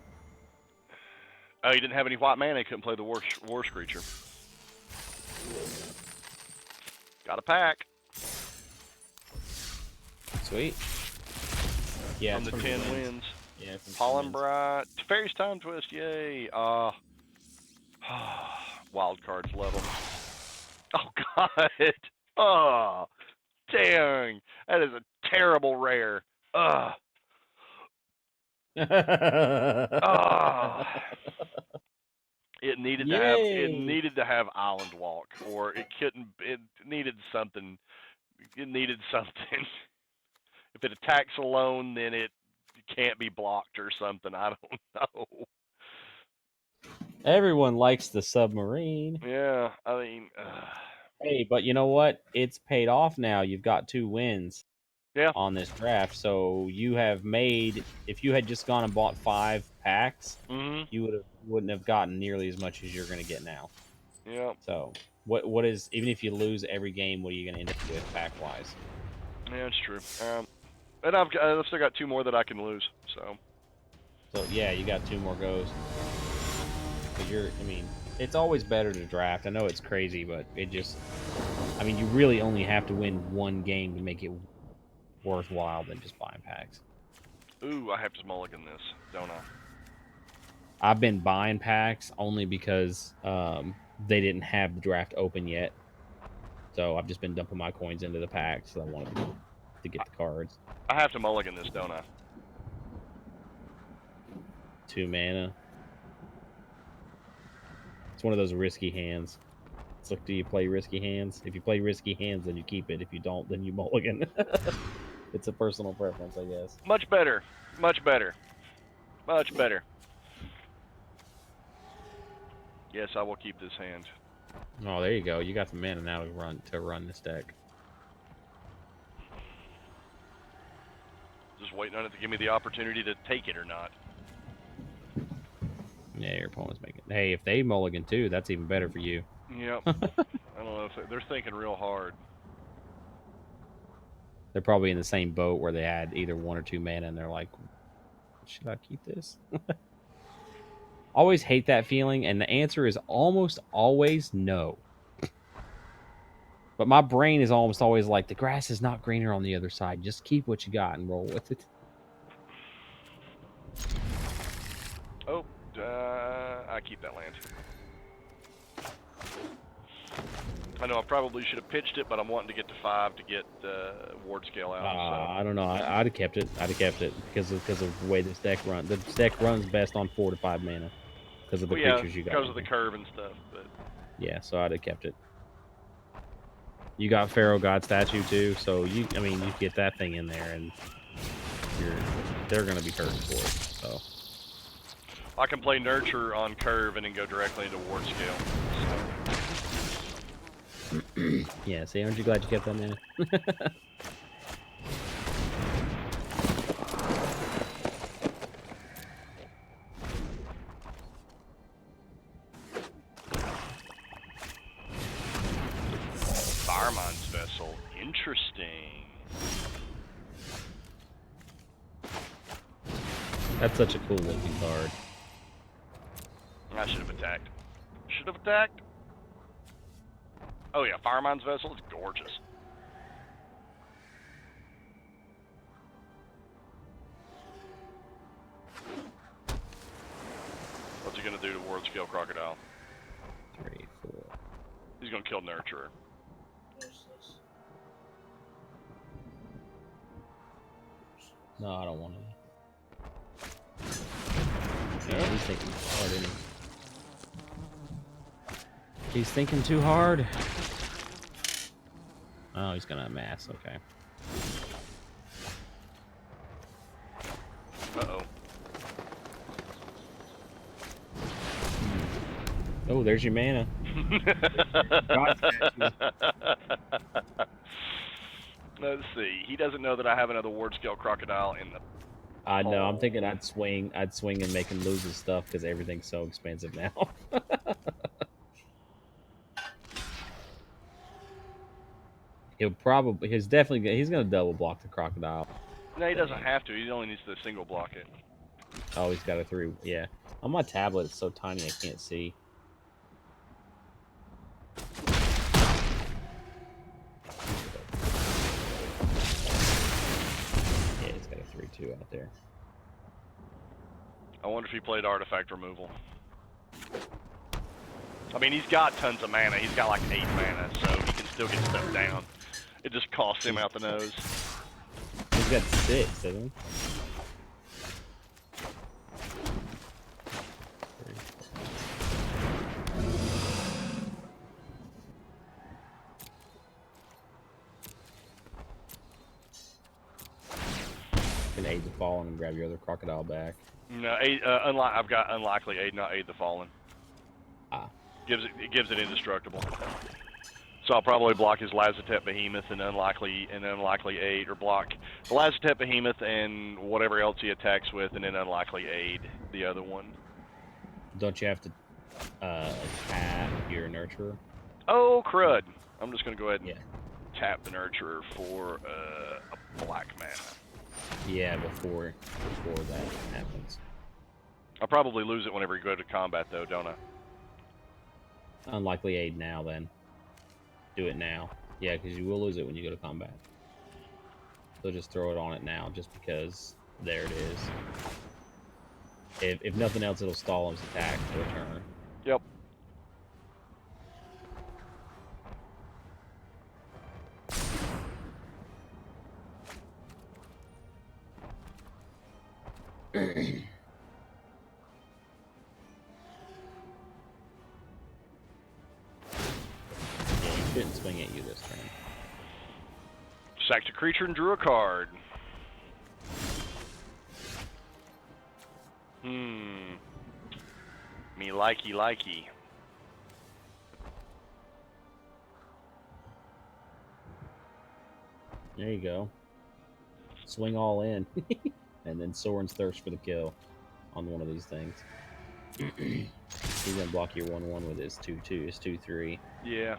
S1: Oh, he didn't have any white mana. He couldn't play the worst creature. Got a pack.
S8: Sweet. Yeah,
S1: from the 10 wins.
S8: Yeah,
S1: Pollen Bright. Fairy's Time Twist, yay. Wild cards level. Oh, God. Oh, dang. That is a terrible rare. Oh. It needed to have Island Walk, or it couldn't. It needed something. It needed something. If it attacks alone, then it can't be blocked or something. I don't know.
S8: Everyone likes the submarine.
S1: Yeah, I mean.
S8: Hey, but you know what? It's paid off now. You've got 2 wins.
S1: Yeah.
S8: On this draft, so you have made. If you had just gone and bought 5 packs, you wouldn't have gotten nearly as much as you're going to get now.
S1: Yeah.
S8: So what is, even if you lose every game, what are you going to end up with pack wise?
S1: Yeah, it's true. And I've still got 2 more that I can lose. So
S8: yeah, you got 2 more goes. But I mean, it's always better to draft. I know it's crazy, but it just. I mean, you really only have to win 1 game to make it worthwhile than just buying packs.
S1: Ooh, I have to mulligan this, don't I?
S8: I've been buying packs only because they didn't have the draft open yet. So I've just been dumping my coins into the packs. So I wanted to get the cards.
S1: I have to mulligan this, don't I?
S8: 2 mana. It's one of those risky hands. It's like, do you play risky hands? If you play risky hands, then you keep it. If you don't, then you mulligan. It's a personal preference, I guess.
S1: Much better. Much better. Much better. Yes, I will keep this hand.
S8: Oh, there you go. You got the mana now to run this deck.
S1: Just waiting on it to give me the opportunity to take it or not.
S8: Yeah, your opponent's making. Hey, if they mulligan too, that's even better for you.
S1: Yep. I don't know if they're thinking real hard.
S8: They're probably in the same boat where they had either 1 or 2 mana, and they're like, "Should I keep this?" Always hate that feeling, and the answer is almost always no. But my brain is almost always like, the grass is not greener on the other side. Just keep what you got and roll with it.
S1: Oh, I keep that land. I know I probably should have pitched it, but I'm wanting to get to 5 to get ward scale out. So.
S8: I don't know. I'd have kept it. I'd have kept it because of the way this deck runs. The deck runs best on 4 to 5 mana because of the creatures you got.
S1: Because of the curve and stuff. But
S8: yeah, so I'd have kept it. You got Pharaoh God statue too, so you get that thing in there, and they're gonna be hurting for it. So
S1: I can play nurture on curve and then go directly into ward scale. So.
S8: yeah, see, aren't you glad you kept that mana?
S1: Fireman's Vessel. Interesting.
S8: That's such a cool looking card.
S1: I should have attacked. Should have attacked. Oh yeah, Fireman's Vessel is gorgeous. What's he gonna do to Ward Scale Crocodile?
S8: 3, 4.
S1: He's gonna kill Nurturer.
S8: No, I don't want to. Yeah, he's thinking too hard, isn't he? He's thinking too hard. Oh, he's gonna amass. Okay.
S1: Uh-oh.
S8: Oh, there's your mana.
S1: Let's see. He doesn't know that I have another Ward Scale Crocodile in the...
S8: I know. I'm thinking I'd swing and make him lose his stuff because everything's so expensive now. He's gonna double block the crocodile.
S1: No, he doesn't have to. He only needs to single block it.
S8: Oh, he's got a 3. Yeah. On my tablet, it's so tiny I can't see. Yeah, he's got a 3/2 out there.
S1: I wonder if he played artifact removal. I mean, he's got tons of mana. He's got like 8 mana, so he can still get stuff down. It just costs him out the nose.
S8: He's got 6, doesn't he? You can aid the fallen and grab your other crocodile back.
S1: No, I've got unlikely aid, not aid the fallen.
S8: Ah.
S1: It gives it indestructible. So I'll probably block his Lazotep Behemoth and unlikely aid, or block the Lazotep Behemoth and whatever else he attacks with, and then unlikely aid the other one.
S8: Don't you have to tap your nurturer?
S1: Oh crud! I'm just gonna go ahead and
S8: Yeah.
S1: tap the nurturer for a black mana.
S8: Yeah, before that happens.
S1: I'll probably lose it whenever you go to combat, though, don't I?
S8: Unlikely aid now, then. Do it now. Yeah, because you will lose it when you go to combat. So just throw it on it now, just because there it is. If nothing else, it'll stall his attack for a turn.
S1: Yep.
S8: Yeah, he shouldn't swing at you this turn.
S1: Sacked a creature and drew a card. Me likey.
S8: There you go. Swing all in. And then Soren's Thirst for the kill on one of these things. He's gonna block your 1/1 with his 2/2, his 2/3.
S1: Yeah.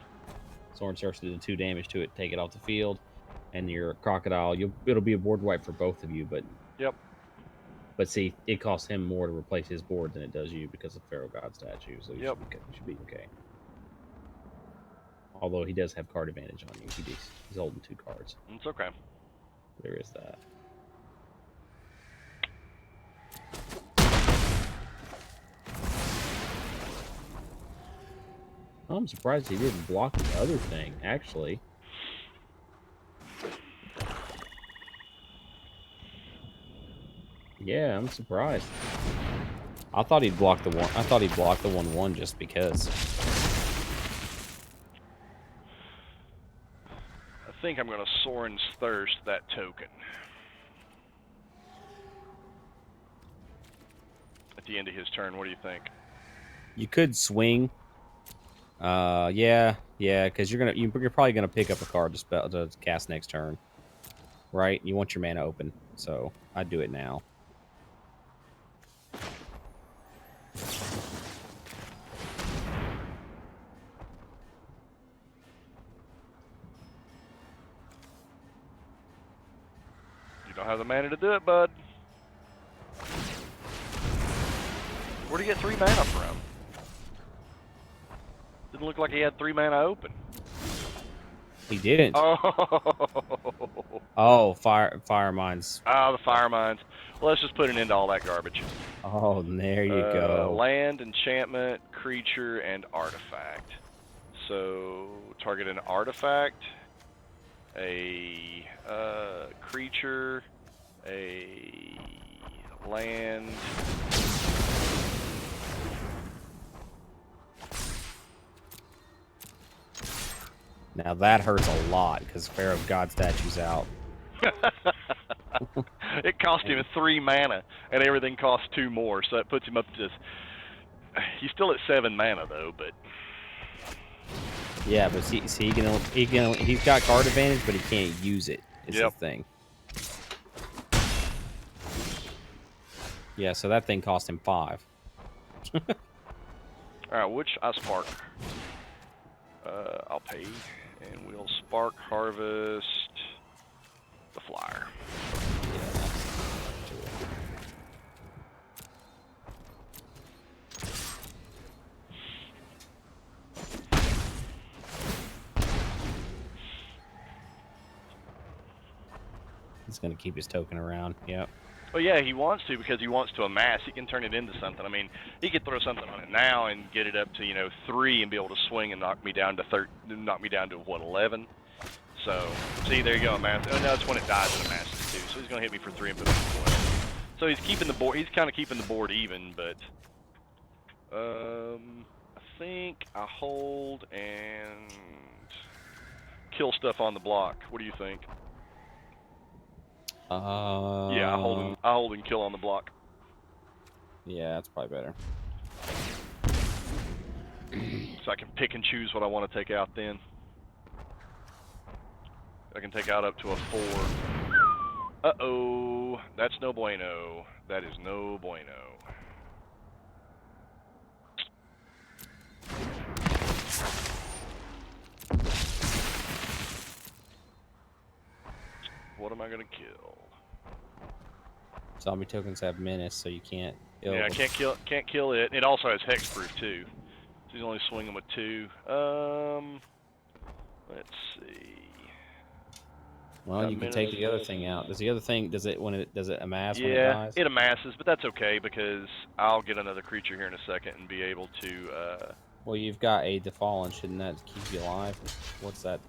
S8: Soren's Thirst did 2 damage to it, take it off the field, and your Crocodile, it'll be a board wipe for both of you, but
S1: Yep.
S8: But see, it costs him more to replace his board than it does you because of Pharaoh God statue, so you should be okay. Although he does have card advantage on you. He's holding 2 cards.
S1: It's okay.
S8: There is that. I'm surprised he didn't block the other thing, actually. Yeah, I'm surprised. I thought he'd block the one. I thought he'd block the 1/1 just because.
S1: I think I'm going to Soren's Thirst that token. At the end of his turn, what do you think?
S8: You could swing. Yeah, because you're probably gonna pick up a card to cast next turn, right? You want your mana open, so I'd do it now.
S1: You don't have the mana to do it, bud. Where'd he get 3 mana from? Didn't look like he had 3 mana open.
S8: He didn't.
S1: Oh,
S8: fire mines.
S1: Oh, the fire mines. Well, let's just put an end to all that garbage.
S8: Oh, there you go.
S1: Land, enchantment, creature, and artifact. So, target an artifact, a creature, a land.
S8: Now that hurts a lot because Pharaoh God statue's out.
S1: It cost him 3 mana, and everything costs 2 more, so that puts him up to just... He's still at 7 mana, though, but...
S8: Yeah, but see he's got card advantage, but he can't use it. Is the thing. Yeah, so that thing cost him 5.
S1: All right, which I spark. I'll pay, and we'll spark harvest the flyer.
S8: He's gonna keep his token around. Yep.
S1: Well, yeah, he wants to because he wants to amass. He can turn it into something. I mean, he could throw something on it now and get it up to 3 and be able to swing and knock me down to 11. So, see, there you go, amass. Oh no, it's when it dies it amasses too. So he's gonna hit me for 3 and put me for 1. So he's keeping the board. He's kind of keeping the board even, but I think I hold and kill stuff on the block. What do you think? Yeah, I hold and kill on the block.
S8: Yeah, that's probably better.
S1: So I can pick and choose what I want to take out then. I can take out up to a 4. Uh-oh. That's no bueno. That is no bueno. What am I going to kill?
S8: Zombie tokens have menace, so you can't kill.
S1: Yeah, I can't kill it. It also has hexproof too. So he's only swinging with 2. Let's see.
S8: Well, you can take the other thing out. Does the other thing does it amass when it
S1: Yeah,
S8: dies?
S1: it amasses, but that's okay because I'll get another creature here in a second and be able to
S8: Well, you've got Aid the Fallen. Shouldn't that keep you alive? What's that?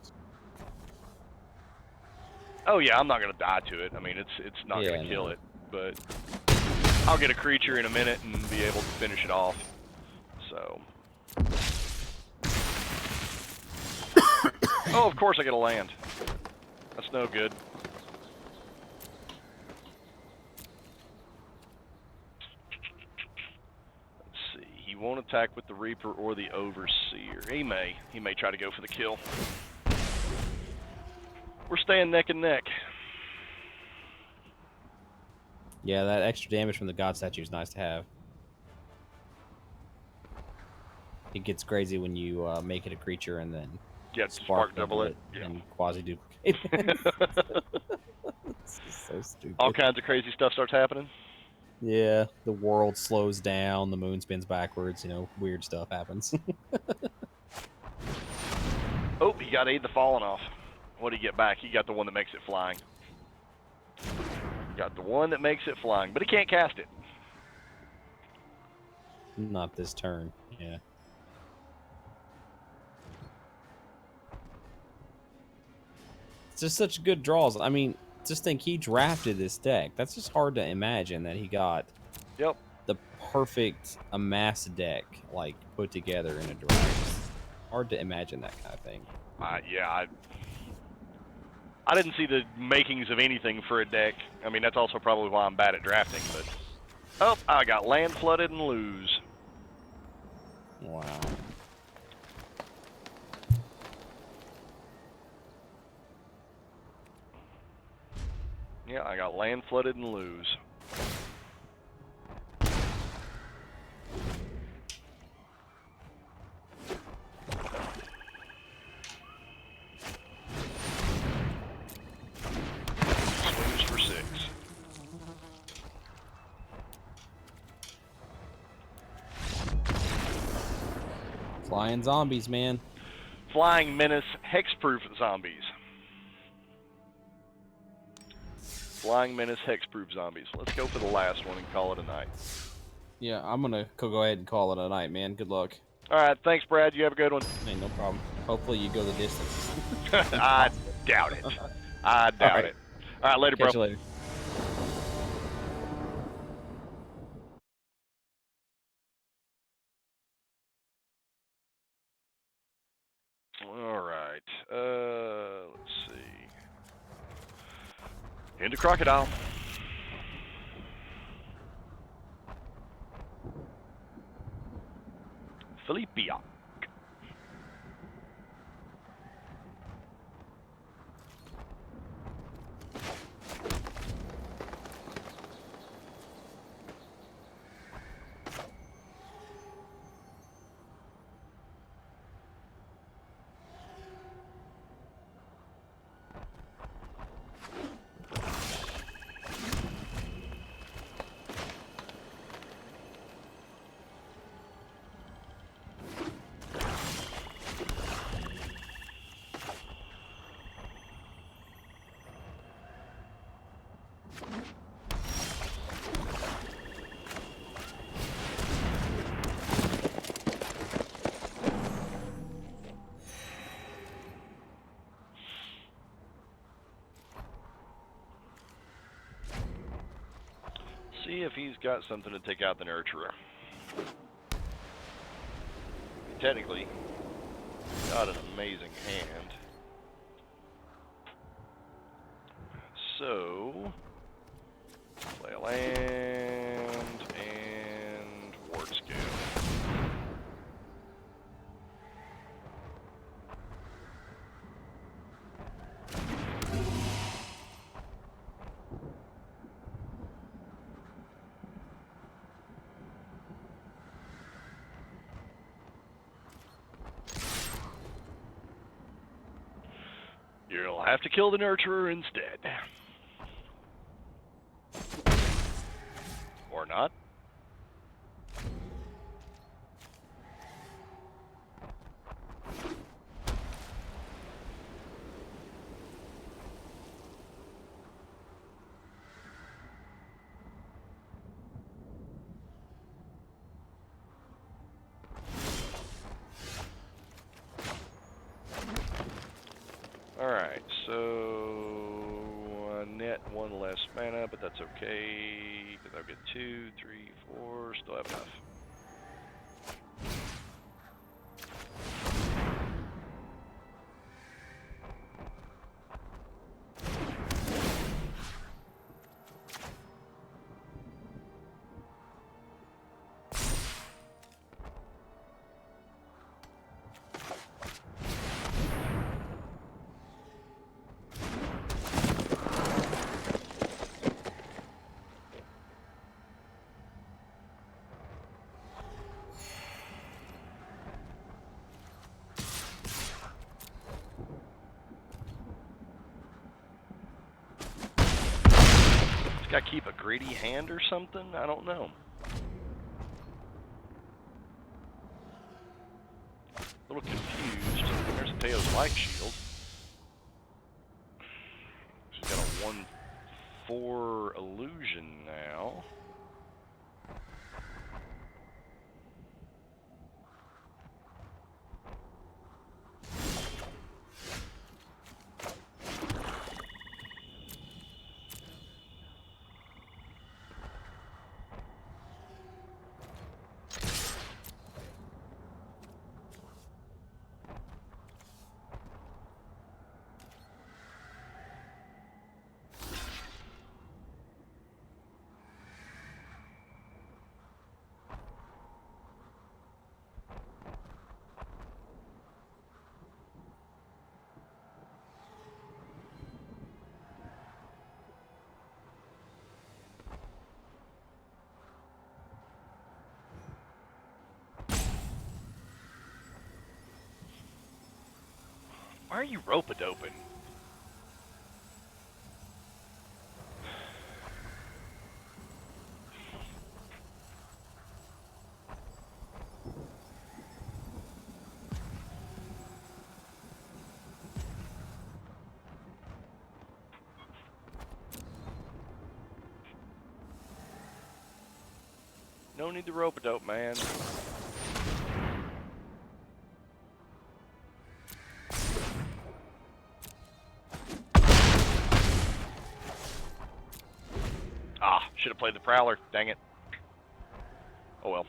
S1: Oh yeah, I'm not gonna die to it. I mean, it's not gonna kill it, but I'll get a creature in a minute and be able to finish it off. So. Oh, of course I get a land. That's no good. won't attack with the Reaper or the Overseer. He may try to go for the kill. We're staying neck and neck.
S8: Yeah, that extra damage from the God Statue is nice to have. It gets crazy when you make it a creature and then
S1: Spark double it. Yeah.
S8: and quasi duplicate it. It's just so stupid.
S1: All kinds of crazy stuff starts happening.
S8: Yeah, the world slows down, the moon spins backwards, weird stuff happens.
S1: Oh, he got Aid the Fallen off. What did he get back? He got the one that makes it flying. Got the one that makes it flying, but he can't cast it.
S8: Not this turn, yeah. It's just such good draws. I mean, just think he drafted this deck. That's just hard to imagine that he got the perfect amass deck put together in a draft. Hard to imagine that kind of thing.
S1: Yeah, I didn't see the makings of anything for a deck. I mean, that's also probably why I'm bad at drafting, but... Oh, I got land flooded and lose.
S8: Wow.
S1: Yeah, I got land flooded and lose. Swings for 6.
S8: Flying zombies, man.
S1: Flying Menace, hexproof zombies. Flying Menace, hexproof zombies. Let's go for the last one and call it a night.
S8: Yeah, I'm gonna go ahead and call it a night, man. Good luck.
S1: Alright, thanks, Brad. You have a good one.
S8: Hey, no problem. Hopefully you go the distance.
S1: I doubt it. I doubt it. Alright, later,
S8: Catch
S1: bro.
S8: you later.
S1: Alright, let's see. Into Crocodile. Philippia. See if he's got something to take out the Nurturer. Technically, got an amazing hand. So, play a land and ward scale. You'll have to kill the Nurturer instead. Or not. Alright, so net one less mana, but that's okay, because I'll get 2, 3, 4, still have enough. This guy keep a greedy hand or something? I don't know. A little confused. There's Teo's light shield. She's got a 1/4 illusion now. Why are you rope-a-doping? No need to rope-a-dope, man. Should have played the Prowler. Dang it. Oh well.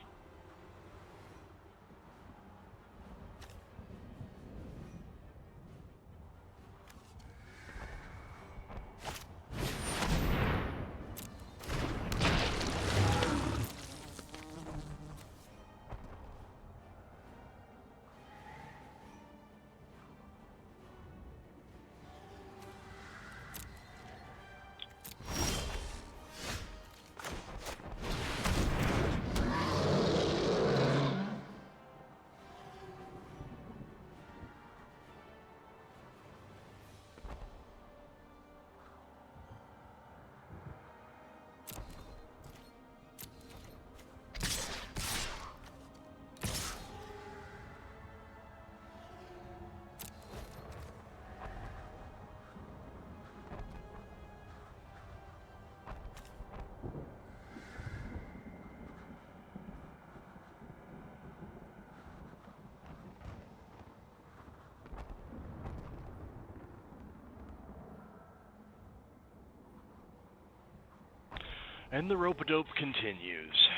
S1: And the rope-a-dope continues.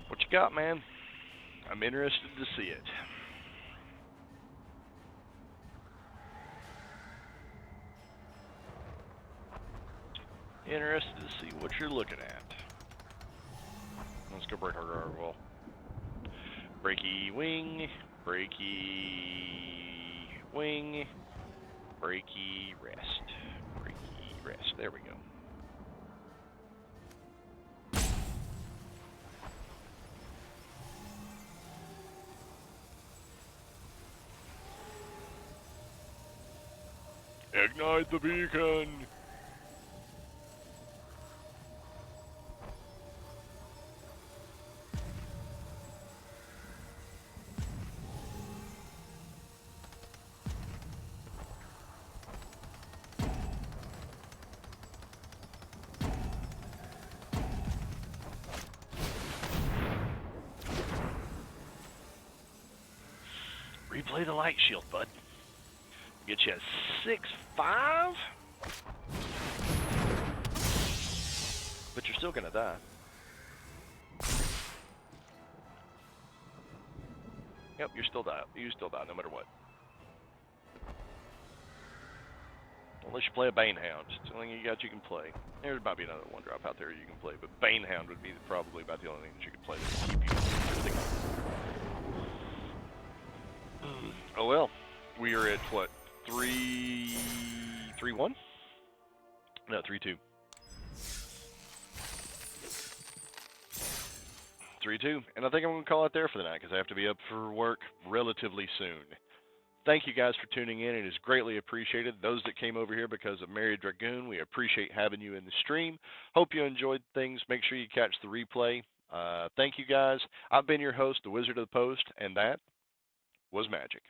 S1: What you got, man? I'm interested to see it. Interested to see what you're looking at. Let's go break our guard wall. Breaky wing, breaky wing, breaky rest. Breaky rest. There we go. Ignite the beacon! play the light shield, bud. Get you a 6-5. But you're still gonna die. Yep, you still die. You still die no matter what. Unless you play a Banehound. It's the only thing you can play. There might be another 1-drop out there you can play, but Banehound would be probably about the only thing that you could play that would keep you interesting. Oh well. We are at what? 3-1? No, 3-2. 3-2. And I think I'm going to call it there for the night because I have to be up for work relatively soon. Thank you guys for tuning in. It is greatly appreciated. Those that came over here because of Mary Dragoon, we appreciate having you in the stream. Hope you enjoyed things. Make sure you catch the replay. Thank you guys. I've been your host, the Wizard of the Post, and that was magic.